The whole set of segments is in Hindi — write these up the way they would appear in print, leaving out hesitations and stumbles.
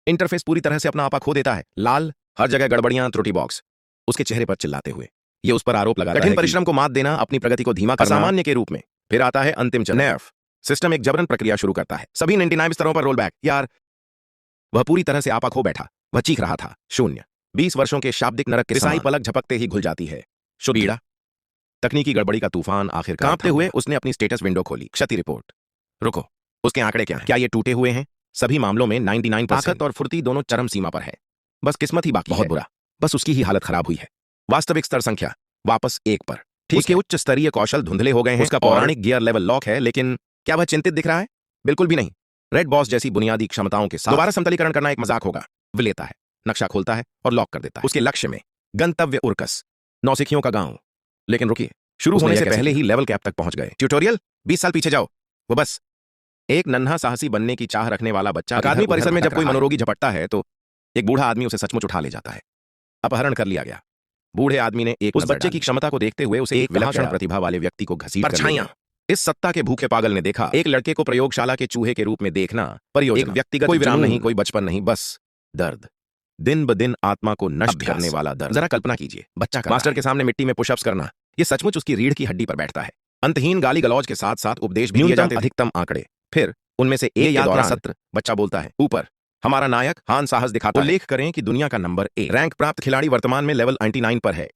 इंटरफेस पूरी तरह से अपना आपा खो देता है। लाल, हर जगह गड़बड़ियां, त्रुटि बॉक्स। उसके चेहरे पर चिल्लाते हुए ये उस पर आरोप लगाता है कठिन परिश्रम को मात देना, अपनी प्रगति को धीमा करना, असामान्य के रूप में। फिर आता है अंतिम चरण। नर्फ सिस्टम एक जबरन प्रक्रिया शुरू करता है। सभी 99 स्तरों पर रोल बैक। यार, वह पूरी तरह से आपा खो बैठा। वह चीख रहा था। शून्य। 20 वर्षों के शाब्दिक नरक के रिसाई पलक झपकते ही घुल जाती है। शुद्ध तकनीकी गड़बड़ी का तूफान आखिरकार कांपते हुए उसने अपनी स्टेटस विंडो खोली। क्षति रिपोर्ट। रुको, उसके आंकड़े क्या हैं? क्या ये टूटे हुए हैं? सभी मामलों में 99%। ताकत और फुर्ती दोनों चरम सीमा पर है। बस किस्मत ही बाकी बहुत बुरा। बस उसकी ही हालत खराब हुई है। वास्तविक स्तर संख्या वापस 1 पर। उसके उच्च स्तरीय कौशल धुंधले हो गए हैं। उसका पौराणिक गियर लेवल लॉक है, लेकिन क्या वह चिंतित दिख रहा है? बिल्कुल भी नहीं। रेड बॉस जैसी बुनियादी क्षमताओं के साथ दोबारा समतलीकरण करना एक मजाक होगा। वह लेता है, नक्शा खोलता है और लॉक कर देता है। उसके लक्ष्य में गंतव्य उर्कस, नौसिखियों का गांव। लेकिन रुकिए, शुरू होने से पहले ही लेवल कैप तक पहुंच गए। ट्यूटोरियल 20 साल पीछे जाओ। वो बस एक नन्हा साहसी बनने की चाह रखने वाला बच्चा अकादमी परिसर में जब कोई मनोरोगी झपटता है तो एक बूढ़ा आदमी उसे सचमुच उठा ले जाता है। अपहरण कर लिया गया। बूढ़े आदमी ने उस बच्चे की क्षमता को देखते हुए उसे एक विलक्षण प्रतिभा वाले व्यक्ति को घसीट कर लिया। इस सत्ता के भूखे पागल ने देखा एक लड़के को प्रयोगशाला के चूहे के रूप में देखना परियोजना, एक व्यक्तिगत कोई विराम नहीं, कोई बचपन नहीं, बस दर्द। दिन ब दिन आत्मा को नष्ट करने वाला दर्द। जरा कल्पना कीजिए, बच्चा मास्टर के सामने मिट्टी में पुशअप्स करना, ये सचमुच उसकी रीढ़ की हड्डी पर बैठता है। अंतहीन गाली गलौज के साथ साथ उपदेश भी दिए जाते, अधिकतम आंकड़े। फिर उनमें से एक यात्रा सत्र, बच्चा बोलता है, ऊपर हमारा नायक हान साहस दिखाता है। उल्लेख करें कि दुनिया का नंबर 1 रैंक प्राप्त खिलाड़ी वर्तमान में लेवल 99 पर है।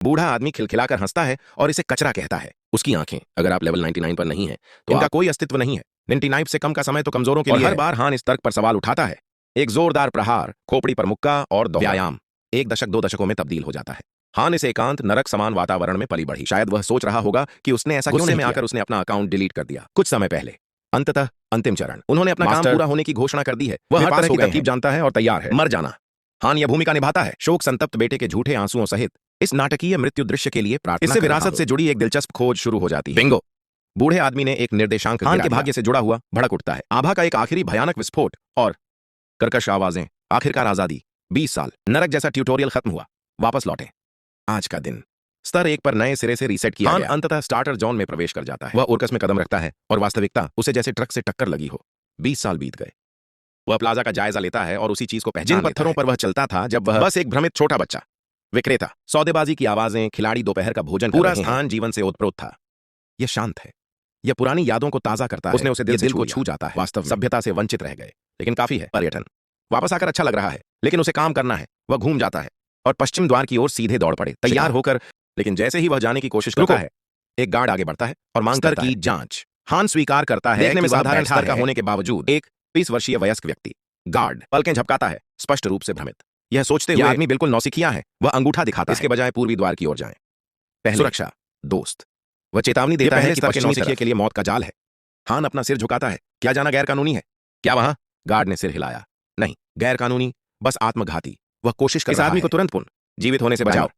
बूढ़ा आदमी खिलखिलाकर हंसता है और इसे कचरा कहता है। उसकी आंखें, अगर आप लेवल 99 पर नहीं है तो इनका कोई अस्तित्व नहीं है। 99 से कम का समय तो कमजोरों के लिए। हर बार हान इस तर्क पर सवाल उठाता है। एक जोरदार प्रहार, खोपड़ी पर मुक्का और व्यायाम 1 दशक 2 दशकों में तब्दील हो जाता है। हान इस एकांत नरक समान वातावरण में पली बढ़ी। शायद वह सोच रहा होगा कि उसने ऐसा गुस्से में आकर उसने अपना अकाउंट डिलीट कर दिया कुछ समय पहले। अंततः अंतिम चरण, उन्होंने अपना काम पूरा होने की घोषणा कर दी है। वह हर तरह की तरकीब जानता है और तैयार है मर जाना। हान यह भूमिका निभाता है, शोक संतप्त बेटे के झूठे आंसुओं सहित इस नाटकीय मृत्यु दृश्य के लिए प्रार्थना। इससे विरासत से जुड़ी एक दिलचस्प खोज शुरू हो जाती है। बिंगो, बूढ़े आदमी ने एक निर्देशांक हान के भाग्य से जुड़ा हुआ भड़क उठता है। आभा का एक आखिरी भयानक विस्फोट और कर्कश आवाजें। आखिरकार आजादी। 20 साल नरक जैसा ट्यूटोरियल खत्म हुआ। वापस लौटे। आज का दिन स्तर 1 पर नए सिरे से रीसेट किया गया। अंततः स्टार्टर जोन में प्रवेश कर जाता है। वह उर्कस में कदम रखता है और वास्तविकता उसे जैसे ट्रक से टक्कर लगी हो। 20 साल बीत गए। वह प्लाजा का जायजा लेता है और उसी चीज को पहचान जिन पत्थरों पर वह चलता था जब वह बस एक भ्रमित छोटा बच्चा। विक्रेता, सौदेबाजी की आवाजें, खिलाड़ी दोपहर का भोजन, पूरा स्थान जीवन से ओतप्रोत था। यह शांत है, यह पुरानी यादों को ताजा करता है। उसने उसे दिल को छू जाता है। वास्तव सभ्यता से वंचित रह गए, लेकिन काफी है। पर्यटन वापस आकर अच्छा लग रहा है, लेकिन उसे काम करना है। वह घूम जाता है और पश्चिम द्वार की ओर सीधे दौड़ पड़े, तैयार होकर। लेकिन जैसे ही वह जाने की कोशिश करता है, एक गार्ड आगे बढ़ता है और मांगता है की जांच। हान स्वीकार करता है, देखने में साधारण स्तर का होने के बावजूद एक 20 वर्षीय वयस्क व्यक्ति। गार्ड पलकें झपकाता है, स्पष्ट रूप से भ्रमित। यह सोचते हुए आदमी बिल्कुल नौसिखिया है। वह अंगूठा दिखाता है, इसके बजाय पूर्वी द्वार की ओर जाएं। पहले सुरक्षा, दोस्त। वह चेतावनी देता है कि पश्चिमी नौसिखिया के लिए मौत का जाल है। हान अपना सिर झुकाता है। क्या जाना गैर कानूनी है क्या वहां? गार्ड ने सिर हिलाया। नहीं, गैर कानूनी, बस आत्मघाती। वह कोशिश कर रहा है इस आदमी को तुरंत पुनः जीवित होने से बचाओ।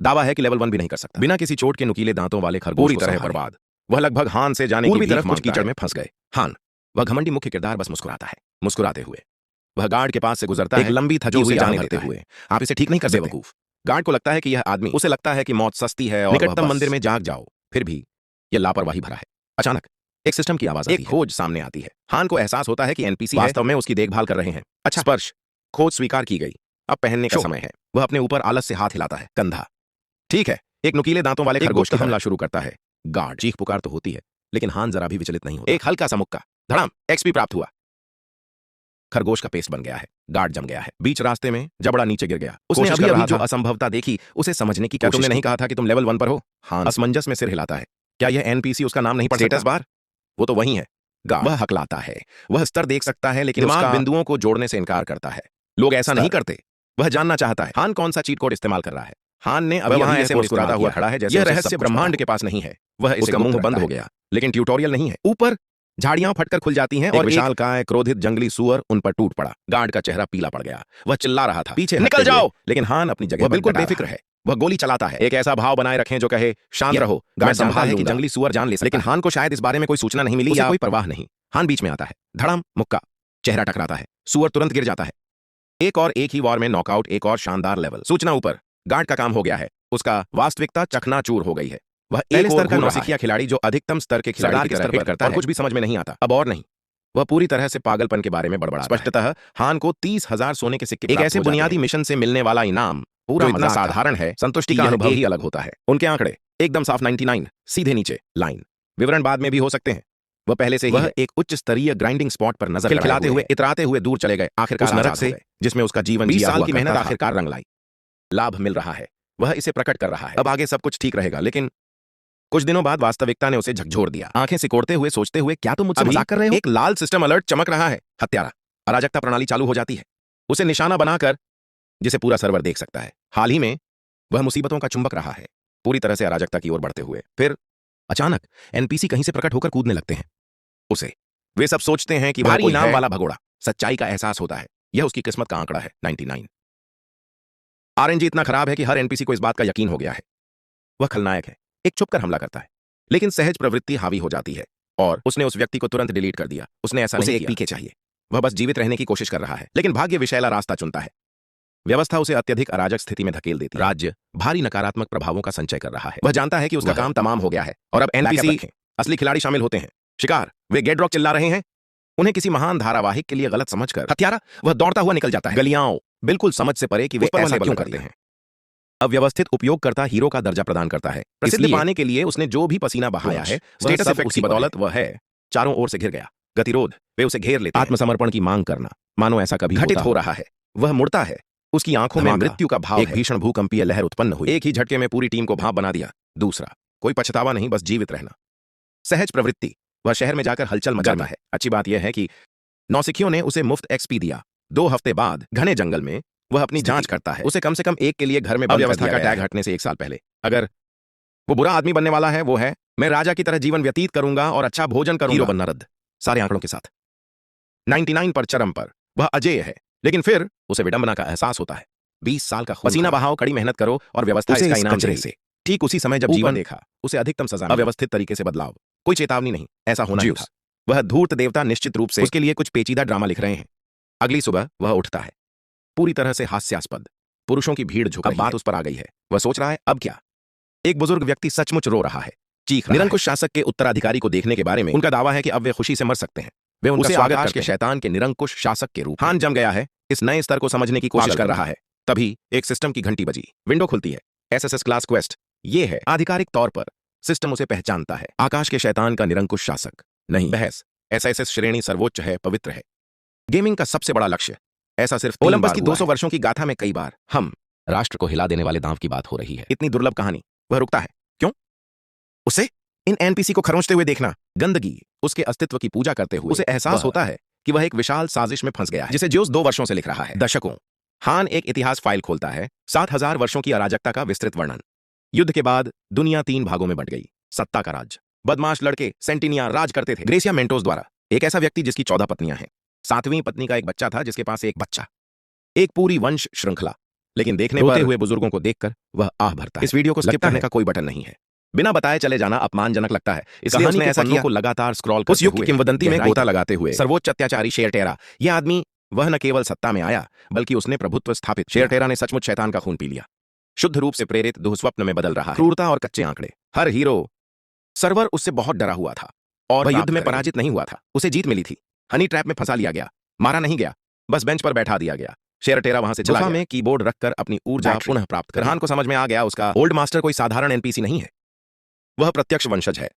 दावा है कि लेवल 1 भी नहीं कर सकता। बिना किसी चोट के नुकीले दांतों वाले खरगोश पूरी तरह बर्बाद। वह लगभग हान से जाने की तरफ कुछ कीचड़ में फंस गए। हान, वह घमंडी मुख्य किरदार, बस मुस्कुराता है। मुस्कुराते हुए वह गार्ड के पास से गुजरता है, एक लंबी थकी हुई जाने देते हुए। आप इसे ठीक नहीं कर सकते बेवकूफ। गार्ड को लगता है कि यह आदमी, उसे लगता है कि मौत सस्ती है और निकटतम मंदिर में जाग जाओ। फिर भी यह लापरवाही भरा है। अचानक एक सिस्टम की आवाज आती है, एक खोज सामने आती है। हान को एहसास होता है कि एनपीसी वास्तव में उसकी देखभाल कर रहे हैं। अच्छा, स्पर्श, खोज स्वीकार की गई। अब पहनने का समय है। वह अपने ऊपर आलस से हाथ हिलाता है। कंधा, ठीक है। एक नुकीले दांतों वाले खरगोश का हमला शुरू करता है। गार्ड चीख पुकार तो होती है, लेकिन हान जरा भी विचलित नहीं होता। एक हल्का सा मुक्का, धड़ाम, एक्सपी प्राप्त हुआ। खरगोश का पेस्ट बन गया है। गार्ड जम गया है। बीच रास्ते में जबड़ा नीचे गिर गया। उसने अभी जो असंभवता देखी उसे समझने की कोशिश। क्या तुमने नहीं कहा था कि तुम लेवल 1 पर हो? हान असमंजस में सिर हिलाता है। क्या यह एनपीसी उसका नाम नहीं पढ़ सकता? स्टेटस बार, वो तो वही है। गार्ड वह हकलाता है। वह स्तर देख सकता है, लेकिन दिमाग बिंदुओं को जोड़ने से इनकार करता है। लोग ऐसा नहीं करते। वह जानना चाहता है हान कौन सा चीट कोड इस्तेमाल कर रहा है। हान ने अब वहां ऐसे मुस्कुराता हुआ खड़ा है जैसे यह रहस्य ब्रह्मांड के पास नहीं है। वह इसका मुंह बंद हो गया, लेकिन ट्यूटोरियल नहीं है। ऊपर झाड़ियां फटकर खुल जाती हैं और विशालकाय क्रोधित जंगली सुअर उन पर टूट पड़ा। गार्ड का चेहरा पीला पड़ गया। वह चिल्ला रहा था, पीछे निकल जाओ, लेकिन हान अपनी जगह बिल्कुल बेफिक्र है। वह गोली चलाता है। एक ऐसा भाव बनाए रखें जो कहे शांत रहो। गार्ड संभाल है कि जंगली सुअर जान ले सकता है, लेकिन हान को शायद इस बारे में कोई सूचना नहीं मिली या कोई परवाह नहीं। हान बीच में आता है। धड़ाम, मुक्का, चेहरा टकराता है। सुअर तुरंत गिर जाता है। एक ही वार में नॉकआउट, एक और शानदार लेवल। सूचना ऊपर, गार्ड का काम हो गया है। उसका वास्तविकता चकनाचूर हो गई है। वह एक स्तर का नौसिखिया खिलाड़ी जो अधिकतम स्तर के खिलाड़ी की तरह हिट करता है और कुछ भी समझ में नहीं आता। अब और नहीं, वह पूरी तरह से पागलपन के बारे में बड़बड़ा स्पष्टतः हान को 30,000 सोने के सिक्के एक ऐसे बुनियादी मिशन से मिलने वाला इनाम पूरा इतना साधारण है, संतुष्टि का अनुभव ही अलग होता है। उनके आंकड़े एकदम साफ 99, सीधे नीचे लाइन, विवरण बाद में भी हो सकते हैं। वह पहले से ही वह एक उच्च स्तरीय ग्राइंडिंग स्पॉट पर नजर खिलाते हुए इतराते हुए दूर चले गए, आखिरकार नरक से जिसमें उसका जीवन 20 साल की मेहनत आखिरकार रंग लाई। लाभ मिल रहा है, वह इसे प्रकट कर रहा है। अब आगे सब कुछ ठीक रहेगा, लेकिन कुछ दिनों बाद वास्तविकता ने उसे झकझोर दिया। आंखें सिकोड़ते हुए सोचते हुए, क्या तुम मुझसे मजाक कर रहे हो? एक लाल सिस्टम अलर्ट चमक रहा है। हत्यारा अराजकता प्रणाली चालू हो जाती है, उसे निशाना बनाकर, जिसे पूरा सर्वर देख सकता है। हाल ही में वह मुसीबतों का चुंबक रहा है, पूरी तरह से अराजकता की ओर बढ़ते हुए। फिर अचानक एनपीसी कहीं से प्रकट होकर कूदने लगते हैं उसे। वे सब सोचते हैं कि भारी इनाम वाला भगोड़ा। सच्चाई का एहसास होता है, यह उसकी किस्मत का आंकड़ा है 99। आरएनजी इतना खराब है कि हर एनपीसी को इस बात का यकीन हो गया है वह खलनायक है। एक छुपकर हमला करता है, लेकिन सहज प्रवृत्ति हावी हो जाती है और उसने उस व्यक्ति को तुरंत डिलीट कर दिया। उसने ऐसा नहीं किया। एक पीके चाहिए, वह बस जीवित रहने की कोशिश कर रहा है, लेकिन भाग्य विषैला रास्ता चुनता है। व्यवस्था उसे अत्यधिक अराजक स्थिति में धकेल देती है। राज्य भारी नकारात्मक प्रभावों का संचय कर रहा है। वह जानता है कि उसका काम तमाम हो गया है और अब एनपीसी असली खिलाड़ी शामिल होते हैं। शिकार, वे गेडरॉक चिल्ला रहे हैं, उन्हें किसी महान धारावाहिक के लिए गलत समझकर। हत्यारा वह दौड़ता हुआ निकल जाता है, गलियाओं बिल्कुल समझ से परे कि वे ऐसा क्यों करते हैं। अव्यवस्थित उपयोगकर्ता हीरो का दर्जा प्रदान करता है। प्रसिद्धि पाने के लिए उसने जो भी पसीना बहाया है, स्टेटस इफेक्ट की बदौलत वह है चारों ओर से घिर गया। गतिरोध, वे उसे घेर लेते हैं। आत्मसमर्पण की मांग करना, मानो ऐसा कभी घटित हो रहा है। वह मुड़ता है, उसकी आंखों में मृत्यु का भाव। एक भीषण भूकंपीय लहर उत्पन्न हुई, एक ही झटके में पूरी टीम को भाप बना दिया। दूसरा, कोई पछतावा नहीं, बस जीवित रहना। सहज प्रवृत्ति, वह शहर में जाकर हलचल मचाता है। अच्छी बात यह है कि नौसिखियों ने उसे मुफ्त एक्सपी दिया। 2 हफ्ते बाद घने जंगल में वह अपनी जांच करता है। उसे कम से कम एक के लिए घर में अव्यवस्था का टैग हटने से 1 साल पहले। अगर वो बुरा आदमी बनने वाला है, वो है मैं राजा की तरह जीवन व्यतीत करूंगा और अच्छा भोजन करूंगा। हीरो बनना रद्द, सारे आंकड़ों के साथ। 99 पर चरम पर वह अजेय है, लेकिन फिर उसे विडंबना का एहसास होता है। 20 साल का पसीना बहाओ, कड़ी मेहनत करो और व्यवस्था इसका इनाम से। ठीक उसी समय जब जीवन देखा, उसे अधिकतम सजा। अव्यवस्थित तरीके से बदलाव, कोई चेतावनी नहीं, ऐसा होना ही था। वह धूर्त देवता निश्चित रूप से उसके लिए कुछ पेचीदा ड्रामा लिख रहे हैं। अगली सुबह वह उठता है, पूरी तरह से हास्यास्पद। पुरुषों की भीड़ झुक रही है। बात उस पर आ गई है। वह सोच रहा है अब क्या। एक बुजुर्ग व्यक्ति सचमुच रो रहा है, चीख रहा है। निरंकुश शासक के उत्तराधिकारी को देखने के बारे में उनका दावा है कि अब वे खुशी से मर सकते हैं। वे उनका स्वागत आकाश के शैतान के निरंकुश शासक के रूप। हान जम गया है, इस नए स्तर को समझने की कोशिश कर रहा है। तभी एक सिस्टम की घंटी बजी, विंडो खुलती है। एसएसएस क्लास क्वेस्ट, ये है आधिकारिक तौर पर सिस्टम उसे पहचानता है। आकाश के शैतान का निरंकुश शासक नहीं, बहस। एसएसएस श्रेणी सर्वोच्च है, पवित्र है, गेमिंग का सबसे बड़ा लक्ष्य। ऐसा सिर्फ ओलंपस की 200 वर्षों की गाथा में कई बार हम राष्ट्र को हिला देने वाले दांव की बात हो रही है। इतनी दुर्लभ कहानी। वह रुकता है, क्यों? उसे इन एनपीसी को खरोंचते हुए देखना, गंदगी, उसके अस्तित्व की पूजा करते हुए उसे एहसास होता है कि वह एक विशाल साजिश में फंस गया है, जिसे ज्यूस 2 वर्षों से लिख रहा है। दशकों। हान एक इतिहास फाइल खोलता है, 7000 वर्षों की अराजकता का विस्तृत वर्णन। युद्ध के बाद दुनिया 3 भागों में बंट गई। सत्ता का राज, बदमाश लड़के सेंटिनिया राज करते थे, ग्रेसिया मेंटोस द्वारा। एक ऐसा व्यक्ति जिसकी 14 पत्नियां हैं, 7वीं पत्नी का एक बच्चा था जिसके पास एक बच्चा, एक पूरी वंश श्रृंखला। लेकिन देखने पर हुए बुजुर्गों को देखकर वह आह भरता है। इस वीडियो को स्किप करने का कोई बटन नहीं है, बिना बताए चले जाना अपमानजनक लगता है, इसलिए उसने ऐसा किया को लगातार स्क्रॉल करते हुए। उस युग की किंवदंती में गोता लगाते हुए सर्वोच्च अत्याचारी शेरटेरा, यह आदमी वह न केवल सत्ता में आया बल्कि उसने प्रभुत्व स्थापित। शेरटेरा ने सचमुच शैतान का खून पी लिया, शुद्ध रूप से प्रेरित दुःस्वप्न में बदल रहा है। क्रूरता और कच्चे आंकड़े। हर हीरो सर्वर उससे बहुत डरा हुआ था और वह युद्ध में पराजित नहीं हुआ था, उसे जीत मिली थी। हनी ट्रैप में फंसा लिया गया, मारा नहीं गया, बस बेंच पर बैठा दिया गया। शेरटेरा वहां से चला गया में कीबोर्ड रखकर अपनी ऊर्जा पुनः प्राप्त कर। हान को समझ में आ गया उसका ओल्ड मास्टर कोई साधारण एनपीसी नहीं है, वह प्रत्यक्ष वंशज है।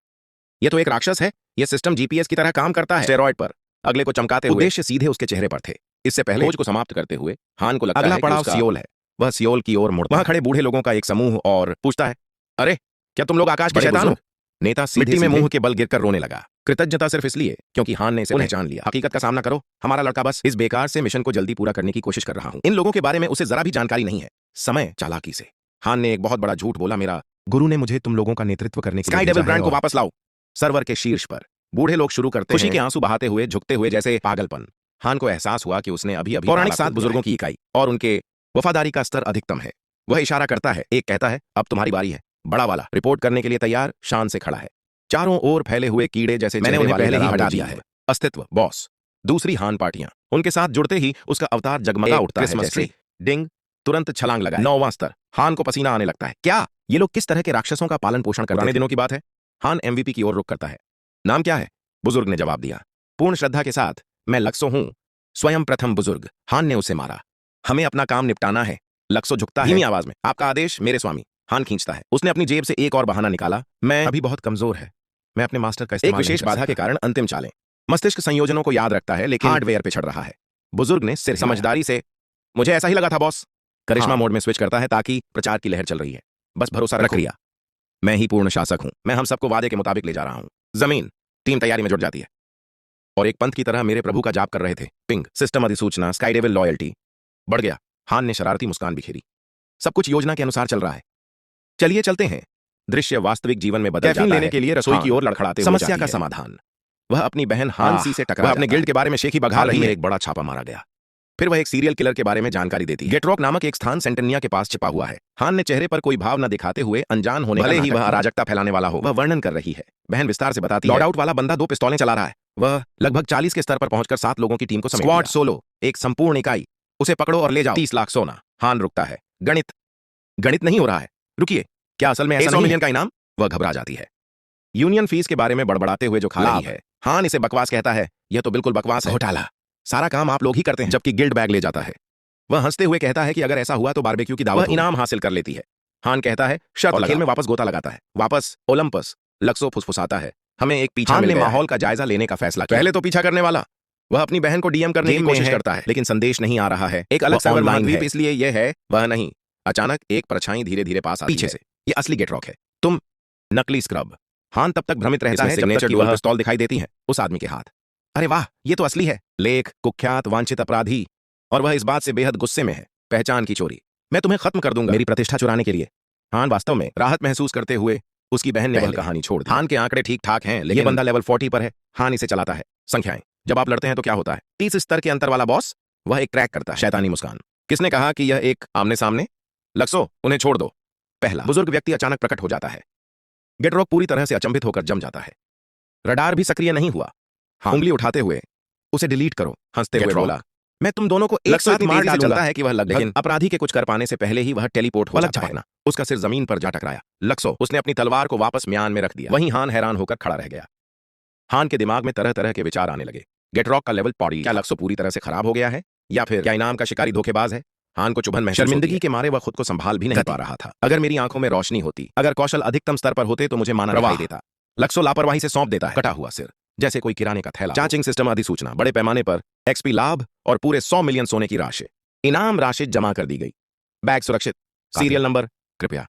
यह तो एक राक्षस है, यह सिस्टम जीपीएस की तरह काम करता है, स्टेरॉइड पर। अगले को चमकाते हुए उद्देश्य सीधे उसके चेहरे पर थे। इससे पहले खोज को समाप्त करते हुए हान को लगता है अगला पड़ाव सियोल है। वह सियोल की ओर मुड़ता है। वहां खड़े बूढ़े लोगों का एक समूह और पूछता है, अरे क्या तुम लोग आकाश के शैतान हो? नेता मिट्टी में मुंह के बल गिरकर रोने लगा। कृतज्ञता सिर्फ इसलिए क्योंकि हान ने इसे पहचान लिया। हकीकत का सामना करो, हमारा लड़का बस इस बेकार से मिशन को जल्दी पूरा करने की कोशिश कर रहा हूं। इन लोगों के बारे में उसे जरा भी जानकारी नहीं है। समय चालाकी से हान ने एक बहुत बड़ा झूठ बोला, मेरा गुरु ने मुझे तुम लोगों का नेतृत्व करने के लिए स्काई डेविल ब्रांड को वापस लाओ। सर्वर के शीर्ष पर बूढ़े लोग शुरू करते खुशी के आंसू बहाते हुए, झुकते हुए, जैसे पागलपन। हान को एहसास हुआ कि उसने अभी पौराणिक 7 बुजुर्गों की इकाई और उनके वफादारी का स्तर अधिकतम है। वह इशारा करता है, एक कहता है अब तुम्हारी बारी है। बड़ा वाला रिपोर्ट करने के लिए तैयार शान से खड़ा है। चारों ओर फैले हुए कीड़े जैसे मैंने उन्हें पहले ही हटा दिया है। अस्तित्व, बॉस। दूसरी हान पार्टियां, उनके साथ जुड़ते ही उसका अवतार जगमगा उठता है जैसे डिंग, तुरंत छलांग लगाए। 9वां स्तर। हान को पसीना आने लगता है। क्या ये लोग किस तरह के राक्षसों का पालन पोषण करते हैं? पुराने दिनों की बात है। हान एमवीपी की ओर रुख करता है। नाम क्या है? बुजुर्ग ने जवाब दिया, पूर्ण श्रद्धा के साथ, मैं लक्सो हूं, स्वयं प्रथम बुजुर्ग। हान ने उसे मारा। हमें अपना काम निपटाना है। लक्सो झुकता है धीमी आवाज में। आपका आदेश मेरे स्वामी। हान खींचता है। उसने अपनी जेब से एक और बहाना निकाला। मैं अभी बहुत कमजोर है, मैं अपने मास्टर का इस्तेमाल एक विशेष बाधा के कारण अंतिम चालें। मस्तिष्क संयोजनों को याद रखता है लेकिन हार्डवेयर पे चढ़ रहा है। बुजुर्ग ने सिर समझदारी से, मुझे ऐसा ही लगा था बॉस। करिश्मा मोड में स्विच करता है ताकि प्रचार की लहर चल रही है। बस भरोसा रखो, मैं ही पूर्ण शासक हूं। मैं हम सबको वादे के मुताबिक ले जा रहा हूं। जमीन। टीम तैयारी में जुट जाती है और एक पंथ की तरह मेरे प्रभु का जाप कर रहे थे। पिंग सिस्टम अधिसूचना स्काई डेविल लॉयल्टी बढ़ गया। हान ने शरारती मुस्कान बिखेरी। सब कुछ योजना के अनुसार चल रहा है। चलिए चलते हैं। दृश्य वास्तविक जीवन में बदल जाता लेने के लिए रसोई की ओर लड़खड़ाते हुए समस्या का समाधान। वह अपनी बहन हानसी से टकरा अपने गिल्ड के बारे में शेखी बघा रही है। एक बड़ा छापा मारा गया। फिर वह एक सीरियल किलर के बारे में जानकारी देती है। गेटरॉक नामक एक स्थान सेंटेनिया के पास छिपा हुआ है। हान ने चेहरे पर कोई भाव न दिखाते हुए अनजान होने भले ही वह अराजकता फैलाने वाला हो, वह वर्णन कर रही है। बहन विस्तार से बताती है। लॉर्ड आउट वाला बंदा 2 पिस्तौलें चला रहा है। वह लगभग 40 के स्तर पर पहुंचकर 7 लोगों की टीम को समेट स्क्वाड सोलो, एक संपूर्ण इकाई। उसे पकड़ो और ले जाओ। 30 लाख सोना। हान रुकता है। गणित नहीं हो रहा है। रुकिए, क्या असल में 100 मिलियन का इनाम? वह घबरा जाती है। यूनियन फीस के बारे में बड़बड़ाते हुए जो खा रही है। हान इसे बकवास कहता है। यह तो बिल्कुल बकवास है। घोटाला। सारा काम आप लोग ही करते हैं, जबकि गिल्ड बैग ले जाता है। वह हंसते हुए कहता है कि अगर ऐसा हुआ तो बारबेक्यू की दावत इनाम हासिल कर लेती है। हान कहता है शर्त खेल में वापस गोता लगाता है। वापस ओलंपस। लक्सो फुसफुसाता है। हमें एक पीछा मिल गया। माहौल का जायजा लेने का फैसला किया। पहले तो पीछा करने वाला। वह अपनी बहन को डीएम करने की कोशिश करता है लेकिन संदेश नहीं आ रहा है। एक अलग सर्वर मानद्वीप इसलिए यह है वह नहीं। अचानक एक परछाई धीरे धीरे पास आती है पीछे से। यह असली गेटरॉक है। तुम नकली स्क्रब। हान तब तक भ्रमित रहता है जब तक कि वह पिस्तौल दिखाई देती है उस आदमी के हाथ। अरे वाह, ये तो असली है। लेख, कुख्यात, वांछित अपराधी। और वह इस बात से बेहद गुस्से में है। पहचान की चोरी। मैं तुम्हें खत्म कर दूंगा मेरी प्रतिष्ठा चुराने के लिए। हान वास्तव में राहत महसूस करते हुए उसकी बहन ने वह कहानी छोड़ दी। हान के आंकड़े ठीक ठाक हैं लेकिन बंदा लेवल 40 पर है। हान इसे चलाता है। संख्याएं। जब आप लड़ते हैं तो क्या होता है? 30 स्तर के अंतर वाला बॉस। वह एक ट्रैक करता है। शैतानी मुस्कान। किसने कहा कि यह एक आमने सामने? लक्सो, उन्हें छोड़ दो। पहला बुजुर्ग व्यक्ति अचानक प्रकट हो जाता है। गेटरॉक पूरी तरह से अचंभित होकर जम जाता है। रडार भी सक्रिय नहीं हुआ। उंगली उठाते हुए उसे डिलीट करो। हंसते हुए बोला, मैं तुम दोनों को एक साथ मार डालूंगा। चलता है कि वह लेकिन अपराधी के कुछ कर पाने से पहले ही वह टेलीपोर्ट हो जाता है। उसका सिर जमीन पर जा टकराया। लक्सो, उसने अपनी तलवार को वापस म्यान में रख दिया। वहीं हान हैरान होकर खड़ा रह गया। हान के दिमाग में तरह तरह के विचार आने लगे। गेटरॉक का लेवल पॉडी। क्या लक्सो पूरी तरह से खराब हो गया है या फिर क्या इनाम का शिकारी धोखेबाज है? हान को चुभन महसूस शर्मिंदगी के मारे वह खुद को संभाल भी नहीं पा रहा था। अगर मेरी आंखों में रोशनी होती, अगर कौशल अधिकतम स्तर पर होते तो मुझे माना दिखाई देता। लक्सो लापरवाही से सौंप देता है कटा हुआ सिर, जैसे कोई किराने का थैला। चार्जिंग सिस्टम अधिसूचना। बड़े पैमाने पर एक्सपी लाभ और पूरे 100 मिलियन सोने की राशि। इनाम राशि जमा कर दी गई। बैग सुरक्षित। सीरियल नंबर कृपया।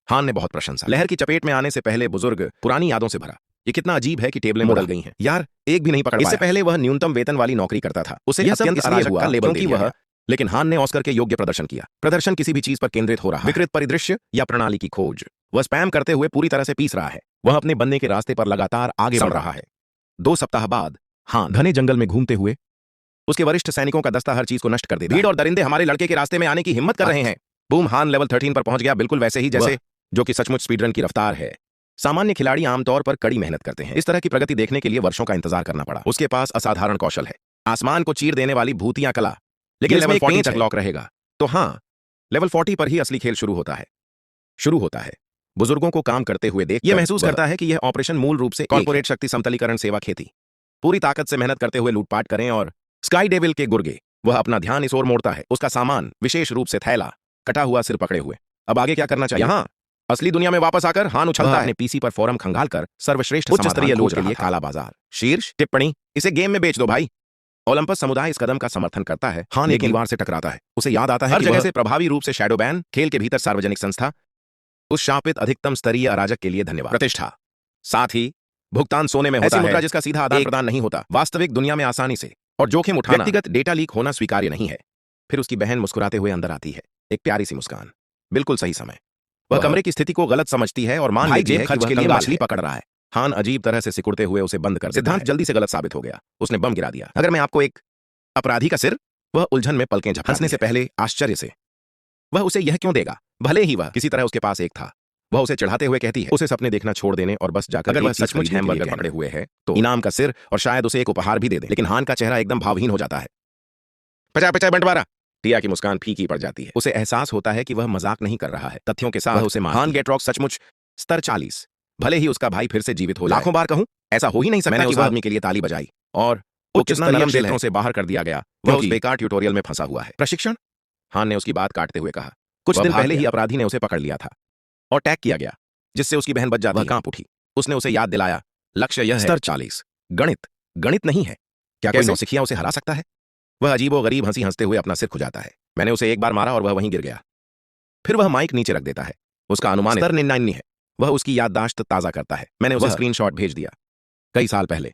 हान ने बहुत प्रशंसा। लहर की चपेट में आने से पहले बुजुर्ग पुरानी यादों से भरा। ये कितना अजीब है कि टेबलें बदल गई हैं। यार, एक भी नहीं पकड़ पाया। इससे पहले वह न्यूनतम वेतन वाली नौकरी करता था। उसे अत्यंत अराजक का लेबल दे दिया। लेकिन हान ने ऑस्कर के योग्य प्रदर्शन किया। प्रदर्शन किसी भी चीज पर केंद्रित हो रहा है। विकृत परिदृश्य या प्रणाली की खोज। वह स्पैम करते हुए पूरी तरह से पीस रहा है। वह अपने बनने के रास्ते पर लगातार आगे बढ़ रहा है। 2 सप्ताह बाद हान घने जंगल में घूमते हुए उसके वरिष्ठ सैनिकों का दस्ता हर चीज को नष्ट कर देता है। भीड़ और दरिंदे हमारे लड़के के रास्ते में आने की हिम्मत कर रहे हैं। बूम, हान लेवल 13 पर पहुंच गया, बिल्कुल वैसे ही जैसे, जो कि सचमुच स्पीडरन की रफ्तार है। सामान्य खिलाड़ी आमतौर पर कड़ी मेहनत करते हैं। इस तरह की प्रगति देखने के लिए वर्षों का इंतजार करना पड़ा। उसके पास असाधारण कौशल है। आसमान को चीर देने वाली भूतियां कला। लेकिन लेवल 40 तक लॉक रहेगा। तो हाँ, लेवल 40 पर ही असली खेल शुरू होता है। बुजुर्गों को काम करते हुए देख यह महसूस करता है कि यह ऑपरेशन मूल रूप से कॉर्पोरेट शक्ति समतलीकरण सेवा खेती। पूरी ताकत से मेहनत करते हुए लूटपाट करें और स्काई डेविल के गुर्गे। वह अपना ध्यान इस ओर मोड़ता है। उसका सामान, विशेष रूप से थैला, कटा हुआ सिर पकड़े हुए। अब आगे क्या करना चाहिए? यहाँ असली दुनिया में वापस आकर हान उछलता है। पीसी पर फोरम खंगालकर सर्वश्रेष्ठ उच्च स्तरीय लूट के लिए काला बाजार। शीर्ष टिप्पणी, इसे गेम में बेच दो भाई। ओलंपस समुदाय इस कदम का समर्थन करता है। हान एक दीवार से टकराता है। उसे याद आता है हर जगह से प्रभावी रूप से शैडो बैन, खेल के भीतर सार्वजनिक संस्था। उस शापित अधिकतम स्तरीय अराजक के लिए धन्यवाद। प्रतिष्ठा। साथ ही भुगतान सोने में होता है। मुद्रा जिसका सीधा आदान प्रदान नहीं होता। वास्तविक दुनिया में आसानी से और जोखिम उठाना। व्यक्तिगत डेटा लीक होना स्वीकार्य नहीं है। फिर उसकी बहन मुस्कुराते हुए अंदर आती है। एक प्यारी सी मुस्कान। बिल्कुल सही समय। वह कमरे की स्थिति को गलत समझती है और मान लीजिए कि खर्च के लिए मछली पकड़ रहा है। हान अजीब तरह से सिकुड़ते हुए उसे बंद कर देता है। सिद्धांत जल्दी से गलत साबित हो गया। उसने बम गिरा दिया। अगर मैं आपको एक अपराधी का सिर। वह उलझन में पलकें झपकने हंसने से पहले आश्चर्य से। वह उसे यह क्यों देगा? भले ही वह किसी तरह उसके पास एक था। वह उसे चढ़ाते हुए कहती है उसे सपने देखना छोड़ देने और बस जाकर, अगर वह सचमुच हैमबर्गर पकड़े हुए है तो इनाम का सिर और शायद उसे एक उपहार भी दे दे। लेकिन हान का चेहरा एकदम भावहीन हो जाता है। 50-50 बंटवारा। टिया की मुस्कान फीकी पड़ जाती है। उसे एहसास होता है कि वह मजाक नहीं कर रहा है। तथ्यों के साथ उसे हान गेटरॉक सचमुच स्तर 40। भले ही उसका भाई फिर से जीवित हो जाए। लाखों बार कहूं, ऐसा हो ही नहीं सकता कि उस आदमी के लिए ताली बजाई। और वो कितना नियम क्षेत्रों से बाहर कर दिया गया, वह उस बेकार ट्यूटोरियल में फंसा हुआ है। प्रशिक्षण? हान ने उसकी बात काटते हुए कहा। कुछ दिन पहले ही अपराधी ने उसे पकड़ लिया था और टैग किया गया, जिससे उसकी बहन बच जाती। वह कांप उठी। उसने उसे याद दिलाया, लक्ष्य यह है स्तर 40, गणित। गणित नहीं है। क्या कोई नौसिखिया उसे हरा सकता है? वह अजीबोगरीब हंसी हंसते हुए अपना सिर खुजाता है। मैंने उसे एक बार मारा और वह वहीं गिर गया। फिर वह माइक नीचे रख देता है। उसका अनुमान स्तर 99 है। वह उसकी याददाश्त ताजा करता है। मैंने उसे स्क्रीनशॉट भेज दिया। कई साल पहले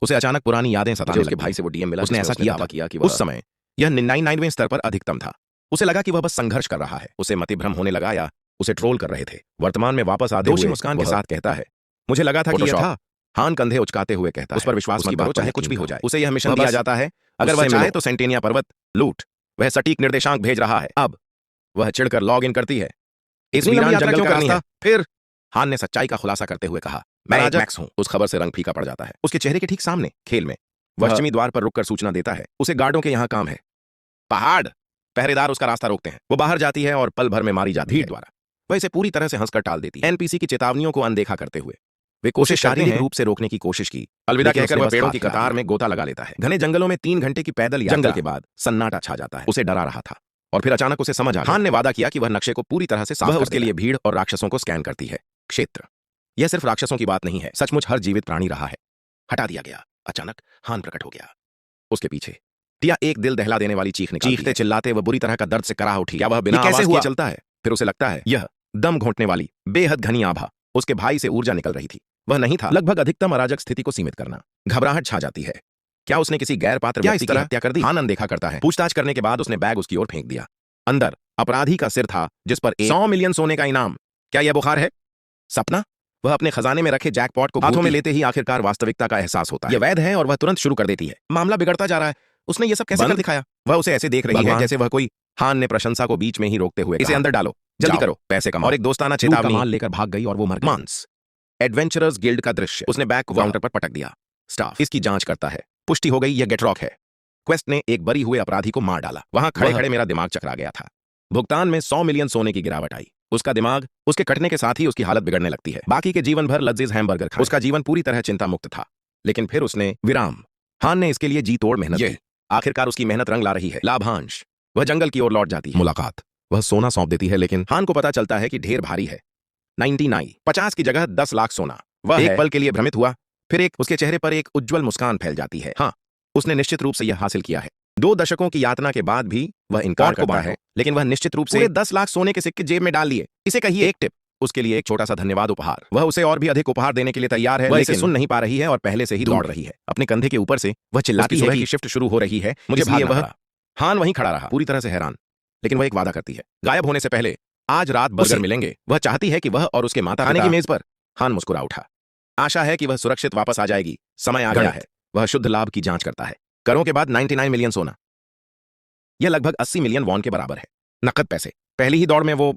उसे अचानक पुरानी यादें सताने लगी। उसके भाई से वो डीएम मिला। उसने ऐसा किया कि उस समय यह 99वें स्तर पर अधिकतम था। उसे लगा कि वह बस संघर्ष कर रहा है। उसे मतिभ्रम होने लगा या उसे ट्रोल कर रहे थे। वर्तमान में वापस आते हुए मुस्कान के साथ कहता है, मुझे लगा था कि यह था। हान कंधे उचकाते हुए कहता है, उस पर विश्वास मत करो, चाहे कुछ भी हो जाए। उसे यह मिशन दिया जाता है, अगर वह चाहे तो सेंटेनिया पर्वत लूट। वह सटीक निर्देशांक भेज रहा है। अब वह चिढ़कर लॉग इन करती है। इस वीरान जंगल का रास्ता। फिर हान ने सच्चाई का खुलासा करते हुए कहा, मैं एक मैक्स हूं। उस खबर से रंग फीका पड़ जाता है। उसके चेहरे के ठीक सामने खेल में पश्चिमी द्वार पर रुककर सूचना देता है, उसे गार्डों के यहाँ काम है। पहाड़ पहरेदार उसका रास्ता रोकते हैं। वो बाहर जाती है और पल भर में मारी जाती है भीड़ द्वारा। वह इसे पूरी तरह से हंसकर टाल देती है। एनपीसी की चेतावनियों को अनदेखा करते हुए वे कोशिश शारीरिक रूप से रोकने की कोशिश की। अलविदा कहकर वह पेड़ों की कतार में गोता लगा लेता है। घने जंगलों में 3 घंटे की पैदल यात्रा के बाद सन्नाटा छा जाता है। उसे डरा रहा था और फिर अचानक उसे समझ आ गया। हान ने वादा किया कि वह नक्शे को पूरी तरह से साफ कर देगा। वह उसके लिए भीड़ और राक्षसों को स्कैन करती है। क्षेत्र। यह सिर्फ राक्षसों की बात नहीं है, सचमुच हर जीवित प्राणी रहा है। हटा दिया गया। अचानक हान प्रकट हो गया। उसके पीछे टिया एक दिल दहला देने वाली चीख निकालती है। चीखते चिल्लाते वह बुरी तरह का दर्द से कराह उठी। क्या वह बिना आवाज किए चलता है? फिर उसे लगता है यह दम घोंटने वाली बेहद घनी आभा उसके भाई से ऊर्जा निकल रही थी। वह नहीं था। लगभग अधिकतम अराजक स्थिति को सीमित करना। घबराहट छा जाती है। क्या उसने किसी गैर पात्र व्यक्ति की हत्या कर दी? हान अनदेखा करता है। पूछताछ करने के बाद उसने बैग उसकी ओर फेंक दिया। अंदर अपराधी का सिर था, जिस पर 100 मिलियन सोने का इनाम। क्या यह बुखार है? सपना? वह अपने खजाने में रखे जैकपॉट को हाथों में लेते ही आखिरकार वास्तविकता का एहसास होता है। यह वैध है और वह तुरंत शुरू कर देती है। मामला बिगड़ता जा रहा है। उसने ये सब कैसे कर दिखाया? वह उसे ऐसे देख रही है जैसे वह कोई। हान ने प्रशंसा को बीच में ही रोकते हुए, इसे अंदर डालो, जल्दी करो, पैसे कमाओ। और एक दोस्ताना चेतावनी माल लेकर भाग गई और वो मर गई। मांस एडवेंचरर्स गिल्ड का दृश्य। उसने बैग को काउंटर पर पटक दिया। स्टाफ इसकी जांच करता है। पुष्टि हो गई यह गेटरॉक है। क्वेस्ट ने एक बरी हुए अपराधी को मार डाला। वहां खड़े खड़े मेरा दिमाग चकरा गया था। भुगतान में 100 मिलियन सोने की गिरावट आई। उसका दिमाग उसके कटने के साथ ही उसकी हालत बिगड़ने लगती है। बाकी के जीवन भर लजीज हैमबर्गर खाए। उसका जीवन पूरी तरह चिंता मुक्त था। लेकिन फिर उसने विराम। हान ने इसके लिए जी तोड़ मेहनत की। आखिरकार उसकी मेहनत रंग ला रही है। लाभांश। वह जंगल की ओर लौट जाती है। मुलाकात। वह सोना सौंप देती है, लेकिन हान को पता चलता है कि ढेर भारी है। 99 50 की जगह 10 लाख सोना। वह एक पल के लिए भ्रमित हुआ, फिर उसके चेहरे पर एक उज्जवल मुस्कान फैल जाती है। हाँ, उसने निश्चित रूप से यह हासिल किया है। 2 दशकों की यातना के बाद भी वह इनकार करता है, लेकिन वह निश्चित रूप से 10 लाख सोने के सिक्के जेब में डाल लिए। इसे कहिए एक टिप। उसके लिए एक छोटा सा धन्यवाद उपहार। वह उसे और भी अधिक उपहार देने के लिए तैयार है। वह इसे सुन नहीं पा रही है और पहले से ही दौड़ रही है। अपने कंधे के ऊपर से वह चिल्लाती है कि शिफ्ट शुरू हो रही है, मुझे भागना पड़ा। हान वहीं खड़ा रहा, पूरी तरह से हैरान। लेकिन वह एक वादा करती है, गायब होने से पहले आज रात बर्गर मिलेंगे। वह चाहती है कि वह और उसके माता खाने की मेज पर। हान मुस्कुरा उठा। आशा है कि वह सुरक्षित वापस आ जाएगी। समय आ गया है। वह शुद्ध लाभ की जांच करता है। करों के बाद 99 मिलियन सोना। यह लगभग 80 मिलियन वॉन के बराबर है। नकद पैसे। पहली ही दौड़ में वो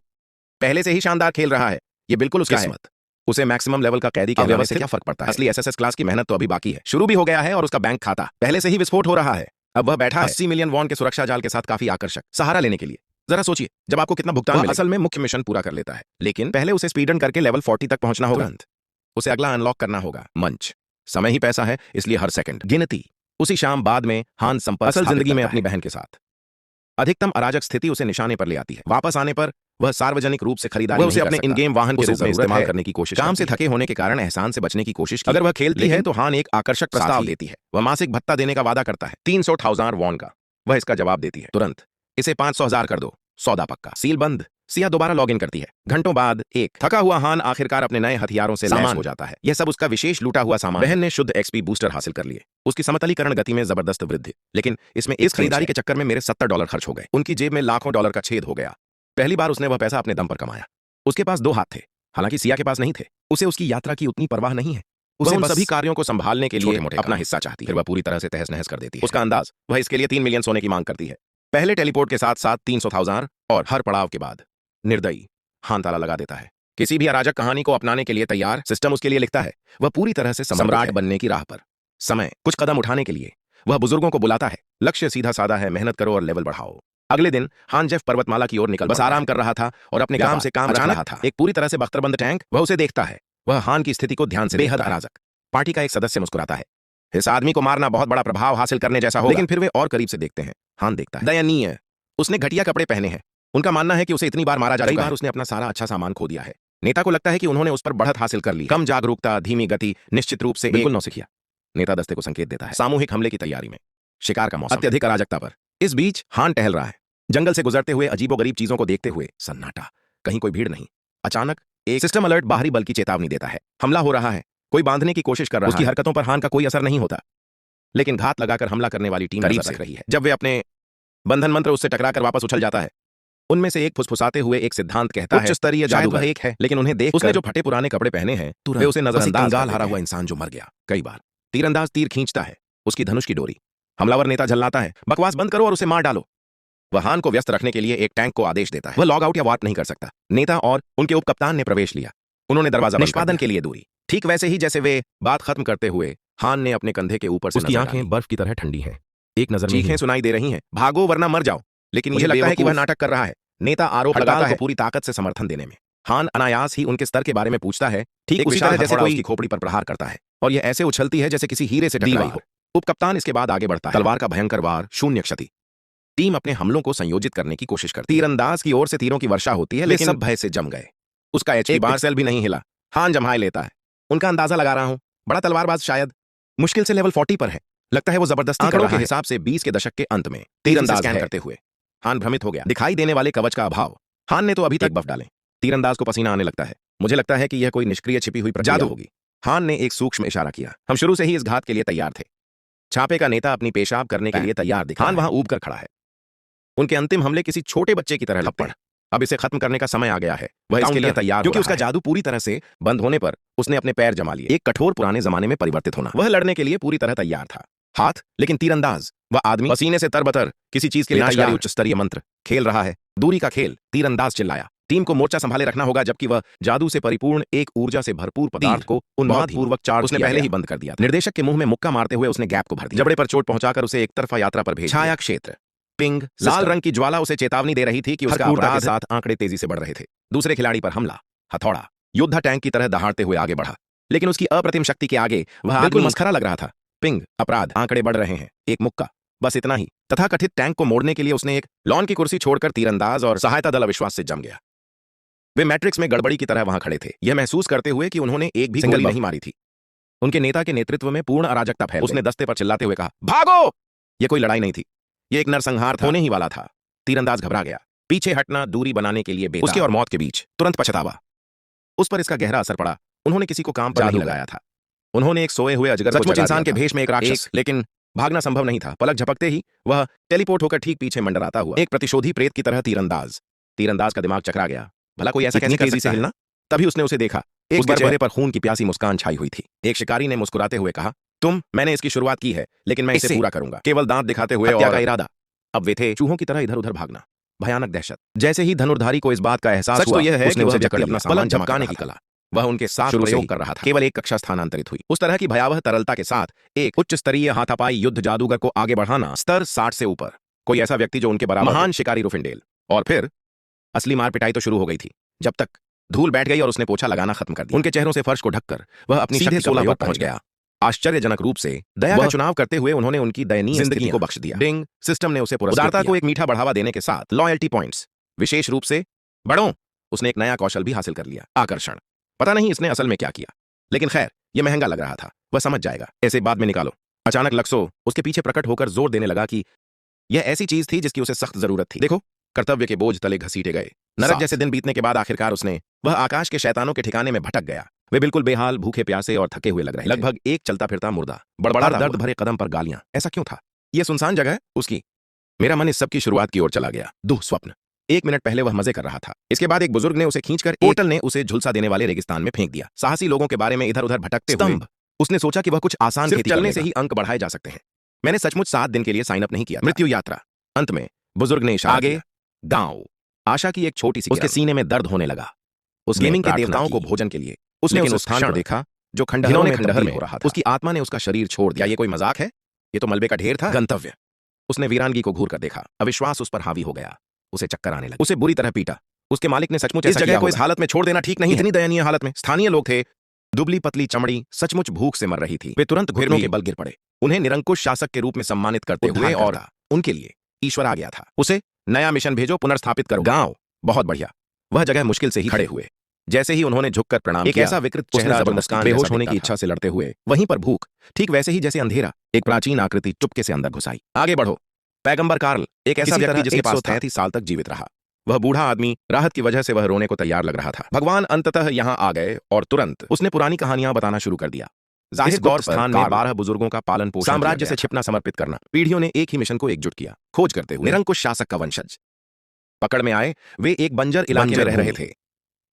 पहले से ही शानदार खेल रहा है। ये बिल्कुल उसका किस्मत। उसे मैक्सिमम लेवल का कैदी कहलाने से क्या फर्क पड़ता है? असली एसएसएस क्लास की मेहनत तो अभी बाकी है। शुरू भी हो गया है और उसका बैंक खाता पहले से ही विस्फोट हो रहा है। अब वह बैठा 80 मिलियन वॉन के सुरक्षा जाल के साथ काफी आकर्षक सहारा लेने के लिए। जरा सोचिए, जब आपको कितना भुगतान मिले। असल में मुख्य मिशन पूरा कर लेता है, लेकिन पहले उसे स्पीड रन करके लेवल 40 तक पहुंचना होगा। उसे अगला अनलॉक करना होगा। मंच। समय ही पैसा है, इसलिए हर सेकंड गिनती। उसी शाम बाद में हान संपर्क असल जिंदगी में अपनी बहन के साथ। अधिकतम अराजक स्थिति उसे निशाने पर ले आती है। वापस आने पर वह सार्वजनिक रूप से खरीदारी उसे अपने इन गेम वाहन के रूप में इस्तेमाल करने की कोशिश। काम से थके होने के कारण एहसान से बचने की कोशिश की। अगर वह खेलती है तो हान एक आकर्षक प्रस्ताव देती है। वह मासिक भत्ता देने का वादा करता है, 300,000 वॉन का। वह इसका जवाब देती है, तुरंत इसे 500,000 कर दो। सौदा पक्का। सील बंद। सिया दोबारा लॉग इन करती है। घंटों बाद एक थका हुआ हान आखिरकार अपने नए हथियारों से लैस हो जाता है। यह सब उसका विशेष लूटा हुआ सामान। बहन ने शुद्ध एक्सपी बूस्टर हासिल कर लिए। उसकी समतलीकरण गति में जबरदस्त वृद्धि। लेकिन इसमें इस खरीदारी के चक्कर में मेरे $70 खर्च हो गए। उनकी जेब में लाखों डॉलर का छेद हो गया। पहली बार उसने वह पैसा अपने दम पर कमाया। उसके पास 2 हाथ थे, हालांकि सिया के पास नहीं थे। उसे उसकी यात्रा की उतनी परवाह नहीं है। उसे उन सभी कार्यों को संभालने के लिए अपना हिस्सा चाहती है। फिर वह पूरी तरह से तहस नहस कर देती है। उसका अंदाज, वह इसके लिए 3 मिलियन सोने की मांग करती है। पहले टेलीपोर्ट के साथ साथ 300,000 और हर पड़ाव के बाद निर्दयी हान ताला लगा देता है। किसी भी अराजक कहानी को अपनाने के लिए तैयार सिस्टम उसके लिए लिखता है। वह पूरी तरह से सम्राट बनने की राह पर। समय कुछ कदम उठाने के लिए वह बुजुर्गों को बुलाता है। लक्ष्य सीधा साधा है, मेहनत करो और लेवल बढ़ाओ। अगले दिन हान जेफ पर्वतमाला की ओर निकल बस आराम कर रहा था और अपने काम से काम रख रहा था। एक पूरी तरह से बख्तरबंद टैंक वह उसे देखता है। वह हान की स्थिति को ध्यान से बेहद अराजक। पार्टी का एक सदस्य मुस्कुराता है। इस आदमी को मारना बहुत बड़ा प्रभाव हासिल करने जैसा होगा। लेकिन फिर वे और करीब से देखते हैं। हान देखता है, दयनीय, उसने घटिया कपड़े पहने हैं। उनका मानना है कि उसे इतनी बार मारा जा चुका है, उसने अपना सारा अच्छा सामान खो दिया है। नेता को लगता है कि उन्होंने उस पर बढ़त हासिल कर ली। कम जागरूकता, धीमी गति, निश्चित रूप से बिल्कुल नौसिखिया। नेता दस्ते को संकेत देता है सामूहिक हमले की तैयारी में। शिकार का मौसम, अत्यधिक अराजकता पर। इस बीच हान टहल रहा है, जंगल से गुजरते हुए अजीबोगरीब चीजों को देखते हुए। सन्नाटा, कहीं कोई भीड़ नहीं। अचानक एक सिस्टम अलर्ट बाहरी बल की चेतावनी देता है, हमला हो रहा है। कोई बांधने की कोशिश कर रहा है। उसकी हरकतों पर हान का कोई असर नहीं होता, लेकिन घात लगाकर हमला करने वाली टीम करीब से रही है। जब वे अपने बंधन मंत्र उससे टकराकर वापस उछल जाता है। उनमें से एक फुसफुसाते हुए एक सिद्धांत कहता है, उच्च स्तरीय जादूगर एक है, लेकिन उन्हें देख उसने जो फटे पुराने कपड़े पहने हैं, वे उसे नजरअंदाज हारा हुआ इंसान जो मर गया। कई बार तीरंदाज तीर खींचता है, उसकी धनुष की डोरी। हमलावर नेता झल्लाता है, बकवास बंद करो और उसे मार डालो। वह हान को व्यस्त रखने के लिए एक टैंक को आदेश देता है। वह लॉग आउट या वार्प नहीं कर सकता। नेता और उनके उपकप्तान ने प्रवेश लिया। उन्होंने दरवाजा निष्पादन के लिए दूरी। ठीक वैसे ही जैसे वे बात खत्म करते हुए हान ने अपने कंधे के ऊपर से उसकी आंखें बर्फ की तरह ठंडी हैं। एक नजर चीखें सुनाई दे रही हैं, भागो वरना मर जाओ। लेकिन मुझे लगता है कि वह नाटक कर रहा है। नेता आरोप लगाता है पूरी ताकत से समर्थन देने में। हान अनायास ही उनके स्तर के बारे में पूछता है, ठीक उसी तरह जैसे कोई खोपड़ी पर प्रहार करता है, और यह ऐसे उछलती है जैसे किसी हीरे से टकराई हो। उपकप्तान इसके बाद आगे बढ़ता है। तलवार का भयंकर वार, शून्य क्षति। टीम अपने हमलों को संयोजित करने की कोशिश करती है। तीरंदाज की ओर से तीरों की वर्षा होती है, लेकिन सब भय से जम गए। उसका एक पिक्सेल भी नहीं हिला। हान जमाए लेता है, उनका अंदाजा लगा रहा हूं, बड़ा तलवारबाज शायद मुश्किल से लेवल 40 पर है। लगता है वो जबरदस्ती आंकड़ों के हिसाब से 20 के दशक के अंत में तीरंदाज स्कैन करते हुए। हान भ्रमित हो गया, दिखाई देने वाले कवच का अभाव। हान ने तो अभी तक बफ डाले। तीरंदाज को पसीना आने लगता है। मुझे लगता है कि यह कोई निष्क्रिय छिपी हुई जादू होगी। हान ने एक सूक्ष्म इशारा किया। हम शुरू से ही इस घात के लिए तैयार थे। छापे का नेता अपनी पेशाब करने के लिए तैयार दिखा। हान वहां ऊब कर खड़ा है। उनके अंतिम हमले किसी छोटे बच्चे की तरह लगते हैं। अब इसे खत्म करने का समय आ गया है। वह इसके लिए तैयार, क्योंकि उसका जादू पूरी तरह से बंद होने पर उसने अपने पैर जमा लिए। एक कठोर पुराने जमाने में परिवर्तित होना। वह लड़ने के लिए पूरी तरह तैयार था। हाथ, लेकिन तीरंदाज, वह आदमी पसीने से तरबतर किसी चीज के लिए तैयार उच्च स्तरीय मंत्र खेल रहा है। दूरी का खेल। तीरंदाज चिल्लाया, टीम को मोर्चा संभाले रखना होगा, जबकि वह जादू से परिपूर्ण एक ऊर्जा से भरपूर पदार्थ को उन्मादपूर्वक चार्ज उसने पहले ही बंद कर दिया। निर्देशक के मुंह में मुक्का मारते हुए उसने गैप को भर दिया। जबड़े पर चोट पहुंचाकर उसे एक तरफा यात्रा पर भेज। छाया क्षेत्र, पिंग, लाल रंग की ज्वाला उसे चेतावनी दे रही थी कि उसका अपराध के साथ आंकड़े तेजी से बढ़ रहे थे। दूसरे खिलाड़ी पर हमला, हथौड़ा, योद्धा टैंक की तरह दहाड़ते हुए आगे बढ़ा, लेकिन उसकी अप्रतिम शक्ति के आगे वह बिल्कुल मस्खरा लग रहा था। पिंग, अपराध, आंकड़े बढ़ रहे हैं, एक मुक्का, बस इतना ही। तथाकथित टैंक को मोड़ने के लिए उसने एक लॉन की कुर्सी छोड़कर तीरंदाज और सहायता दल अविश्वास से जम गया। वे मैट्रिक्स में गड़बड़ी की तरह वहां खड़े थे, यह महसूस करते हुए कि उन्होंने एक भी गोली नहीं मारी थी। उनके नेता के नेतृत्व में पूर्ण अराजकता फैल गई। उसने दस्ते पर चिल्लाते हुए कहा, भागो! यह कोई लड़ाई नहीं थी, यह एक नरसंहार था, होने ही वाला था। तीरंदाज घबरा गया। पीछे हटना, दूरी बनाने के लिए बेताब। उसके और मौत के बीच तुरंत पछतावा। उस पर इसका गहरा असर पड़ा। उन्होंने किसी को काम पर नहीं लगाया था। उन्होंने एक सोए हुए अजगर, सचमुच इंसान के भेष में एक राक्षस, लेकिन भागना संभव नहीं था। पलक झपकते ही वह टेलीपोर्ट होकर ठीक पीछे मंडराता हुआ, एक प्रतिशोधी प्रेत की तरह तीरंदाज का दिमाग चकरा गया। भला कोई ऐसा कैसे तेजी से हिलना? तभी उसने उसे देखा। उसके चेहरे पर खून की प्यासी मुस्कान छाई हुई थी। एक शिकारी ने मुस्कुराते हुए कहा, मैंने इसकी शुरुआत की है, लेकिन मैं इसे पूरा करूंगा। केवल दांत दिखाते हुए हत्या का इरादा। अब वे थे चूहों की तरह इधर उधर भागना, भयानक दहशत। जैसे ही धनुर्धारी को इस बात का एहसास हुआ, तो यह है कि उसे जकड़ अपना सामान झपकाने की कला वह उनके साथ प्रयोग कर रहा था। केवल एक कक्षा स्थानांतरित हुई। उस तरह की भयावह तरलता के साथ एक उच्च स्तरीय हाथापाई युद्ध जादूगर को आगे बढ़ाना, स्तर 60 से ऊपर, कोई ऐसा व्यक्ति जो उनके बराबर, महान शिकारी रुफिंडेल। और फिर असली मार पिटाई तो शुरू हो गई थी, जब तक धूल बैठ गई और उसने पोछा लगाना खत्म कर दिया। उनके चेहरों से फर्श को ढककर वह अपनी सीधे 16 पर पहुंच गया। आश्चर्यजनक रूप से दया का चुनाव करते हुए उन्होंने उनकी दयनीय जिंदगी को बख्श दिया। डिंग, सिस्टम ने उसे उदारता को एक मीठा बढ़ावा देने के साथ लॉयल्टी पॉइंट्स, विशेष रूप से बड़ों, उसने एक नया कौशल भी हासिल कर लिया, आकर्षण। पता नहीं इसने असल में क्या किया, लेकिन खैर यह महंगा लग रहा था, वह समझ जाएगा, ऐसे बाद में निकालो। अचानक लक्सो उसके पीछे प्रकट होकर जोर देने लगा कि यह ऐसी चीज थी जिसकी उसे सख्त जरूरत थी। देखो, कर्तव्य के बोझ तले घसीटे गए। नरक जैसे दिन बीतने के बाद आखिरकार वह आकाश के शैतानों के ठिकाने में भटक गया। वे बिल्कुल बेहाल, भूखे प्यासे और थके हुए लग रहे थे। लगभग एक चलता फिरता मुर्दा, बड़बड़ा दर्द भरे कदम पर गालियां। ऐसा क्यों था? यह सुनसान जगह उसकी। मेरा मन इस सब की शुरुआत की ओर चला गया। दुःस्वप्न। 1 मिनट पहले वह मजे कर रहा था, इसके बाद एक बुजुर्ग ने उसे खींचकर होटल ने उसे झुलसा देने वाले रेगिस्तान में फेंक दिया। साहसी लोगों के बारे में इधर उधर भटकते हुए उसने सोचा कि वह कुछ आसान खेती चलने से ही अंक बढ़ाए जा सकते हैं। मैंने सचमुच 7 दिन के लिए साइन अप नहीं किया। मृत्यु यात्रा। अंत में बुजुर्ग ने इशारा किया। गांव। आशा की एक छोटी सी, उसके सीने में दर्द होने लगा। उस गेमिंग के देवताओं को भोजन के लिए उसने उस स्थान को देखा जो खंडहरों में हो रहा था। उसकी आत्मा ने उसका शरीर छोड़ दिया। ये कोई मजाक है? ये तो मलबे का ढेर था। गंतव्य। उसने वीरानगी को घूर कर देखा। अविश्वास उस पर हावी हो गया। उसे चक्कर आने लगा। उसे बुरी तरह पीटा। उसके मालिक ने सचमुच इस जगह को इस हालत में छोड़ देना ठीक नहीं। इतनी दयनीय हालत में स्थानीय लोग थे दुबली पतली चमड़ी, सचमुच भूख से मर रही थी। वे तुरंत घुटनों के बल गिर पड़े। उन्हें निरंकुश शासक के रूप में सम्मानित करते हुए और उनके लिए ईश्वर आ गया था। उसे नया मिशन भेजो, पुनर्स्थापित करो गांव। बहुत बढ़िया। वह जगह मुश्किल से ही खड़े हुए। जैसे ही उन्होंने झुककर प्रणाम किया, एक ऐसा विकृत चेहरा जो मुस्कान बेहोश होने की इच्छा से लड़ते हुए, वहीं पर भूख, ठीक वैसे ही जैसे अंधेरा, एक प्राचीन आकृति चुपके से अंदर घुस आई। आगे बढ़ो। पैगंबर कार्ल, एक ऐसा व्यक्ति जिसके पास 133 साल तक जीवित रहा। वह बूढ़ा आदमी, राहत की वजह से वह रोने को तैयार लग रहा था। भगवान अंततः यहां आ गए और तुरंत उसने पुरानी कहानियां बताना शुरू कर दिया। जाहिर तौर पर स्थान में 12 बुजुर्गों का पालन पोषण, साम्राज्य से छिपना समर्पित करना। पीढ़ियों ने एक ही मिशन को एकजुट किया, खोज करते हुए निरंकुश शासक का वंशज। पकड़ में आए। वे एक बंजर इलाके में रह रहे थे।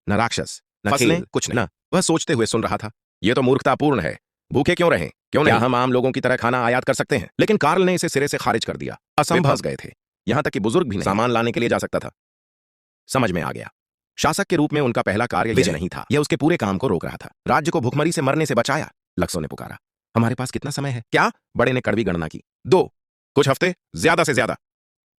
न राक्षस, न फसलें, कुछ न। वह सोचते हुए सुन रहा था। यह तो मूर्खतापूर्ण है। भूखे क्यों रहें? क्यों नहीं हम आम लोगों की तरह खाना आयात कर सकते हैं? लेकिन कार्ल ने इसे सिरे से खारिज कर दिया। असंभव। फंस गए थे। यहां तक कि बुजुर्ग भी सामान लाने के लिए जा सकता था। समझ में आ गया। शासक के रूप में उनका पहला कार्य विजय नहीं था। यह उसके पूरे काम को रोक रहा था। राज्य को भुखमरी से मरने से बचाया। लक्सो ने पुकारा। हमारे पास कितना समय है? क्या? बड़े ने कड़वी गणना की। 2 कुछ हफ्ते, ज्यादा से ज्यादा।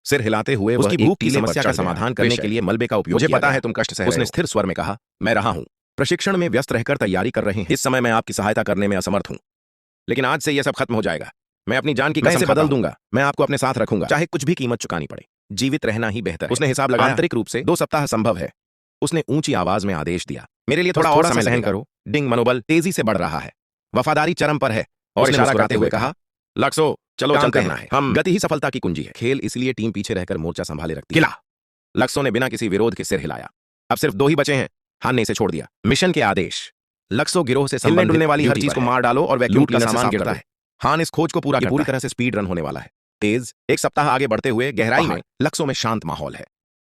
सिर हिलाते हुए उसकी भूख की समस्या का समाधान करने के लिए मलबे का उपयोग। मुझे पता है तुम कष्ट सह रहे हो। उसने स्थिर स्वर में कहा। मैं रहा हूं। प्रशिक्षण में व्यस्त रहकर तैयारी कर रहे हैं। इस समय मैं आपकी सहायता करने में असमर्थ हूं। लेकिन आज से यह सब खत्म हो जाएगा। मैं अपनी जान की कसम बदल दूंगा। मैं आपको अपने साथ रखूंगा, चाहे कुछ भी कीमत चुकानी पड़े। जीवित रहना ही बेहतर है। उसने हिसाब लगाया। आंतरिक रूप से 2 सप्ताह संभव है। उसने ऊंची आवाज में आदेश दिया। मेरे लिए थोड़ा और समय सहन करो। डिंग मनोबल तेजी से बढ़ रहा है। वफादारी चरम पर है। और इशारा करते हुए कहा, लक्सो चलो चलते हैं। हम गति ही सफलता की कुंजी है। खेल इसलिए टीम पीछे रहकर मोर्चा संभाले रखती है। किला। लक्सो ने बिना किसी विरोध के सिर हिलाया। अब सिर्फ 2 ही बचे हैं। हान ने इसे छोड़ दिया। मिशन के आदेश। लक्सो गिरोह से हिलने डुलने वाली हर चीज को मार डालो और वैक्यूम क्लीनर सामान गिरता है। हान इस खोज को पूरी तरह से स्पीड रन होने वाला है। तेज। 1 सप्ताह आगे बढ़ते हुए गहराई में लक्सो में शांत माहौल है।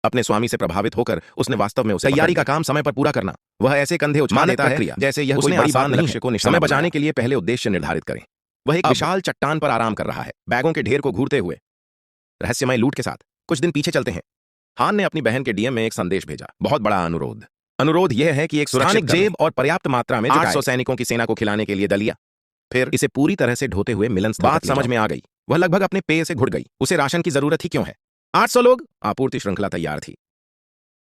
अपने स्वामी से प्रभावित होकर उसने वास्तव में उसे तैयारी का काम समय पर पूरा करना। वह ऐसे कंधे उछाल देता है जैसे यह कोई बड़ी बात नहीं को समय बचाने के लिए पहले उद्देश्य निर्धारित करें। वह एक विशाल चट्टान पर आराम कर रहा है, बैगों के ढेर को घूरते हुए, रहस्यमय लूट के साथ। कुछ दिन पीछे चलते हैं। हान ने अपनी बहन के डीएम में एक संदेश भेजा। बहुत बड़ा अनुरोध। अनुरोध यह है कि एक सुरक्षित जेब और पर्याप्त मात्रा में 800 सैनिकों की सेना को खिलाने के लिए दलिया। फिर इसे पूरी तरह से ढोते हुए मिलन। बात समझ में आ गई। वह लगभग अपने पेय से घुट गई। उसे राशन की जरूरत ही क्यों है? 800 लोग। आपूर्ति श्रृंखला तैयार थी।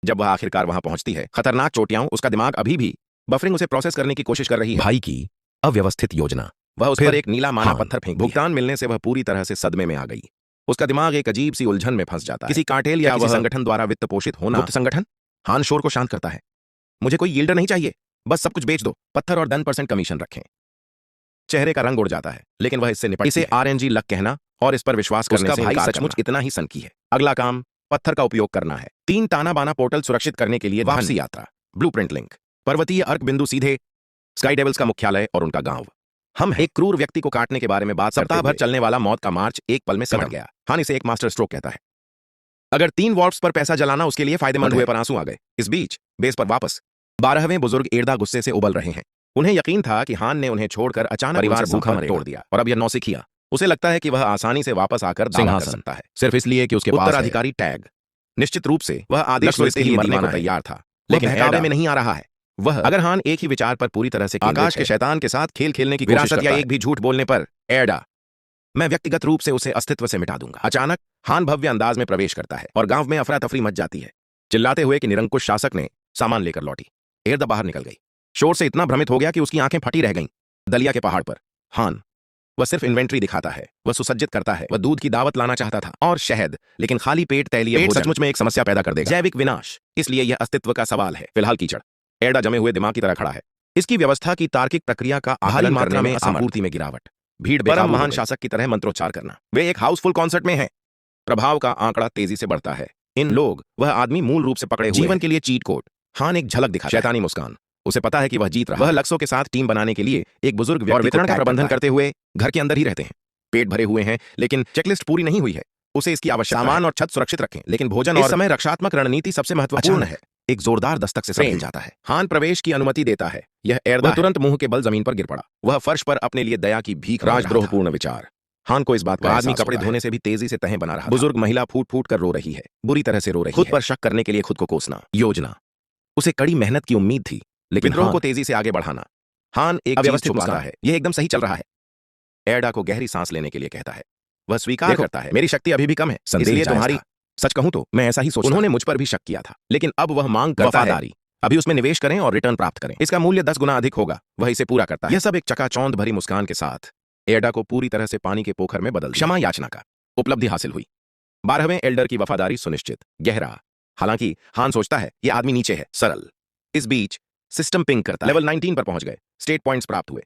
जब वह आखिरकार वहां पहुंचती है, खतरनाक चोटियां उसका दिमाग अभी भी बफरिंग उसे प्रोसेस करने की कोशिश कर रही है। भाई की अव्यवस्थित योजना। वह उस पर एक नीला माना पत्थर फेंक। भुगतान मिलने से वह पूरी तरह से सदमे में आ गई। उसका दिमाग एक अजीब सी उलझन में फंस जाता है। किसी कार्टेल या किसी संगठन द्वारा वित्त पोषित होना। गुप्त संगठन? हान शोर को शांत करता है। मुझे कोई यील्डर नहीं चाहिए, बस सब कुछ बेच दो। पत्थर और 10% कमीशन रखें। चेहरे का रंग उड़ जाता है, लेकिन वह इससे निपट। इसे आरएनजी लक कहना और इस पर विश्वास करने से भाई सचमुच इतना ही सनकी है। अगला काम पत्थर का उपयोग करना है। 3 ताना बाना पोर्टल सुरक्षित करने के लिए वापसी यात्रा। Blueprint link. पर्वतीय अर्क बिंदु सीधे स्काई डेविल्स का मुख्यालय और उनका गांव। हम एक क्रूर व्यक्ति को काटने के बारे में बात। सप्ताह भर चलने वाला मौत का मार्च एक पल में समझ गया। हान इसे एक मास्टर स्ट्रोक कहता है। अगर 3 वॉर्प्स पर पैसा जलाना उसके लिए फायदेमंद हुए पर आंसू आ गए। इस बीच बेस पर वापस 12वें बुजुर्ग एर्दा गुस्से से उबल रहे हैं। उन्हें यकीन था कि हान ने उन्हें छोड़कर अचानक परिवार भूखा तोड़ दिया और अब यह नौसिखिया। उसे लगता है कि वह आसानी से वापस आकर दावा कर सकता है, सिर्फ इसलिए कि उसके पास उत्तराधिकारी टैग। निश्चित रूप से वह आदेश इसके लिए मरने को तैयार था, लेकिन बहकावे में नहीं आ रहा है। वह अगर हान एक ही विचार पर पूरी तरह से आकाश के शैतान के साथ खेल खेलने की विरासत या एक भी झूठ बोलने पर, एर्डा, मैं व्यक्तिगत रूप से उसे अस्तित्व से मिटा दूंगा। अचानक हान भव्य अंदाज में प्रवेश करता है और गांव में अफरा तफरी मच जाती है, चिल्लाते हुए कि निरंकुश शासक ने सामान लेकर लौटी। एर्दा बाहर निकल गई। शोर से इतना भ्रमित हो गया कि उसकी आंखें फटी रह गईं। दलिया के पहाड़ पर हान। वह सिर्फ इन्वेंट्री दिखाता है, वह सुसज्जित करता है। वह दूध की दावत लाना चाहता था और शहद, लेकिन खाली पेट तैलीय भोजन सचमुच में एक समस्या पैदा कर देगा। जैविक विनाश। इसलिए यह अस्तित्व का सवाल है। फिलहाल कीचड़। एर्डा जमे हुए दिमाग की तरह खड़ा है। इसकी व्यवस्था की तार्किक प्रक्रिया का भारी मात्रा में आपूर्ति में गिरावट। भीड़ परम महान शासक की तरह मंत्रोच्चार करना। वे एक हाउसफुल कॉन्सर्ट में हैं। प्रभाव का आंकड़ा तेजी से बढ़ता है। इन लोग, वह आदमी मूल रूप से पकड़े हुए जीवन के लिए चीट कोड। हान एक झलक दिखा। शैतानी मुस्कान। उसे पता है कि वह जीत रहा है। वह लक्सो के साथ टीम बनाने के लिए एक बुजुर्ग और वितरण का प्रबंधन करते हुए घर के अंदर ही रहते हैं। पेट भरे हुए हैं, लेकिन चेकलिस्ट पूरी नहीं हुई है। उसे इसकी आवश्यकता। सामान और छत सुरक्षित रखें, लेकिन भोजन और समय रक्षात्मक रणनीति सबसे महत्वपूर्ण है। एक जोरदार दस्तक से संभल जाता है। हान प्रवेश की अनुमति देता है। यह एर्दा तुरंत मुंह के बल जमीन पर गिर पड़ा। वह फर्श पर अपने लिए दया की भीख। राजद्रोहपूर्ण विचार। हान को इस बात का आदमी कपड़े धोने से भी तेजी से तहें बना रहा। बुजुर्ग महिला फूट फूट कर रो रही है, बुरी तरह से रो रही है। खुद पर शक करने के लिए खुद को कोसना। योजना। उसे कड़ी मेहनत की उम्मीद थी, लेकिन विद्रोह को तेजी से आगे बढ़ाना। हान एक अव्यवस्थित मुस्कुरा है। यह एकदम सही चल रहा है। एर्डा को गहरी सांस लेने के लिए कहता है। वह स्वीकार करता है, मेरी शक्ति अभी भी कम है, इसलिए तुम्हारी। सच कहूं तो मैं ऐसा ही सोचता। उन्होंने मुझ पर भी शक किया था, लेकिन अब वह मांग करता है। अभी उसमें निवेश करें और रिटर्न प्राप्त करें। इसका मूल्य 10 गुना अधिक होगा। वह इसे पूरा करता है। यह सब एक चकाचौंध भरी मुस्कान के साथ एडा को पूरी तरह से पानी के पोखर में बदल दिया। क्षमा याचना का उपलब्धि हासिल हुई। 12वें एल्डर की वफादारी सुनिश्चित। गहरा। हालांकि हान सोचता है यह आदमी नीचे है। सरल। इस बीच सिस्टम पिंग करता है। लेवल 19 पर पहुंच गए। स्टेट पॉइंट्स प्राप्त हुए।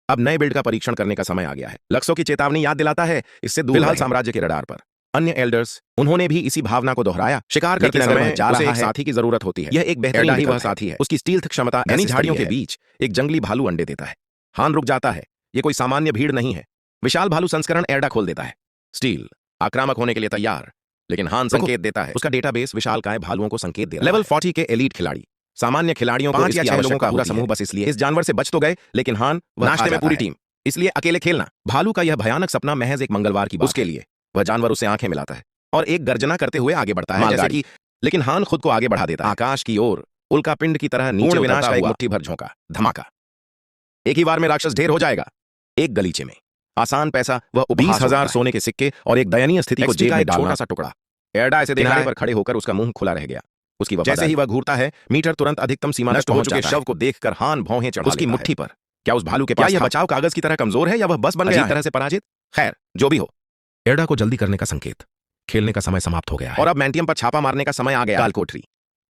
अब नए बिल्ड का परीक्षण करने का समय आ गया है। लक्ष्यों की चेतावनी याद दिलाता है इससे दूर फिलहाल साम्राज्य के रडार पर। अन्य एल्डर्स उन्होंने भी इसी भावना को दोहराया। शिकार करते समय जा रहा है, साथी की जरूरत होती है। यह एक बेहतरीन ही वह साथी है। उसकी स्टील्थ क्षमता घनी झाड़ियों के बीच एक जंगली भालू अंडे देता है। हान रुक जाता है। यह कोई सामान्य भीड़ नहीं है। विशाल भालू संस्करण एडा खोल देता है। स्टील आक्रामक होने के लिए तैयार, लेकिन हान संकेत देता है। उसका डेटाबेस विशालकाय भालुओं को संकेत दे रहा है। लेवल 40 के एलीट खिलाड़ी। सामान्य खिलाड़ियों को 5 या 6 लोगों का पूरा समूह बस इसलिए। इस जानवर से बच तो गए, लेकिन हान नाश्ते में पूरी टीम, इसलिए अकेले खेलना। भालू का यह भयानक सपना महज एक मंगलवार की बात। उसके लिए वह जानवर उसे आंखें मिलाता है और एक गर्जना करते हुए आगे बढ़ता है जैसे कि, लेकिन हान खुद को आगे बढ़ा देता है। आकाश की ओर उल्का पिंड की तरह नीचे विनाश का एक मुट्ठी भर झोंका। धमाका। एक ही बार में राक्षस ढेर हो जाएगा। एक गलीचे में आसान पैसा, वह 20,000 सोने के सिक्के और एक दयनीय स्थिति को जेब में डालना। छोटा सा टुकड़ा। एडा इसे किनारे पर खड़े होकर उसका मुंह खुला रह गया। उसकी जैसे ही वह घूरता है, मीटर तुरंत अधिकतम सीमा नष्ट हो चुके शव को देखकर हान भौहें चढ़ा उसकी मुट्ठी पर। क्या उस भालू के पास यह बचाव कागज की तरह कमजोर है या वह बस बन गया तरह से पराजित? खैर, जो भी हो, एडा को जल्दी करने का संकेत। खेलने का समय समाप्त हो गया है और अब मैंटियम पर छापा मारने का समय आ गया। कालकोठरी।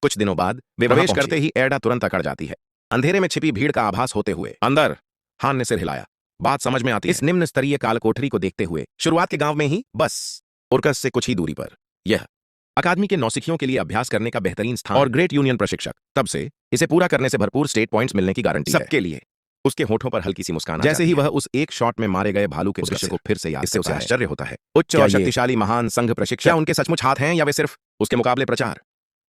कुछ दिनों बाद वे प्रवेश करते ही एडा तुरंत अकड़ जाती है। अंधेरे में छिपी भीड़ का आभास होते हुए अंदर। हान ने सिर हिलाया। बात समझ में आती है। इस निम्न स्तरीय कालकोठरी को देखते हुए शुरुआत के गांव में ही, बस उर्कस से कुछ ही दूरी पर, यह अकादमी के नौसिखियों के लिए अभ्यास करने का बेहतरीन स्थान और ग्रेट यूनियन प्रशिक्षक। तब से इसे पूरा करने से भरपूर स्टेट पॉइंट्स मिलने की गारंटी सबके लिए। उसके होठों पर हल्की सी मुस्कान जैसे ही वह उस एक शॉट में मारे गए भालू के दृश्य को फिर से याद इससे उसे आश्चर्य होता है। उच्च और शक्तिशाली महान संघ प्रशिक्षक उनके सचमुच हाथ हैं या वे सिर्फ उसके मुकाबले प्रचार?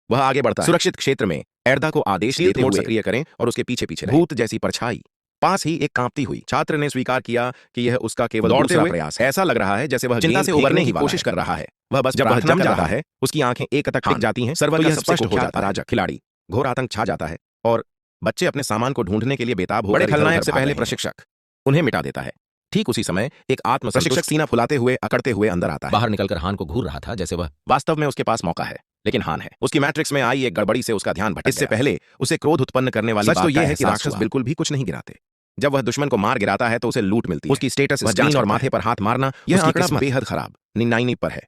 वह आगे बढ़ता है। सुरक्षित क्षेत्र में एडा को आदेश देते हुए सक्रिय करें और उसके पीछे पीछे भूत जैसी परछाई। पास ही एक कांपती हुई छात्र ने स्वीकार किया कि यह उसका केवल दौड़ते हुए प्रयास है। ऐसा लग रहा है जैसे वह चिंता से उबरने की कोशिश कर रहा है। वह बस जब वह जम जाता है, उसकी आंखें एक टक टिक जाती हैं। सर्वर यह स्पष्ट हो जाता है। राजक खिलाड़ी घोर आतंक छा जाता है और बच्चे अपने सामान को ढूंढने के लिए बेताब होकर खलनायक से पहले प्रशिक्षक उन्हें मिटा देता है। ठीक उसी समय एक आत्म प्रशिक्षक सीना फुलाते हुए अकड़ते हुए अंदर आता है। बाहर निकलकर हान को घूर रहा था जैसे वह वास्तव में उसके पास मौका है, लेकिन हान है। उसकी मैट्रिक्स में आई एक गड़बड़ी से उसका ध्यान भटक गया। इससे पहले उसे क्रोध उत्पन्न करने वाली बात तो यह है कि राक्षस बिल्कुल भी कुछ नहीं गिराते। जब वह दुश्मन को मार गिराता है तो उसे लूट मिलती है। उसकी स्टेटस स्क्रीन और माथे पर हाथ मारना, यह आंकड़ा बेहद खराब 99 पर है।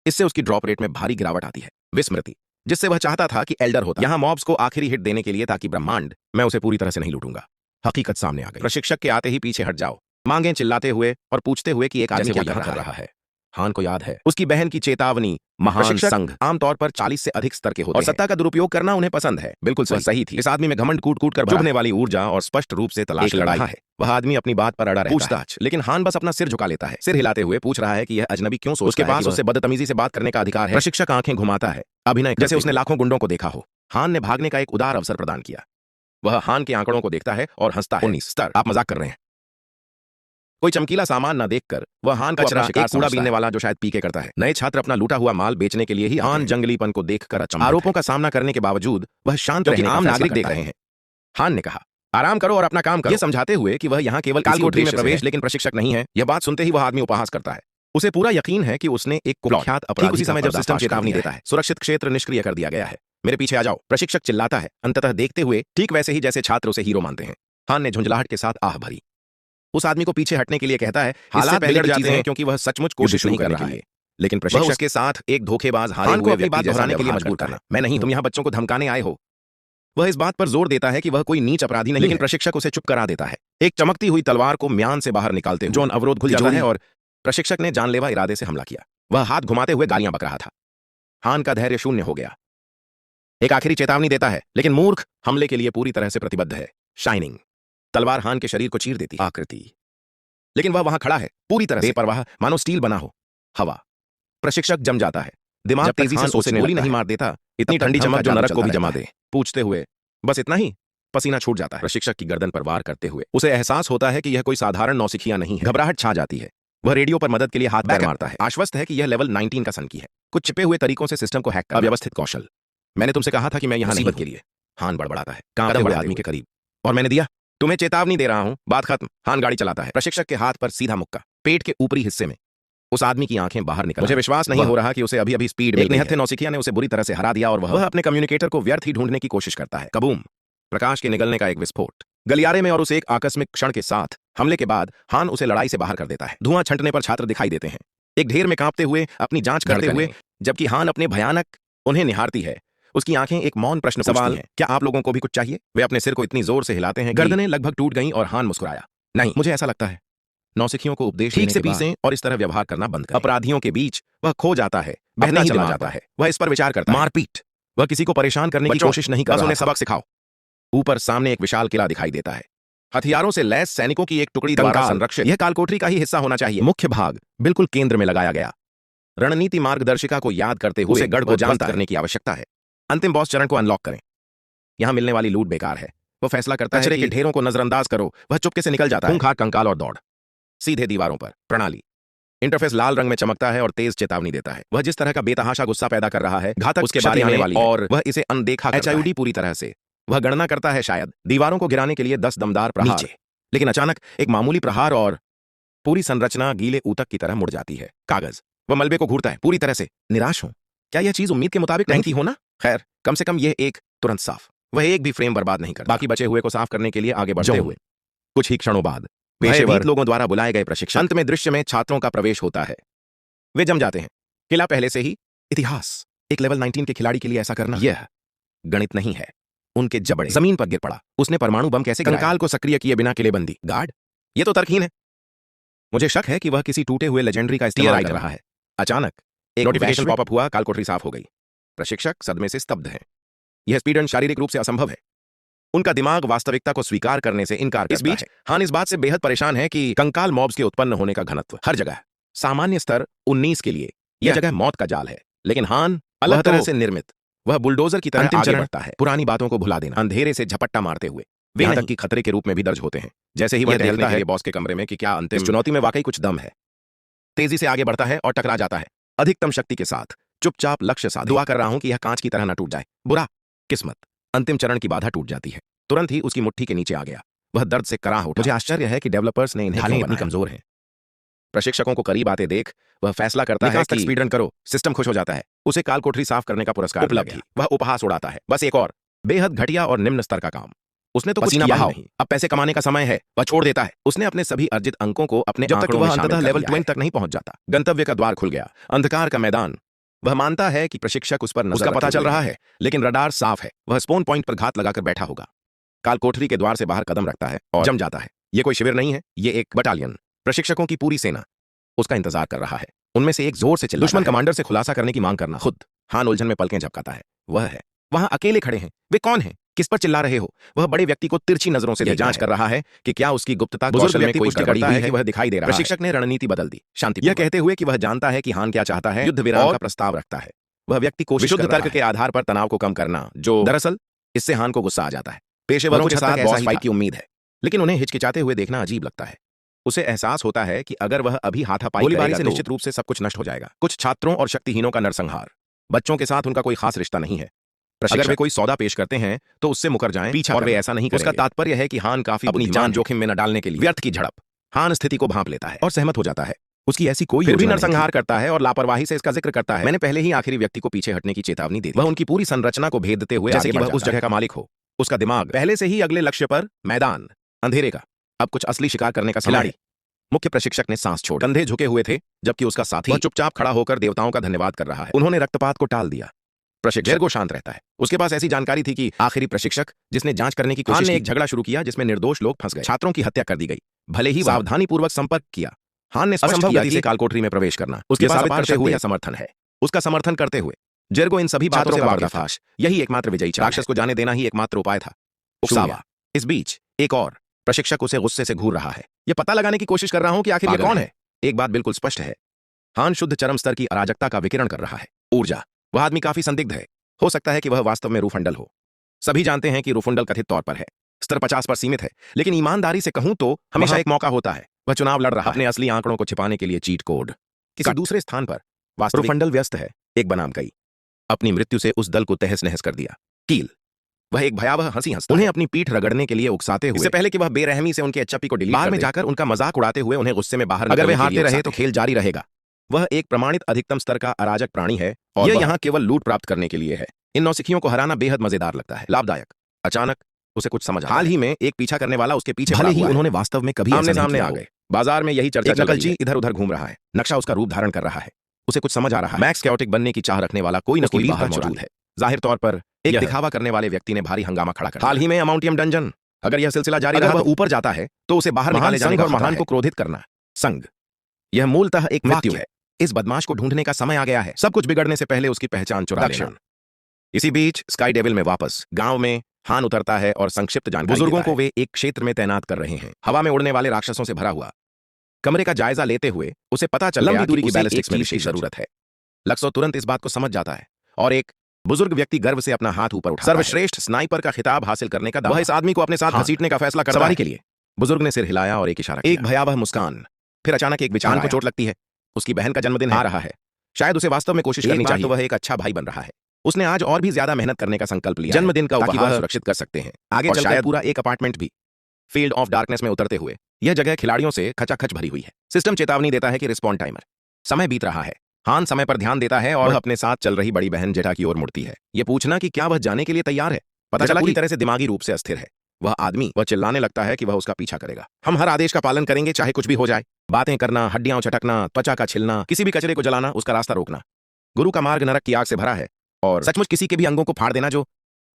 इससे उसकी ड्रॉप रेट में भारी गिरावट आती है। विस्मृति, जिससे वह चाहता था कि एल्डर होता। यहाँ मॉब्स को आखिरी हिट देने के लिए ताकि ब्रह्मांड, मैं उसे पूरी तरह से नहीं लूटूंगा। हकीकत सामने आ गई। प्रशिक्षक के आते ही पीछे हट जाओ, मांगे चिल्लाते हुए और पूछते हुए कि एक आदमी क्या कर रहा है। हान को याद है उसकी बहन की चेतावनी। महान संघ आमतौर पर 40 से अधिक स्तर के होते हैं और सत्ता का दुरुपयोग करना उन्हें पसंद है। बिल्कुल सही थी। इस आदमी में घमंड कूट कूट कर चुभने वाली ऊर्जा और स्पष्ट रूप से तलाश लड़ाई है। वह आदमी अपनी बात पर अड़ा रहता है। पूछताछ, लेकिन हान बस अपना सिर झुका लेता है। सिर हिलाते हुए पूछ रहा है कि यह अजनबी क्यों सोचता है। उसके पास उससे बदतमीजी से बात करने का अधिकार है। प्रशिक्षक आंखें घुमाता है, अभिनय जैसे उसने लाखों गुंडों को देखा हो। हान ने भागने का एक उदार अवसर प्रदान किया। वह हान के आंकड़ों को देखता है और हंसता है। 19 स्तर, आप मजाक कर रहे हैं। कोई चमकीला सामान न देखकर वह हान को अपना शिकार कूड़ा बीनने वाला जो शायद पीके करता है। नए छात्र अपना लूटा हुआ माल बेचने के लिए ही हान जंगलीपन को देखकर अचंभित। आरोपों का सामना करने के बावजूद वह शांत रहने आम नागरिक देख रहे हैं। हान ने कहा, आराम करो और अपना काम करो, ये समझाते हुए कि वह यहाँ केवल कालकोठरी में प्रवेश लेकिन प्रशिक्षक नहीं है। यह बात सुनते ही वह आदमी उपहास करता है। उसे पूरा यकीन है कि उसने एक कुख्यात अपराधी। उसी समय जब सिस्टम चेतावनी देता है, सुरक्षित क्षेत्र निष्क्रिय कर दिया गया है, मेरे पीछे आ जाओ, प्रशिक्षक चिल्लाता है, अंततः देखते हुए ठीक वैसे ही जैसे छात्र उसे हीरो मानते हैं। हान ने झुंझलाहट के साथ आह भरी। उस आदमी को पीछे हटने के लिए कहता है। हालात बिगड़ जाते हैं क्योंकि वह सचमुच कोशिश नहीं कर रहा है, लेकिन प्रशिक्षक के साथ एक धोखेबाज हारे हुए व्यक्ति बात दोहराने के लिए मजबूर करना। मैं नहीं, तुम यहाँ बच्चों को धमकाने आए हो। वह इस बात पर जोर देता है कि वह कोई नीच अपराधी नहीं, लेकिन प्रशिक्षक उसे चुप करा देता है। एक चमकती हुई तलवार को म्यान से बाहर निकालते हुए जॉन अवरोध खुल जाता है और प्रशिक्षक ने जानलेवा इरादे से हमला किया। वह हाथ घुमाते हुए गालियां बक रहा था। हान का धैर्य शून्य हो गया। एक आखिरी चेतावनी देता है, लेकिन मूर्ख हमले के लिए पूरी तरह से प्रतिबद्ध है। शाइनिंग तलवार हान के शरीर को चीर देती आकृति, लेकिन वह वहां खड़ा है पूरी तरह बेपरवाह, मानो स्टील बना हो। हवा। प्रशिक्षक जम जाता है। दिमाग तेजी से सोचने गोली नहीं मार देता। इतनी ठंडी चमक जो नरक को भी जमा दे। पूछते हुए, बस इतना ही? पसीना छूट जाता है। प्रशिक्षक की गर्दन पर वार करते हुए उसे एहसास होता है कि यह कोई साधारण नौसिखिया नहीं है। घबराहट छा जाती है। वह रेडियो पर मदद के लिए हाथ पैर मारता है। आश्वस्त है कि यह लेवल 19 का संकी है। कुछ छिपे हुए तरीकों से सिस्टम को हैक कर अव्यवस्थित कौशल। मैंने तुमसे कहा था कि मैं यहाँ नहीं के लिए। हान बड़बड़ाता है, कांपते हुए आदमी के करीब। और मैंने दिया? तुम्हें चेतावनी दे रहा हूं, बात खत्म। हान गाड़ी चलाता है। प्रशिक्षक के हाथ पर सीधा मुक्का, पेट के ऊपरी हिस्से में। उस आदमी की आंखें बाहर निकल, मुझे विश्वास नहीं हो रहा कि उसे अभी अभी स्पीड में एक निहत्थे नौसिखिया ने उसे बुरी तरह से हरा दिया और वह अपने कम्युनिकेटर को व्यर्थ ही ढूंढने की कोशिश करता है। कबूम! प्रकाश के निकलने का एक विस्फोट गलियारे में, और उस एक आकस्मिक क्षण के साथ हमले के बाद हान उसे लड़ाई से बाहर कर देता है। धुआं छंटने पर छात्र दिखाई देते हैं, एक ढेर में कांपते हुए, अपनी जांच करते हुए, जबकि हान अपने भयानक उन्हें निहारती है। उसकी आंखें एक मौन प्रश्न पूछती हैं, क्या आप लोगों को भी कुछ चाहिए? वे अपने सिर को इतनी जोर से हिलाते हैं, गर्दनें लगभग टूट गईं और हान मुस्कुराया। नहीं, मुझे ऐसा लगता है। नौसिखियों को उपदेश ठीक से पीसें और इस तरह व्यवहार करना बंद करें। अपराधियों के बीच वह खो जाता है, बहना ही चला जाता है। वह इस पर विचार करता है। मारपीट! वह किसी को परेशान करने की कोशिश नहीं कर रहा, उन्हें सबक सिखाओ। ऊपर सामने एक विशाल किला दिखाई देता है, हथियारों से लैस सैनिकों की एक टुकड़ी द्वारा संरक्षित। यह कालकोठरी का ही हिस्सा होना चाहिए। मुख्य भाग बिल्कुल केंद्र में लगाया गया। रणनीति मार्गदर्शिका को याद करते हुए उसे गढ़ को जानता करने की आवश्यकता है। अंतिम बॉस चरण को अनलॉक करें। यहां मिलने वाली लूट बेकार है। वह फैसला करता है कि ढेरों को नजरअंदाज करो। वह चुपके से निकल जाता है। खूंखार कंकाल और दौड़ सीधे दीवारों पर। प्रणाली इंटरफेस लाल रंग में चमकता है और तेज चेतावनी देता है। वह जिस तरह का बेतहाशा गुस्सा पैदा कर रहा है, घातक उसके बारे में वाली और वह इसे अनदेखा करता है। HID पूरी तरह से वह गणना करता है, शायद दीवारों को गिराने के लिए 10 दमदार प्रहार, लेकिन अचानक एक मामूली प्रहार और पूरी संरचना गीले ऊतक की तरह मुड़ जाती है। कागज! वह मलबे को घूरता है, पूरी तरह से निराश हो। क्या यह चीज उम्मीद के मुताबिक नहीं थी होना? खैर, कम से कम यह एक तुरंत साफ। वह एक भी फ्रेम बर्बाद नहीं करता। बाकी बचे हुए को साफ करने के लिए आगे बढ़ते हुए कुछ ही क्षणों बाद पेशेवर लोगों द्वारा बुलाए गए प्रशिक्षक। अंत में दृश्य में छात्रों का प्रवेश होता है। वे जम जाते हैं। किला पहले से ही इतिहास। एक लेवल 19 के खिलाड़ी के लिए ऐसा करना यह गणित नहीं है। उनके जबड़े जमीन पर गिर पड़ा। उसने परमाणु बम कैसे कंकाल को सक्रिय किए बिना किलेबंदी? गार्ड! यह तो तर्कहीन है। मुझे शक है कि वह किसी टूटे हुए लेजेंडरी का इस्तेमाल कर रहा है। अचानक एक नोटिफिकेशन पॉपअप हुआ, कालकोठरी साफ हो गई। प्रशिक्षक सदमे से स्तब्ध हैं। यह स्पीड शारीरिक रूप से असंभव है। उनका दिमाग वास्तविकता को स्वीकार करने से इनकार करता है। इस बीच हान इस बात से बेहद परेशान है कि कंकाल मॉब्स के उत्पन्न होने का घनत्व हर जगह सामान्य स्तर 19 के लिए यह जगह मौत का जाल है। लेकिन हान अलग तरह से निर्मित, वह बुलडोजर की तरह आगे बढ़ता है। पुरानी बातों को भुला देना, अंधेरे से झपट्टा मारते हुए वे यहाँ तक कि खतरे के रूप में भी दर्ज होते हैं। जैसे ही वह देखता है बॉस के कमरे में कि क्या अंतिम चुनौती में वाकई कुछ दम है, तेजी से आगे बढ़ता है और टकरा जाता है अधिकतम शक्ति के साथ। चुपचाप लक्ष्य साध। दुआ कर रहा हूं कि यह कांच की तरह न टूट जाए। बुरा किस्मत! अंतिम चरण की बाधा टूट जाती है। तुरंत ही उसकी मुट्ठी के नीचे आ गया। वह दर्द से कराह उठा। मुझे आश्चर्य है कि डेवलपर्स ने इन्हें इतनी कमजोर हैं। प्रशिक्षकों को करीब आते देख वह फैसला करता है कि स्पीड रन करो। सिस्टम खुश हो जाता है। उसे कालकोठरी साफ करने का पुरस्कार उपलब्ध। वह उपहास उड़ाता है। बस एक और बेहद घटिया और निम्न स्तर का काम। उसने तो कुछ किया नहीं। अब पैसे कमाने का समय है। वह छोड़ देता है। उसने अपने सभी अर्जित अंकों को अपने जब तक वह अंततः लेवल 20 तक नहीं पहुंच जाता। गंतव्य का द्वार खुल गया। अंधकार का मैदान। वह मानता है कि प्रशिक्षक उस पर नजर उसका पता चल रहा है, लेकिन रडार साफ है। वह स्पोन पॉइंट पर घात लगाकर बैठा होगा। कालकोठरी के द्वार से बाहर कदम रखता है और जम जाता है। यह कोई शिविर नहीं है, यह एक बटालियन, प्रशिक्षकों की पूरी सेना उसका इंतजार कर रहा है। उनमें से एक जोर से चिल्लाता है, दुश्मन कमांडर से खुलासा करने की मांग करना। खुद हान उलझन में पलकें झपकाता है। वह है वहां अकेले खड़े हैं। वे कौन हैं? किस पर चिल्ला रहे हो? वह बड़े व्यक्ति को तिरछी नजरों से जांच कर रहा है कि क्या उसकी गुप्तता कौशल में कोई गड़बड़ी है कि वह दिखाई दे रहा है। प्रशिक्षक ने रणनीति बदल दी, शांति, यह कहते हुए कि वह जानता है कि हान क्या चाहता है। युद्ध विराम का प्रस्ताव रखता है। वह व्यक्ति को विशुद्ध तर्क के आधार पर तनाव को कम करना, जो दरअसल इससे हान को गुस्सा आ जाता है। पेशेवरों के साथ बॉस फाइट की उम्मीद है, लेकिन उन्हें हिचकिचाते हुए देखना अजीब लगता है। उसे एहसास होता है कि अगर वह अभी हाथापाई गोलीबारी से निश्चित रूप से सब कुछ नष्ट हो जाएगा। कुछ छात्रों और शक्तिहीनों का नरसंहार। बच्चों के साथ उनका कोई खास रिश्ता नहीं है। अगर वे कोई सौदा पेश करते हैं तो उससे मुकर जाएं पीछा, और वे ऐसा नहीं करेंगे। उसका तात्पर्य है कि हान काफी अपनी जान जोखिम में न डालने के लिए व्यर्थ की झड़प। हान स्थिति को भांप लेता है और सहमत हो जाता है। उसकी ऐसी कोई फिर भी नरसंहार करता है और लापरवाही से इसका जिक्र करता है। मैंने पहले ही आखिरी व्यक्ति को पीछे हटने की चेतावनी दी। वह उनकी पूरी संरचना को भेदते हुए जैसे कि वह उस जगह का मालिक हो। उसका दिमाग पहले से ही अगले लक्ष्य पर, मैदान अंधेरे का। अब कुछ असली शिकार करने का खिलाड़ी। मुख्य प्रशिक्षक ने सांस छोड़, कंधे झुके हुए थे, जबकि उसका साथी चुपचाप खड़ा होकर देवताओं का धन्यवाद कर रहा है। उन्होंने रक्तपात को टाल दिया। प्रशिक्षक को शांत रहता है। उसके पास ऐसी जानकारी थी कि आखिरी प्रशिक्षक जिसने जांच करने की कोशिश की, एक झगड़ा शुरू किया जिसमें निर्दोष लोग फंस गए। छात्रों की हत्या कर दी गई। भले ही सावधानी पूर्वक संपर्क किया, हान ने असंभव गति से कालकोठरी में प्रवेश करना उसके साबित करते हुए समर्थन है। उसका समर्थन करते हुए जेर्गो इन सभी बातों से पर्दाफाश, यही एकमात्र विजयी राक्षस को जाने देना ही एकमात्र उपाय था। उकसावा। इस बीच एक और प्रशिक्षक उसे गुस्से से घूर रहा है। यह पता लगाने की कोशिश कर रहा हूं कि आखिर ये कौन है। एक बात बिल्कुल स्पष्ट है, हान शुद्ध चरम स्तर की अराजकता का विकिरण कर रहा है। ऊर्जा। वह आदमी काफी संदिग्ध है। हो सकता है कि वह वास्तव में रूफंडल हो। सभी जानते हैं कि रूफंडल कथित तौर पर है, स्तर 50 पर सीमित है, लेकिन ईमानदारी से कहूं तो हमेशा एक मौका होता है। वह चुनाव लड़ रहा है अपने असली आंकड़ों को छिपाने के लिए चीट कोड। किसी दूसरे स्थान पर वास्तविक रूफंडल व्यस्त है, एक बनाम कई। अपनी मृत्यु से उस दल को तहस नहस कर दिया। कील। वह एक भयावह हंसी हंसता, उन्हें अपनी पीठ रगड़ने के लिए उकसाते हुए, इससे पहले कि वह बेरहमी से उनके एचपी को डिलीट बाहर में जाकर उनका मजाक उड़ाते हुए उन्हें गुस्से में बाहर, अगर वे हारते रहे तो खेल जारी रहेगा। वह एक प्रमाणित अधिकतम स्तर का अराजक प्राणी है और यह यहाँ केवल लूट प्राप्त करने के लिए है। इन नौसिखियों को हराना बेहद मजेदार लगता है, लाभदायक। अचानक उसे कुछ समझ हाल ही में एक पीछा करने वाला उसके पीछे, भले ही उन्होंने वास्तव में कभी आमने सामने आ गए। बाजार में यही चर्चा, नकलची इधर उधर घूम रहा है, नक्शा उसका रूप धारण कर रहा है। उसे कुछ समझ आ रहा है, मैक्स कैओटिक बनने की चाह रखने वाला कोई न कोई बाहर मौजूद है। जाहिर तौर पर एक दिखावा करने वाले व्यक्ति ने भारी हंगामा खड़ा कर हाल ही में अमाउंटियम डंजन। अगर यह सिलसिला जारी रहा, वह ऊपर जाता है तो उसे बाहर निकाले जाने और महान को क्रोधित करना। संग, यह मूलतः एक मृत्यु है। इस बदमाश को ढूंढने का समय आ गया है, सब कुछ बिगड़ने से पहले उसकी पहचान चुरा लेना। इसी बीच स्काई डेविल में वापस गांव में हान उतरता है और संक्षिप्त जानकारी बुजुर्गों को वे एक क्षेत्र में तैनात कर रहे हैं, हवा में उड़ने वाले राक्षसों से भरा हुआ। कमरे का जायजा लेते हुए उसे पता चल लंबी दूरी की बैलिस्टिक्स में विशेष जरूरत है। लक्सो तुरंत इस बात को समझ जाता है और एक बुजुर्ग व्यक्ति गर्व से अपना हाथ ऊपर उठाता है। सर्वश्रेष्ठ स्नाइपर का खिताब हासिल करने का दावा। वह इस आदमी को अपने साथ घसीटने का फैसला करता है के लिए। बुजुर्ग ने सिर हिलाया और एक इशारा किया। एक भयावह मुस्कान, फिर अचानक एक विचार को चोट लगती है। उसकी बहन का जन्मदिन आ रहा है, शायद उसे वास्तव में कोशिश करनी चाहिए। तो वह एक अच्छा भाई बन रहा है। उसने आज और भी ज्यादा मेहनत करने का संकल्प लिया, जन्मदिन का उपहार सुरक्षित कर सकते हैं। आगे चलकर पूरा एक अपार्टमेंट भी। फील्ड ऑफ डार्कनेस में उतरते हुए यह जगह खिलाड़ियों से खचाखच भरी हुई है। सिस्टम चेतावनी देता है कि रिस्पॉन्ड टाइमर, समय बीत रहा है। हान समय पर ध्यान देता है और अपने साथ चल रही बड़ी बहन जेठा की ओर मुड़ती है, यह पूछना कि क्या वह जाने के लिए तैयार है। पता चला पूरी तरह से दिमागी रूप से अस्थिर है। वह आदमी, वह चिल्लाने लगता है कि वह उसका पीछा करेगा। हम हर आदेश का पालन करेंगे, चाहे कुछ भी हो जाए। बातें करना, हड्डियां चटकना, त्वचा का छिलना, किसी भी कचरे को जलाना, उसका रास्ता रोकना। गुरु का मार्ग नरक की आग से भरा है और सचमुच किसी के भी अंगों को फाड़ देना जो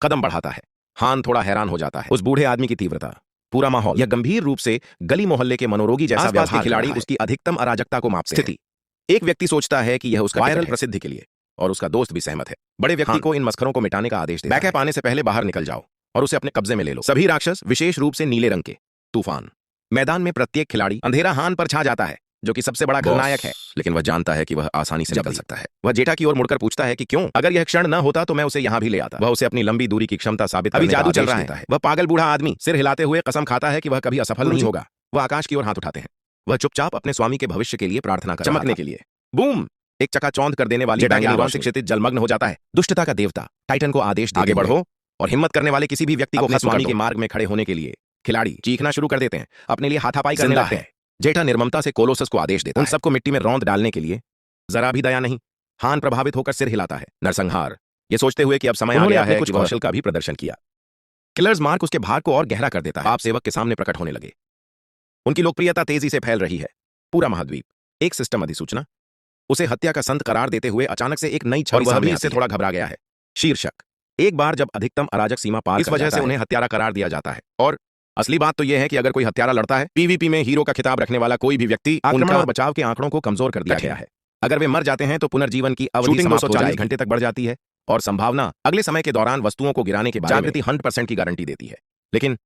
कदम बढ़ाता है। हान थोड़ा हैरान हो जाता है, उस बूढ़े आदमी की तीव्रता, पूरा माहौल, यह गंभीर रूप से गली मोहल्ले के मनोरोगी जैसा व्यवहार। खिलाड़ी उसकी अधिकतम अराजकता को मापते स्थिति। एक व्यक्ति सोचता है कि यह उसका वायरल प्रसिद्धि के लिए, और उसका दोस्त भी सहमत है। बड़े व्यक्ति को इन मस्खरों को मिटाने का आदेश देता है। बैकअप आने से पहले बाहर निकल जाओ और उसे अपने कब्जे में ले लो। सभी राक्षस, विशेष रूप से नीले रंग के तूफान। मैदान में प्रत्येक खिलाड़ी अंधेरा हान पर छा जाता है, जो कि सबसे बड़ा खलनायक है, लेकिन वह जानता है कि वह आसानी से निकल सकता है। वह जेठा की ओर मुड़कर पूछता है कि क्यों, अगर यह क्षण न होता तो मैं उसे यहां भी ले आता। वह उसे अपनी लंबी दूरी की क्षमता साबित करने का आदेश देता है। जादू चल रहा है। वह पागल बूढ़ा आदमी सिर हिलाते हुए कसम खाता है कि वह कभी असफल नहीं होगा। वह आकाश की ओर हाथ उठाते हैं। वह चुपचाप अपने स्वामी के भविष्य के लिए प्रार्थना कर चमकने के लिए। बूम, एक चकाचौंध कर देने वाली आवाज से क्षितिज जलमग्न हो जाता है। दुष्टता का देवता टाइटन को आदेश देते आगे बढ़ो और हिम्मत करने वाले किसी भी व्यक्ति को अपने स्वामी के मार्ग में खड़े होने के लिए खिलाड़ी चीखना शुरू कर देते हैं, अपने लिए हाथापाई करने लगते हैं। जेठा निर्ममता से कोलोसस को आदेश देता है, उन सबको मिट्टी में रौंद डालने के लिए। जरा भी दया नहीं। हान प्रभावित होकर सिर हिलाता है। नरसंहार, ये सोचते हुए कि अब समय आ गया है, कुछ कौशल का भी प्रदर्शन किया। किलर्स मार्क उसके भाग को और गहरा कर देता है। आप सेवक के सामने प्रकट होने लगे। उनकी लोकप्रियता तेजी से फैल रही है। पूरा महाद्वीप एक सिस्टम अधिसूचना उसे हत्या का संत करार देते हुए अचानक से एक नई छवि सामने इससे थोड़ा घबरा गया है। शीर्षक, एक बार जब अधिकतम अराजक सीमा पार, इस वजह से उन्हें हत्यारा करार दिया जाता है। और असली बात तो यह है कि अगर कोई हत्यारा लड़ता है, पीवीपी में हीरो का खिताब रखने वाला कोई भी व्यक्ति, आक्रमण और बचाव के आंकड़ों को कमजोर कर दिया गया है। अगर वे मर जाते हैं तो पुनर्जीवन की अवधि 240 घंटे तक बढ़ जाती है और संभावना अगले समय के दौरान वस्तुओं को गिराने के जागृति 100% की गारंटी देती है। लेकिन